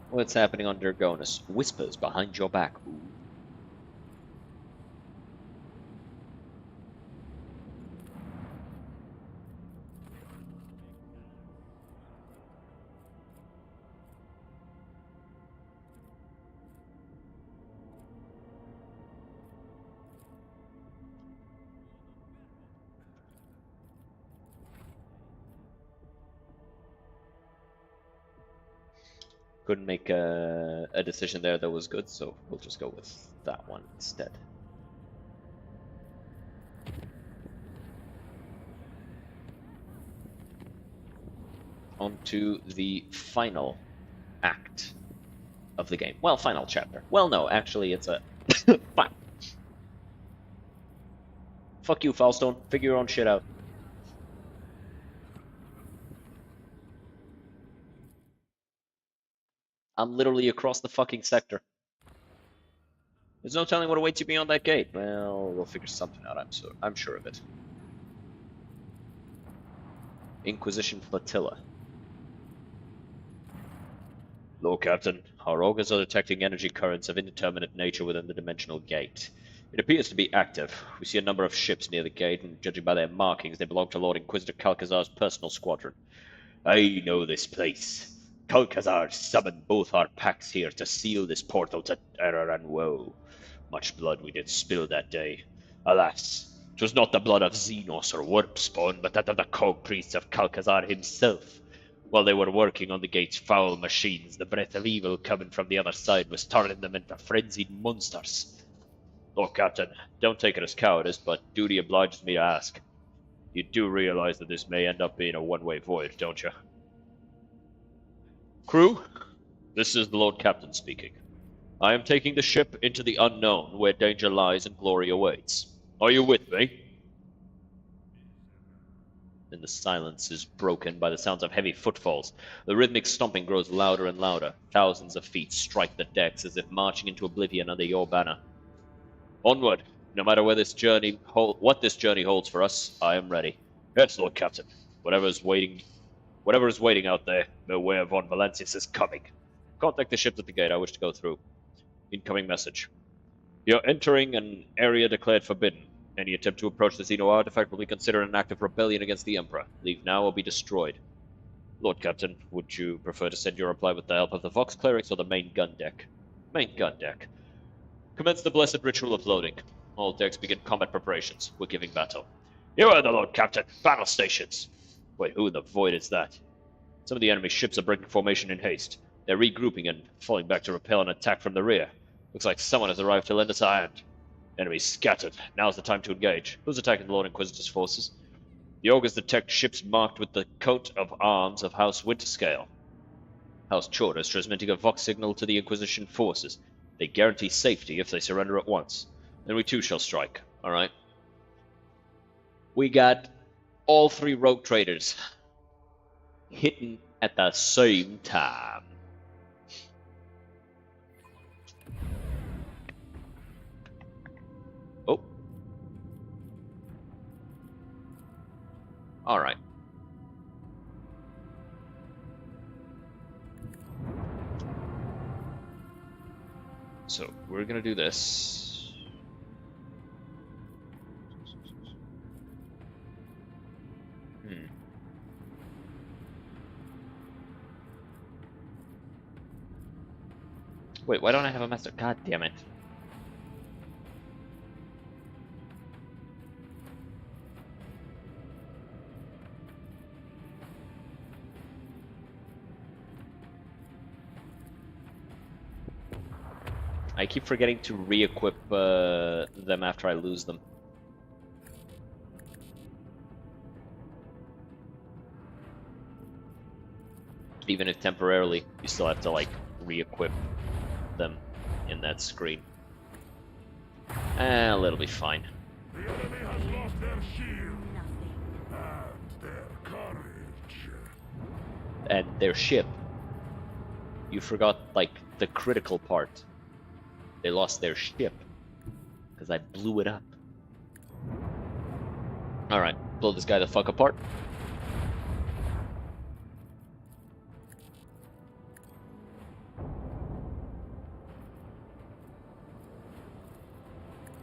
What's happening on Dergonus? Whispers behind your back. Ooh. Couldn't make a decision there that was good, so we'll just go with that one instead. On to the final act of the game. Well, final chapter. Well, no, actually, it's a... Fine. Fuck you, Falstone. Figure your own shit out. I'm literally across the fucking sector. There's no telling what awaits you beyond that gate. Well, we'll figure something out, I'm sure of it. Inquisition Flotilla. Lord Captain, our augurs are detecting energy currents of indeterminate nature within the dimensional gate. It appears to be active. We see a number of ships near the gate, and judging by their markings, they belong to Lord Inquisitor Calcazar's personal squadron. I know this place. Calcazar summoned both our packs here to seal this portal to error and woe. Much blood we did spill that day. Alas, 'twas not the blood of Xenos or Warpspawn, but that of the cog priests of Calcazar himself. While they were working on the gate's foul machines, the breath of evil coming from the other side was turning them into frenzied monsters. Lord Captain, don't take it as cowardice, but duty obliges me to ask. You do realize that this may end up being a one-way voyage, don't you? Crew, this is the Lord Captain speaking. I am taking the ship into the unknown, where danger lies and glory awaits. Are you with me? Then the silence is broken by the sounds of heavy footfalls. The rhythmic stomping grows louder and louder. Thousands of feet strike the decks as if marching into oblivion under your banner. Onward, no matter where this journey what this journey holds for us, I am ready. Yes, Lord Captain. Whatever is waiting out there, beware von Valancius is coming. Contact the ships at the gate. I wish to go through. Incoming message. You're entering an area declared forbidden. Any attempt to approach the Xeno artifact will be considered an act of rebellion against the Emperor. Leave now or be destroyed. Lord Captain, would you prefer to send your reply with the help of the Vox Clerics or the main gun deck? Main gun deck. Commence the blessed ritual of loading. All decks begin combat preparations. We're giving battle. You are the Lord Captain. Battle stations. Wait, who in the void is that? Some of the enemy ships are breaking formation in haste. They're regrouping and falling back to repel an attack from the rear. Looks like someone has arrived to lend us a hand. Enemies scattered. Now's the time to engage. Who's attacking the Lord Inquisitor's forces? The augurs detect ships marked with the coat of arms of House Winterscale. House Chorda is transmitting a Vox signal to the Inquisition forces. They guarantee safety if they surrender at once. Then we too shall strike. Alright. We got all three rogue traders hitting at the same time. Oh. Alright. So, we're gonna do this. Wait, why don't I have a master? God damn it. I keep forgetting to re-equip them after I lose them. Even if temporarily, you still have to, like, re-equip them in that screen. It'll be fine. The enemy has lost their shield and their courage. And their ship. You forgot, like, the critical part. They lost their ship. because I blew it up. Alright, blow this guy the fuck apart.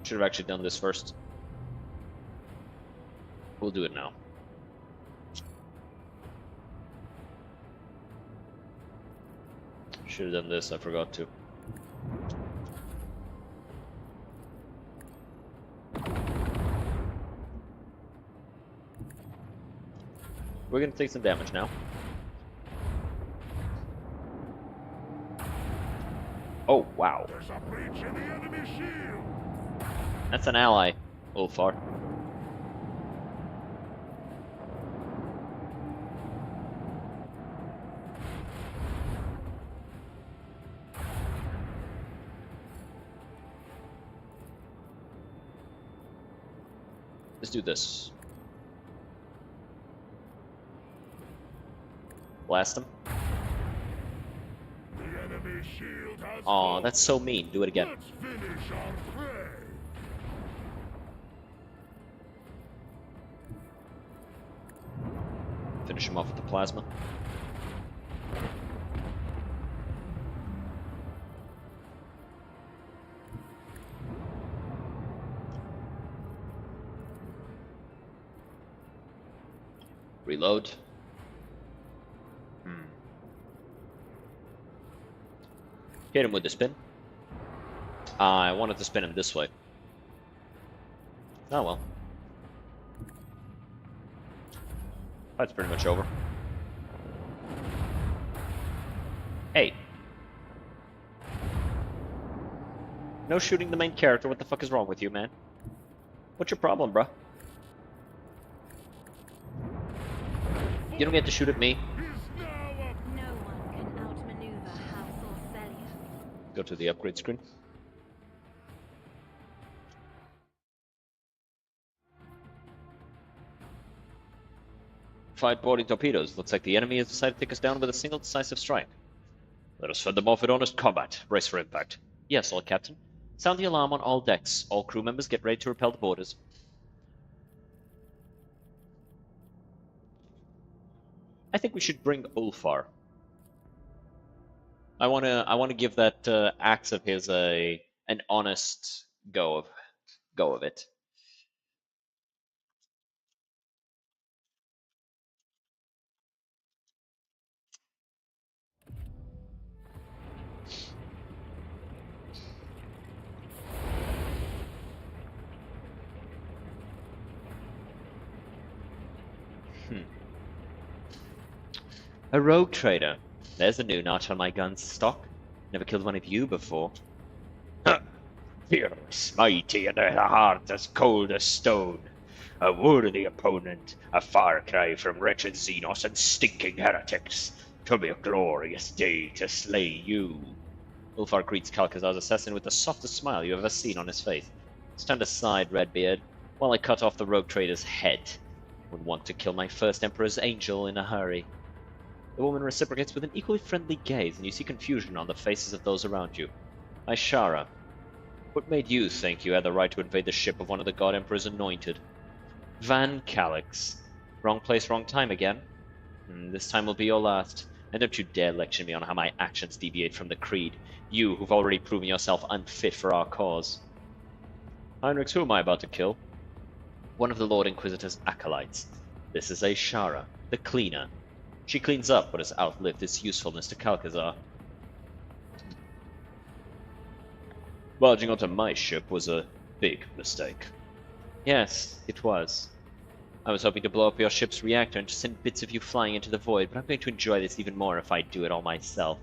Should have actually done this first. We'll do it now. Should have done this, I forgot to. We're gonna take some damage now. Oh, wow. There's a breach in the enemy shield! That's an ally, Ulfar. Let's do this. Blast him. The enemy shield has Aw, fallen. that's so mean. Do it again. Let's finish our prey! Finish him off with the plasma. Reload. Hit him with the spin. I wanted to spin him this way. Oh well. That's pretty much over. Hey. No shooting the main character. What the fuck is wrong with you, man? What's your problem, bruh? You don't get to shoot at me. Is now a No one can outmaneuver House Orcelia. Go to the upgrade screen. Fight boarding torpedoes. Looks like the enemy has decided to take us down with a single decisive strike. Let us fend them off in honest combat. Brace for impact. Yes, Lord Captain. Sound the alarm on all decks. All crew members get ready to repel the boarders. I think we should bring Ulfar. I wanna give that axe of his an honest go of it. A rogue trader. There's a new notch on my gun's stock. Never killed one of you before. Fearless, mighty, and a heart as cold as stone. A worthy opponent, a far cry from wretched Xenos and stinking heretics. 'Twill be a glorious day to slay you. Ulfar greets Calcazar's assassin with the softest smile you have ever seen on his face. Stand aside, Redbeard, while I cut off the rogue trader's head. Would want to kill my first Emperor's angel in a hurry. The woman reciprocates with an equally friendly gaze, and you see confusion on the faces of those around you. Ishara, what made you think you had the right to invade the ship of one of the God Emperor's anointed? Van Calix. Wrong place, wrong time again. This time will be your last. And don't you dare lecture me on how my actions deviate from the creed. You, who've already proven yourself unfit for our cause. Heinrichs, who am I about to kill? One of the Lord Inquisitor's acolytes. This is Ishara, the cleaner. She cleans up what has outlived its usefulness to Calcazar. Barging onto my ship was a big mistake. Yes, it was. I was hoping to blow up your ship's reactor and just send bits of you flying into the void, but I'm going to enjoy this even more if I do it all myself.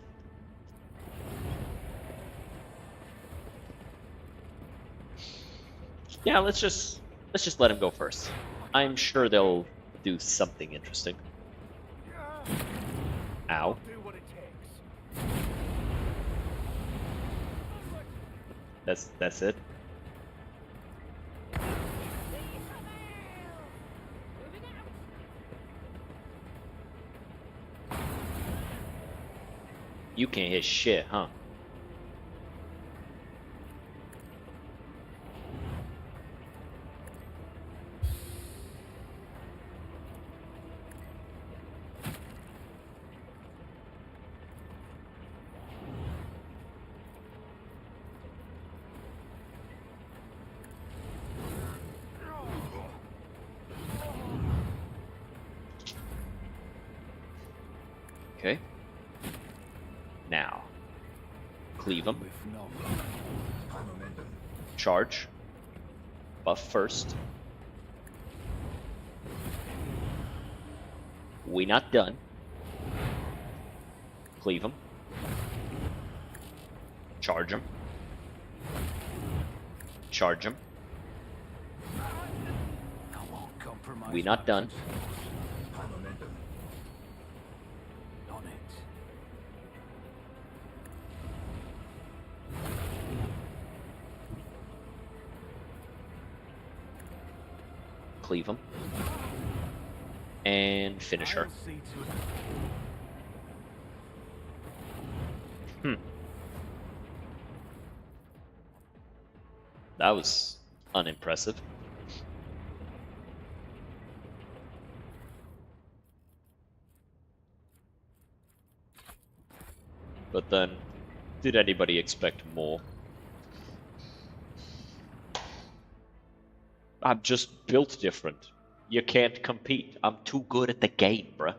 Yeah, let's just let him go first. I'm sure they'll do something interesting. Ow. That's it. You can't hit shit, huh? Okay. Now. Cleave him. If not, Charge. Buff first. We not done. Cleave him. Charge him. Charge him. I won't compromise. We not my done. principles. On it. Cleave him. And finish her. I'll see to it. That was unimpressive. But then, did anybody expect more? I'm just built different. You can't compete. I'm too good at the game, bruh.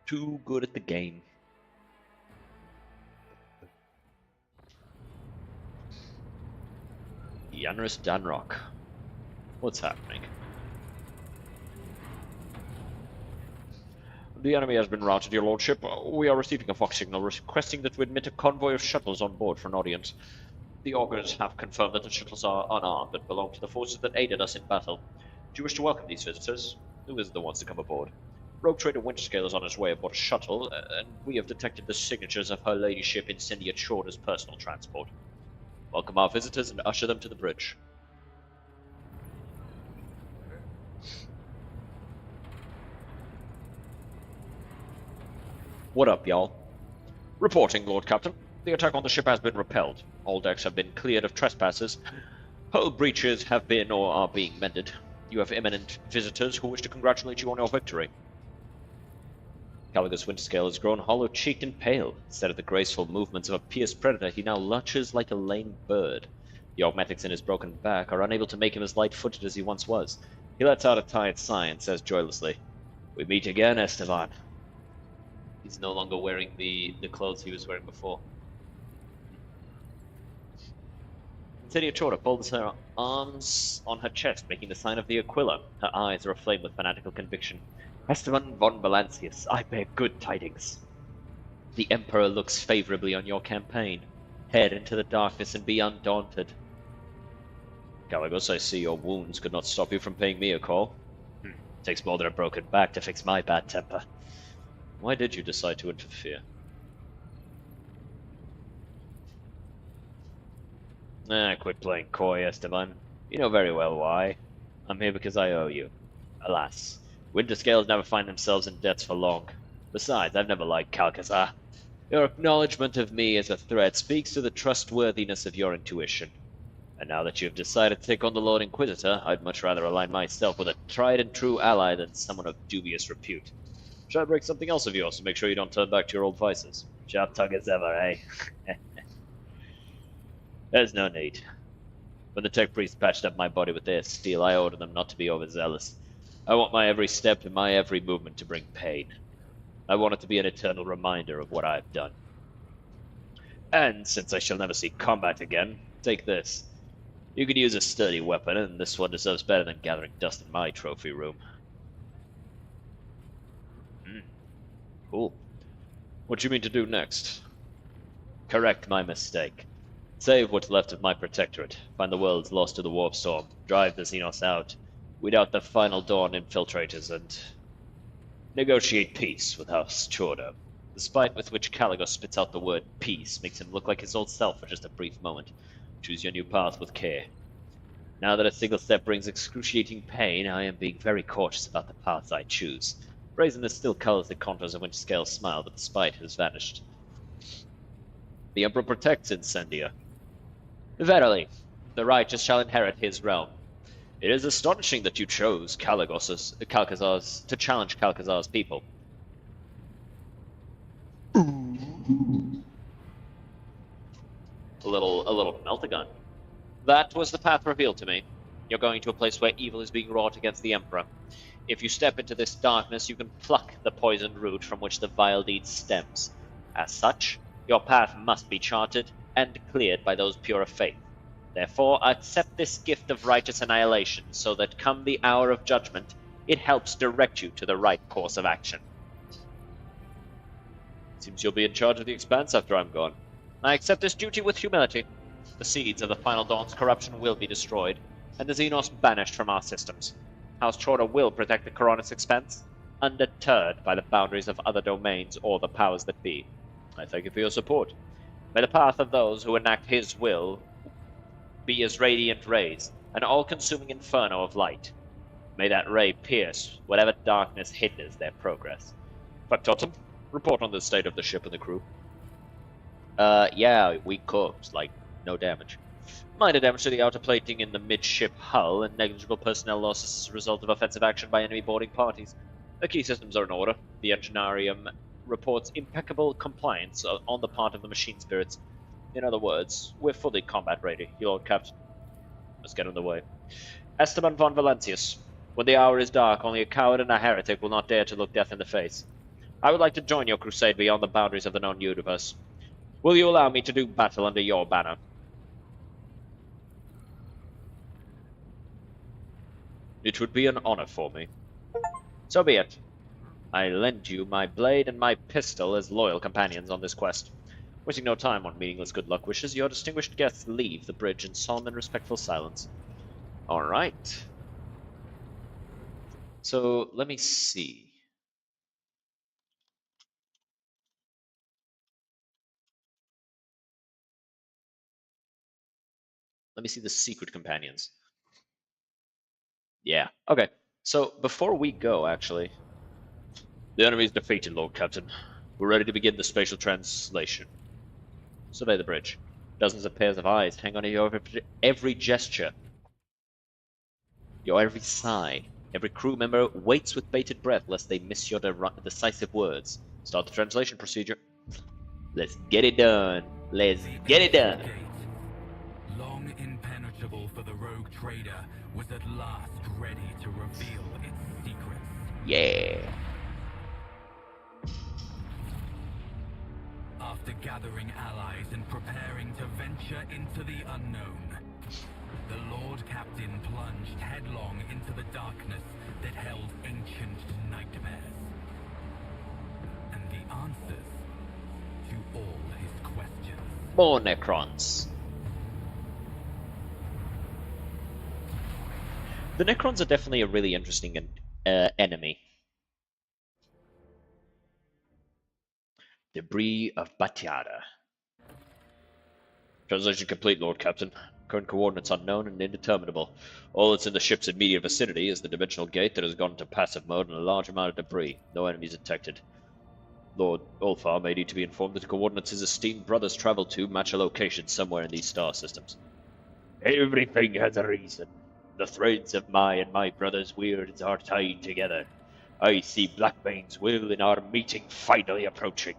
Too good at the game. Yanris Danrock. What's happening? The enemy has been routed, your lordship. We are receiving a Vox signal requesting that we admit a convoy of shuttles on board for an audience. The augurs have confirmed that the shuttles are unarmed and belong to the forces that aided us in battle. Do you wish to welcome these visitors? Who is the ones to come aboard? Rogue Trader Winterscale is on his way aboard a shuttle, and we have detected the signatures of her ladyship Incendia Chorda's personal transport. Welcome our visitors and usher them to the bridge. What up, y'all? Reporting, Lord Captain. The attack on the ship has been repelled. All decks have been cleared of trespassers. Hull breaches have been or are being mended. You have eminent visitors who wish to congratulate you on your victory. Caligus Winterscale has grown hollow-cheeked and pale. Instead of the graceful movements of a pierced predator, he now lurches like a lame bird. The augmetics in his broken back are unable to make him as light-footed as he once was. He lets out a tired sigh and says joylessly, "We meet again, Esteban." He's no longer wearing the clothes he was wearing before. Incendia Chorda folds her arms on her chest, making the sign of the Aquila. Her eyes are aflame with fanatical conviction. Esteban von Valancius, I bear good tidings. The Emperor looks favorably on your campaign. Head into the darkness and be undaunted. Caligos, I see your wounds could not stop you from paying me a call. Takes more than a broken back to fix my bad temper. Why did you decide to interfere? Quit playing coy, Esteban. You know very well why. I'm here because I owe you. Alas, Winterscales never find themselves in debts for long. Besides, I've never liked Calcazar. Your acknowledgement of me as a threat speaks to the trustworthiness of your intuition. And now that you have decided to take on the Lord Inquisitor, I'd much rather align myself with a tried and true ally than someone of dubious repute. Shall I break something else of yours to make sure you don't turn back to your old vices? Sharp tongue as ever, eh? There's no need. When the tech priests patched up my body with their steel, I ordered them not to be overzealous. I want my every step and my every movement to bring pain. I want it to be an eternal reminder of what I've done. And since I shall never see combat again, take this. You could use a sturdy weapon, and this one deserves better than gathering dust in my trophy room. Cool. What do you mean to do next? Correct my mistake. Save what's left of my protectorate, find the worlds lost to the warp storm, drive the Xenos out, weed out the final dawn infiltrators, and negotiate peace with House Chorda. The spite with which Caligos spits out the word peace makes him look like his old self for just a brief moment. Choose your new path with care. Now that a single step brings excruciating pain, I am being very cautious about the paths I choose. Brazenness still colors the contours of Winterscale's smile, but the spite has vanished. The Emperor protects Incendia. Verily, the righteous shall inherit his realm. It is astonishing that you chose to challenge Calcazar's people. little melt-a-gun. That was the path revealed to me. You're going to a place where evil is being wrought against the Emperor. If you step into this darkness, you can pluck the poisoned root from which the vile deed stems. As such, your path must be charted and cleared by those pure of faith. Therefore, accept this gift of righteous annihilation, so that come the hour of judgment, it helps direct you to the right course of action. Seems you'll be in charge of the Expanse after I'm gone. I accept this duty with humility. The seeds of the Final Dawn's corruption will be destroyed, and the Xenos banished from our systems. House Chorda will protect the Coronis Expanse, undeterred by the boundaries of other domains or the powers that be. I thank you for your support. May the path of those who enact his will be as radiant rays, an all-consuming inferno of light. May that ray pierce whatever darkness hinders their progress. Factotum, report on the state of the ship and the crew. Yeah, we cooked, like, no damage. Minor damage to the outer plating in the midship hull, and negligible personnel losses as a result of offensive action by enemy boarding parties. The key systems are in order. The Engineerium reports impeccable compliance on the part of the machine spirits. In other words, we're fully combat ready, Lord Captain. Let's get underway. Esteban von Valencius. When the hour is dark, only a coward and a heretic will not dare to look death in the face. I would like to join your crusade beyond the boundaries of the known universe. Will you allow me to do battle under your banner? It would be an honor for me. So be it. I lend you my blade and my pistol as loyal companions on this quest. Wasting no time on meaningless good luck wishes, your distinguished guests leave the bridge in solemn and respectful silence. Alright. So, let me see. Let me see the secret companions. Yeah, okay. So, before we go, actually... The enemy is defeated, Lord Captain. We're ready to begin the spatial translation. Survey the bridge. Dozens of pairs of eyes hang on your every gesture. Your every sigh. Every crew member waits with bated breath lest they miss your decisive words. Start the translation procedure. Let's get it done. Let's get it done. Long impenetrable for the rogue trader, was at last ready to reveal its secrets. Yeah. After gathering allies and preparing to venture into the unknown, the Lord Captain plunged headlong into the darkness that held ancient nightmares. And the answers to all his questions. More Necrons. The Necrons are definitely a really interesting enemy. Debris of Batiara. Translation complete, Lord Captain. Current coordinates unknown and indeterminable. All that's in the ship's immediate vicinity is the dimensional gate that has gone into passive mode and a large amount of debris. No enemies detected. Lord Ulfar may need to be informed that the coordinates his esteemed brothers traveled to match a location somewhere in these star systems. Everything has a reason. The threads of my and my brother's weirds are tied together. I see Blackbane's will in our meeting finally approaching.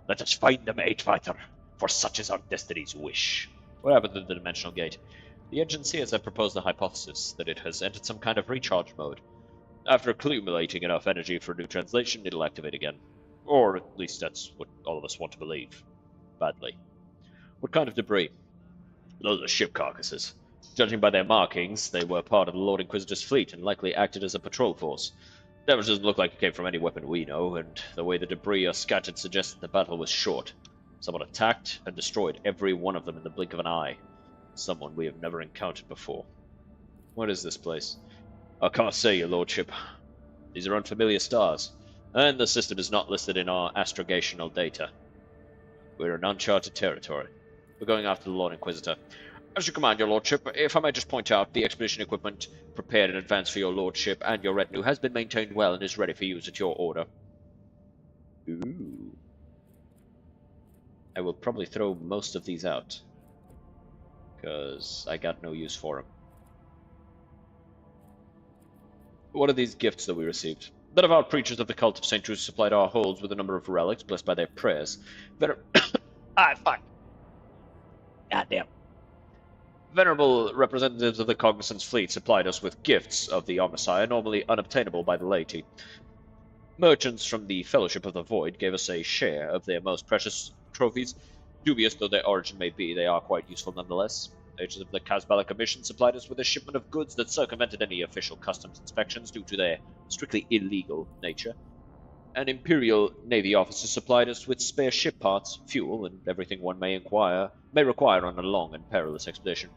Let us find them, Eightfighter, for such is our destiny's wish. What happened to the dimensional gate? The engineers have proposed the hypothesis that it has entered some kind of recharge mode. After accumulating enough energy for a new translation, it'll activate again. Or at least that's what all of us want to believe. Badly. What kind of debris? Those are ship carcasses. Judging by their markings, they were part of the Lord Inquisitor's fleet and likely acted as a patrol force. Damage doesn't look like it came from any weapon we know, and the way the debris are scattered suggests that the battle was short. Someone attacked and destroyed every one of them in the blink of an eye. Someone we have never encountered before. What is this place? I can't say, your lordship. These are unfamiliar stars, and the system is not listed in our astrogational data. We're in uncharted territory. We're going after the Lord Inquisitor. As you command, your lordship, if I may just point out, the expedition equipment prepared in advance for your lordship and your retinue has been maintained well and is ready for use at your order. Ooh. I will probably throw most of these out, because I got no use for them. What are these gifts that we received? The devout preachers of the cult of St. Drusus supplied our holds with a number of relics blessed by their prayers. Fuck. Goddamn. Venerable representatives of the Cognizance fleet supplied us with gifts of the Omnissiah, normally unobtainable by the laity. Merchants from the Fellowship of the Void gave us a share of their most precious trophies. Dubious though their origin may be, they are quite useful nonetheless. Agents of the Kazbala Commission supplied us with a shipment of goods that circumvented any official customs inspections due to their strictly illegal nature. An Imperial Navy officer supplied us with spare ship parts, fuel, and everything one may require on a long and perilous expedition.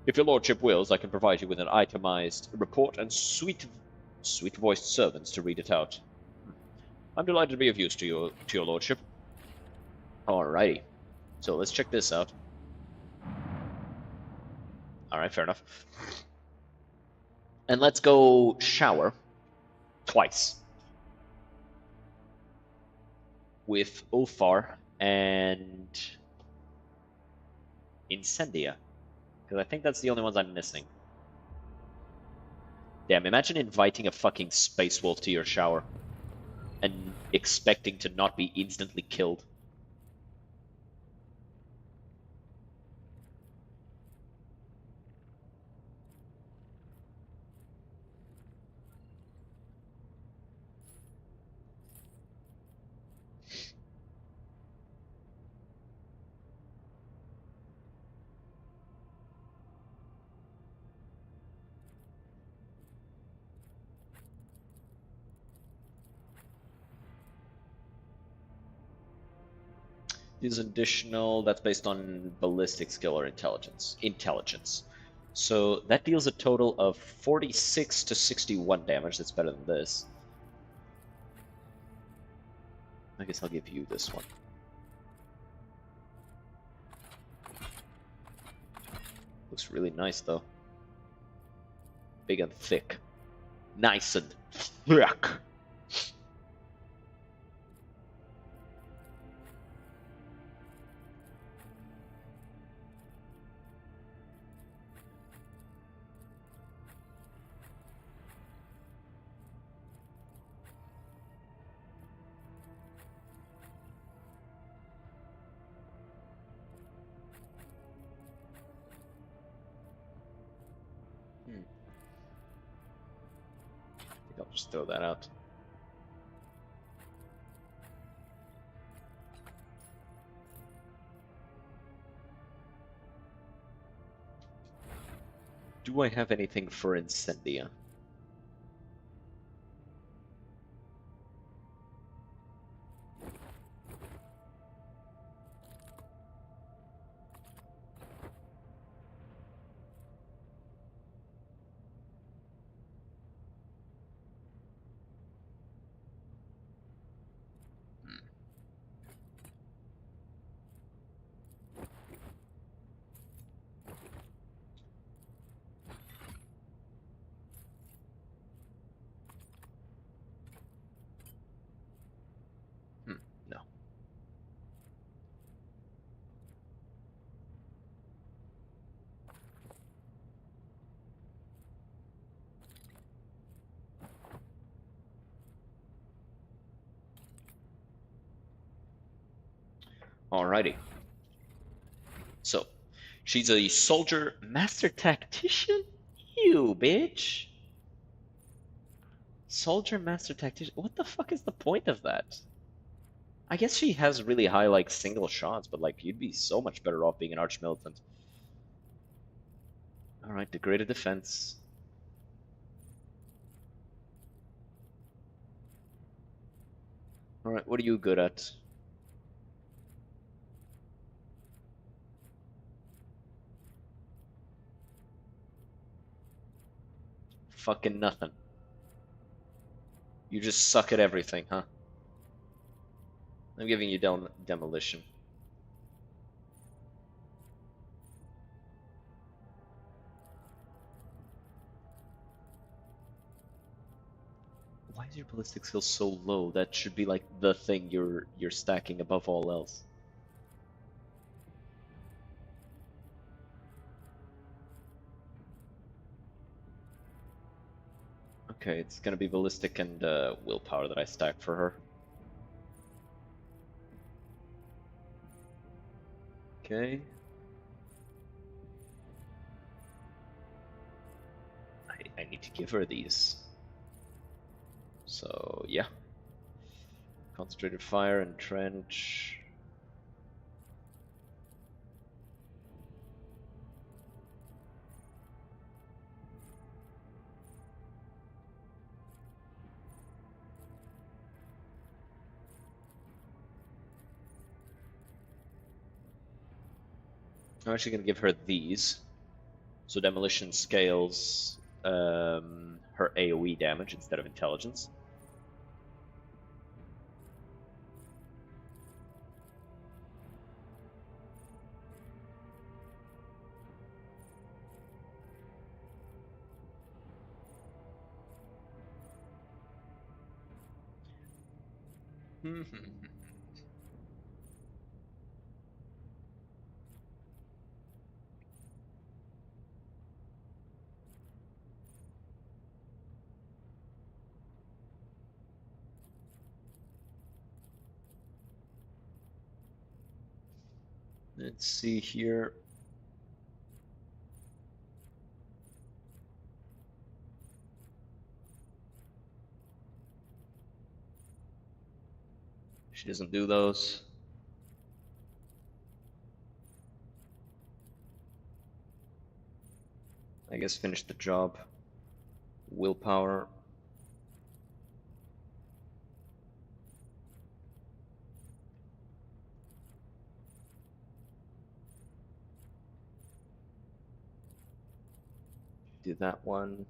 If your lordship wills, I can provide you with an itemized report and sweet-voiced servants to read it out. I'm delighted to be of use to your lordship. Alrighty. So let's check this out. Alright, fair enough. And let's go shower twice. With Ulfar and Incendia. Because I think that's the only ones I'm missing. Damn, imagine inviting a fucking space wolf to your shower and expecting to not be instantly killed. Is additional, that's based on ballistic skill or intelligence. So that deals a total of 46 to 61 damage. That's better than this. I guess I'll give you this one. Looks really nice though. Big and thick. Nice and thick. I'll just throw that out. Do I have anything for Incendia? No. Alrighty. So, she's a soldier master tactician? You bitch. Soldier master tactician. What the fuck is the point of that? I guess she has really high, like, single shots, but, like, you'd be so much better off being an arch-militant. Alright, degraded defense. Alright, what are you good at? Fucking nothing. You just suck at everything, huh? I'm giving you demolition. Why is your ballistic skill so low? That should be like the thing you're stacking above all else. Okay, it's gonna be ballistic and willpower that I stack for her. Okay. to give her these. So, yeah. Concentrated fire and trench. I'm actually going to give her these. So demolition scales her AoE damage instead of intelligence. Let's see here. She doesn't do those. I guess finish the job. Willpower. Do that one.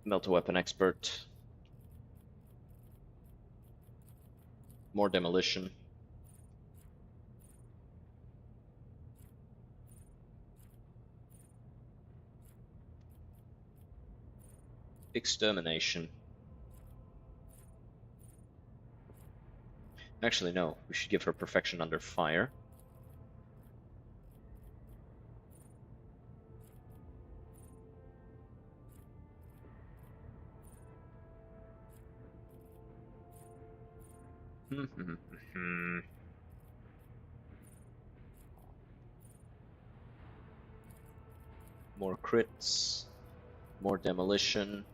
Melt a weapon expert. More demolition. Extermination. Actually, no. We should give her perfection under fire. More crits. More demolition.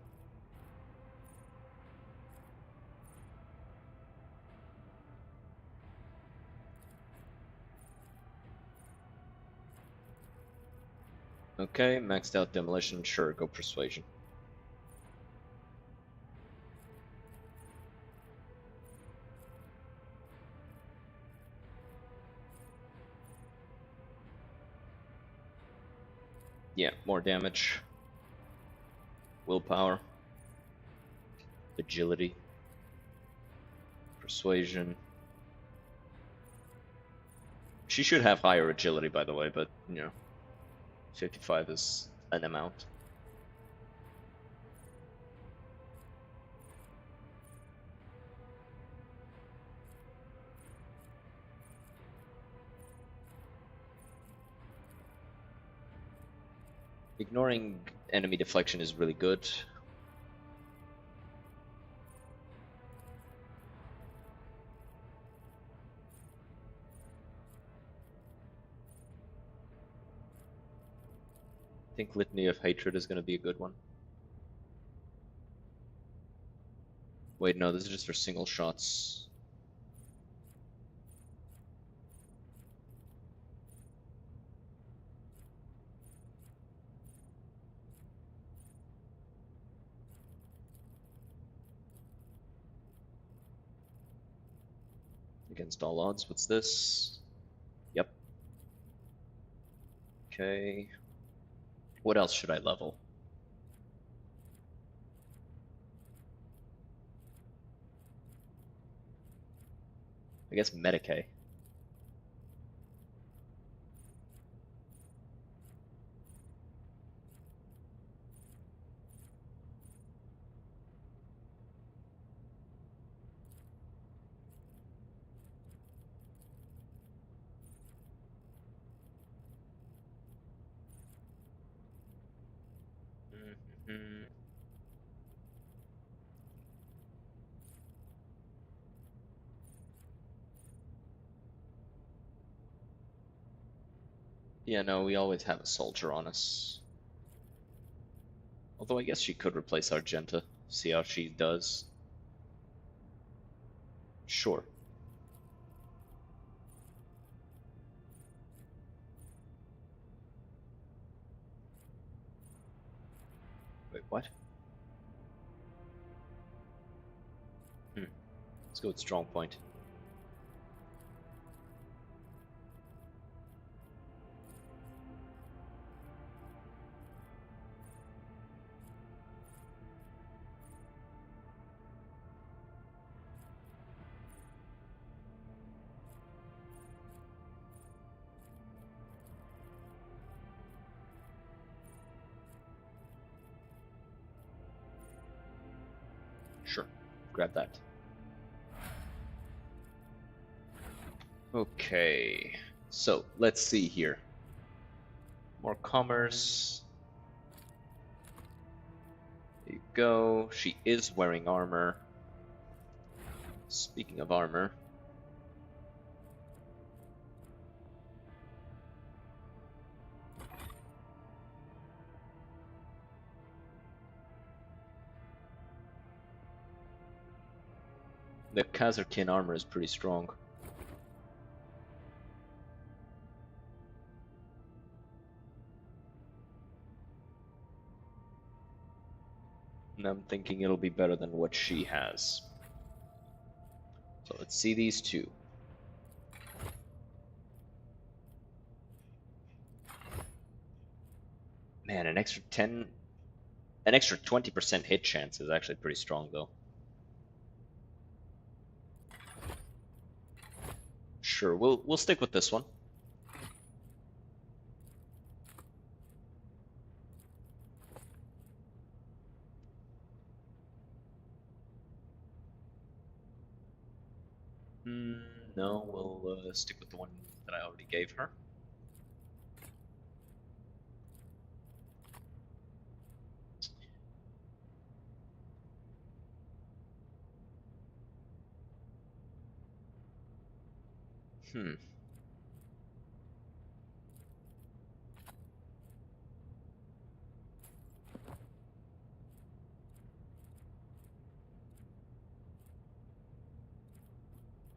Okay, maxed out demolition. Sure, go persuasion. Yeah, more damage. Willpower. Agility. Persuasion. She should have higher agility, by the way, but, you know, 55 is an amount. Ignoring enemy deflection is really good. I think Litany of Hatred is going to be a good one. Wait, no, this is just for single shots. Against all odds, what's this? Yep. Okay. What else should I level? I guess Medicae. Yeah, no, we always have a soldier on us. Although I guess she could replace Argenta. See how she does. Sure. Wait, what? Let's go with strong point. Sure, grab that. Okay, so let's see here. More commerce. There you go. She is wearing armor. Speaking of armor. The Khazarkin armor is pretty strong. And I'm thinking it'll be better than what she has. So let's see these two. Man, an extra 20% hit chance is actually pretty strong though. Sure, we'll stick with this one. No, we'll stick with the one that I already gave her.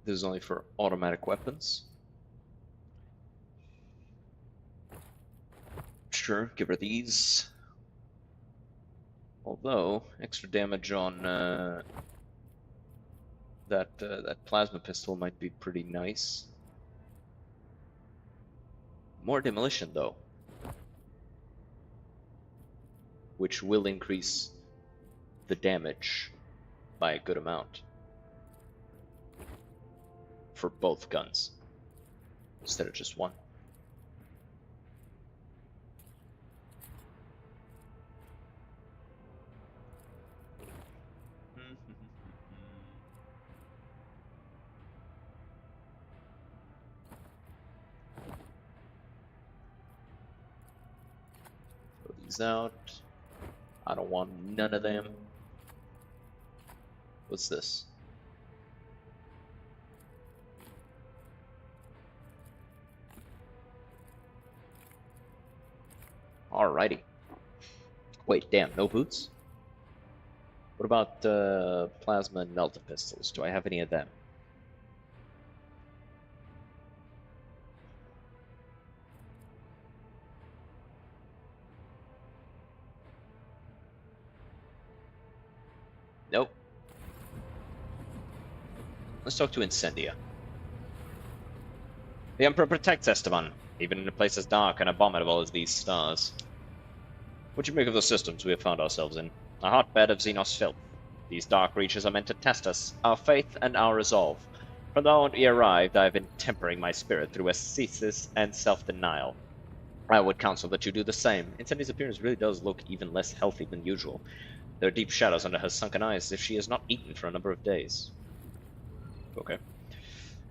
This is only for automatic weapons. Sure, give her these. Although, extra damage on that plasma pistol might be pretty nice. More demolition, though. Which will increase the damage by a good amount. For both guns. Instead of just one. Throw these out. I don't want none of them. What's this? Alrighty. Wait, damn, no boots? What about plasma and melta pistols? Do I have any of them? Nope. Let's talk to Incendia. The Emperor protects Esteban, even in a place as dark and abominable as these stars. What do you make of the systems we have found ourselves in? A hotbed of Xenos filth. These dark reaches are meant to test us, our faith and our resolve. From the moment we arrived, I have been tempering my spirit through ascesis and self-denial. I would counsel that you do the same. Incendia's appearance really does look even less healthy than usual. There are deep shadows under her sunken eyes, as if she has not eaten for a number of days. Okay.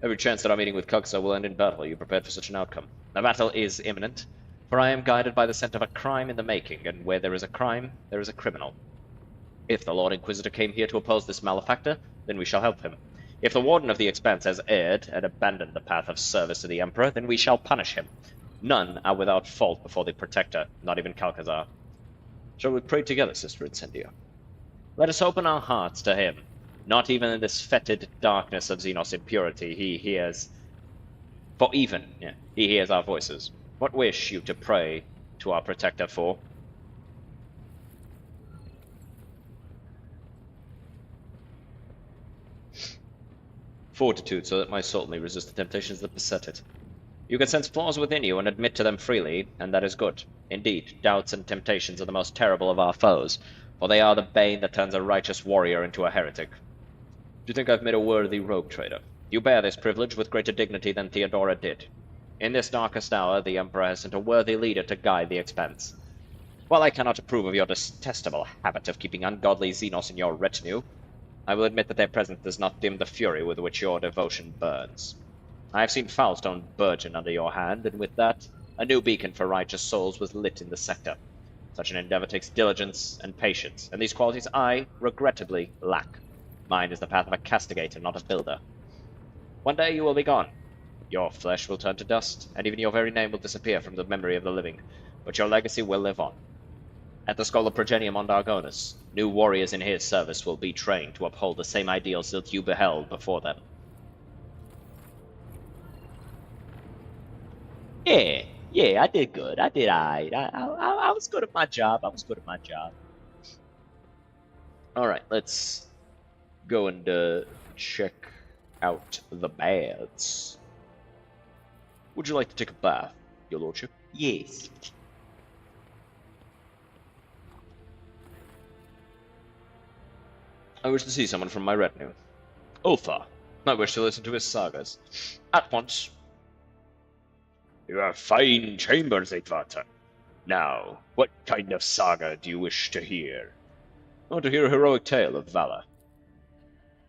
Every chance that our meeting with Kugsa will end in battle. Are you prepared for such an outcome? The battle is imminent, for I am guided by the scent of a crime in the making, and where there is a crime, there is a criminal. If the Lord Inquisitor came here to oppose this malefactor, then we shall help him. If the Warden of the Expanse has erred and abandoned the path of service to the Emperor, then we shall punish him. None are without fault before the Protector, not even Calcazar. Shall we pray together, Sister Incendio? Let us open our hearts to him. Not even in this fetid darkness of Xenos impurity he hears. For even, he hears our voices. What wish you to pray to our Protector for? Fortitude, so that my soul may resist the temptations that beset it. You can sense flaws within you and admit to them freely, and that is good. Indeed, doubts and temptations are the most terrible of our foes, for they are the bane that turns a righteous warrior into a heretic. Do you think I've made a worthy rogue trader? You bear this privilege with greater dignity than Theodora did. In this darkest hour, the Emperor has sent a worthy leader to guide the expanse. While I cannot approve of your detestable habit of keeping ungodly Xenos in your retinue, I will admit that their presence does not dim the fury with which your devotion burns. I have seen Foulstone burgeon under your hand, and with that, a new beacon for righteous souls was lit in the sector. Such an endeavor takes diligence and patience, and these qualities I, regrettably, lack. Mine is the path of a castigator, not a builder. One day you will be gone. Your flesh will turn to dust, and even your very name will disappear from the memory of the living, but your legacy will live on. At the School of Progenium on Dargonus, new warriors in his service will be trained to uphold the same ideals that you beheld before them. Yeah, I did good. I did alright. I was good at my job. Alright, let's go and check out the baths. Would you like to take a bath, your lordship? Yes. I wish to see someone from my retinue. Ulfar. I wish to listen to his sagas. At once. You have fine chambers, Eitvater. Now, what kind of saga do you wish to hear? I want to hear a heroic tale of valor.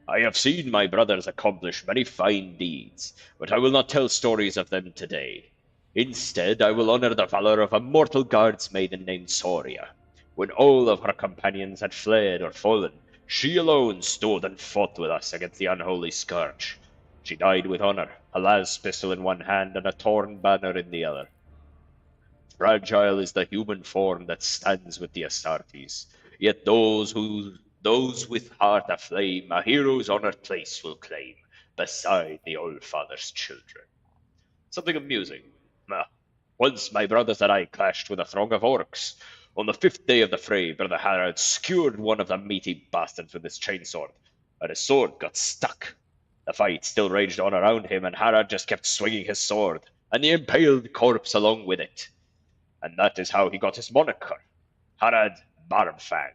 I have seen my brothers accomplish many fine deeds, but I will not tell stories of them today. Instead, I will honor the valor of a mortal guards maiden named Soria. When all of her companions had fled or fallen, she alone stood and fought with us against the unholy scourge. She died with honor, a las pistol in one hand and a torn banner in the other. Fragile is the human form that stands with the Astartes, yet those with heart aflame a hero's honored place will claim, beside the All-Father's children. Something amusing. Once my brothers and I clashed with a throng of orcs. On the 5th day of the fray, Brother Harad skewered one of the meaty bastards with his chainsword, and his sword got stuck. The fight still raged on around him, and Harad just kept swinging his sword, and the impaled corpse along with it. And that is how he got his moniker, Harad Barbfang.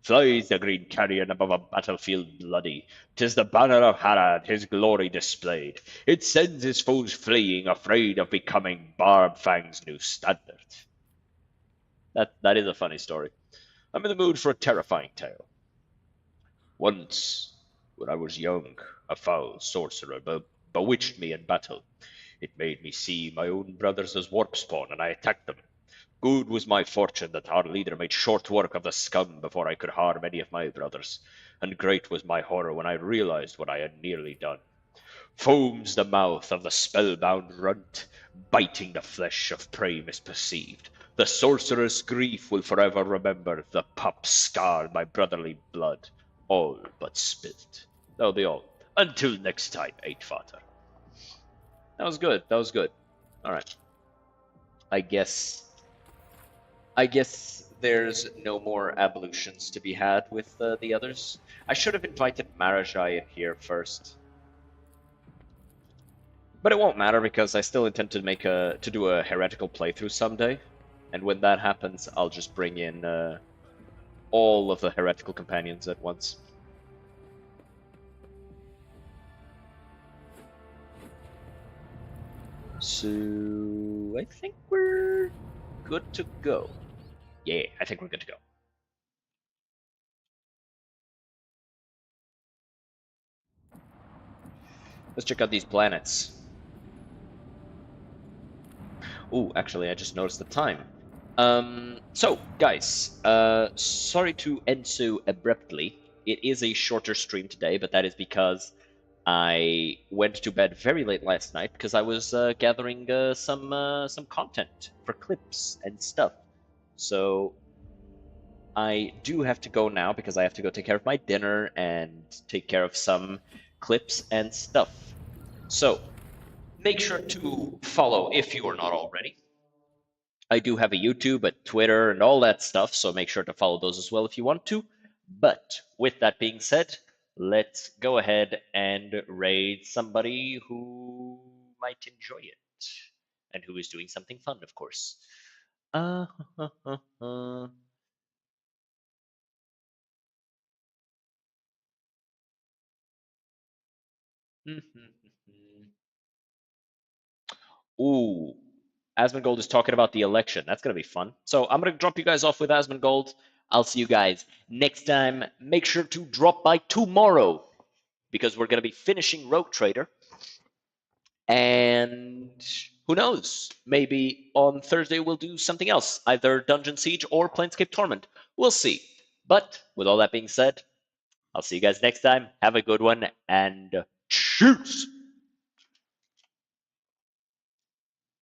Flies the green carrion above a battlefield bloody. 'Tis the banner of Harad, his glory displayed. It sends his foes fleeing, afraid of becoming Barbfang's new standard. That is a funny story. I'm in the mood for a terrifying tale. Once, when I was young, a foul sorcerer bewitched me in battle. It made me see my own brothers as warp spawn, and I attacked them. Good was my fortune that our leader made short work of the scum before I could harm any of my brothers, and great was my horror when I realized what I had nearly done. Foams the mouth of the spellbound runt, biting the flesh of prey misperceived. The sorcerer's grief will forever remember the pup scarred by brotherly blood, all but spilt. That'll be all. Until next time, Eitvater. That was good. Alright. I guess there's no more ablutions to be had with the others. I should have invited Marajai in here first. But it won't matter because I still intend to do a heretical playthrough someday. And when that happens, I'll just bring in all of the heretical companions at once. So I think we're good to go. Yeah, I think we're good to go. Let's check out these planets. Oh, actually, I just noticed the time. So, guys, sorry to end so abruptly. It is a shorter stream today, but that is because I went to bed very late last night because I was gathering some content for clips and stuff. So I do have to go now because I have to go take care of my dinner and take care of some clips and stuff. So make sure to follow if you are not already. I do have a YouTube, a Twitter, and all that stuff, so make sure to follow those as well if you want to. But with that being said, let's go ahead and raid somebody who might enjoy it and who is doing something fun, of course. Uh, Ooh, Asmongold is talking about the election. That's going to be fun. So I'm going to drop you guys off with Asmongold. I'll see you guys next time. Make sure to drop by tomorrow because we're going to be finishing Rogue Trader. And who knows? Maybe on Thursday we'll do something else, either Dungeon Siege or Planescape Torment. We'll see. But with all that being said, I'll see you guys next time. Have a good one and cheers!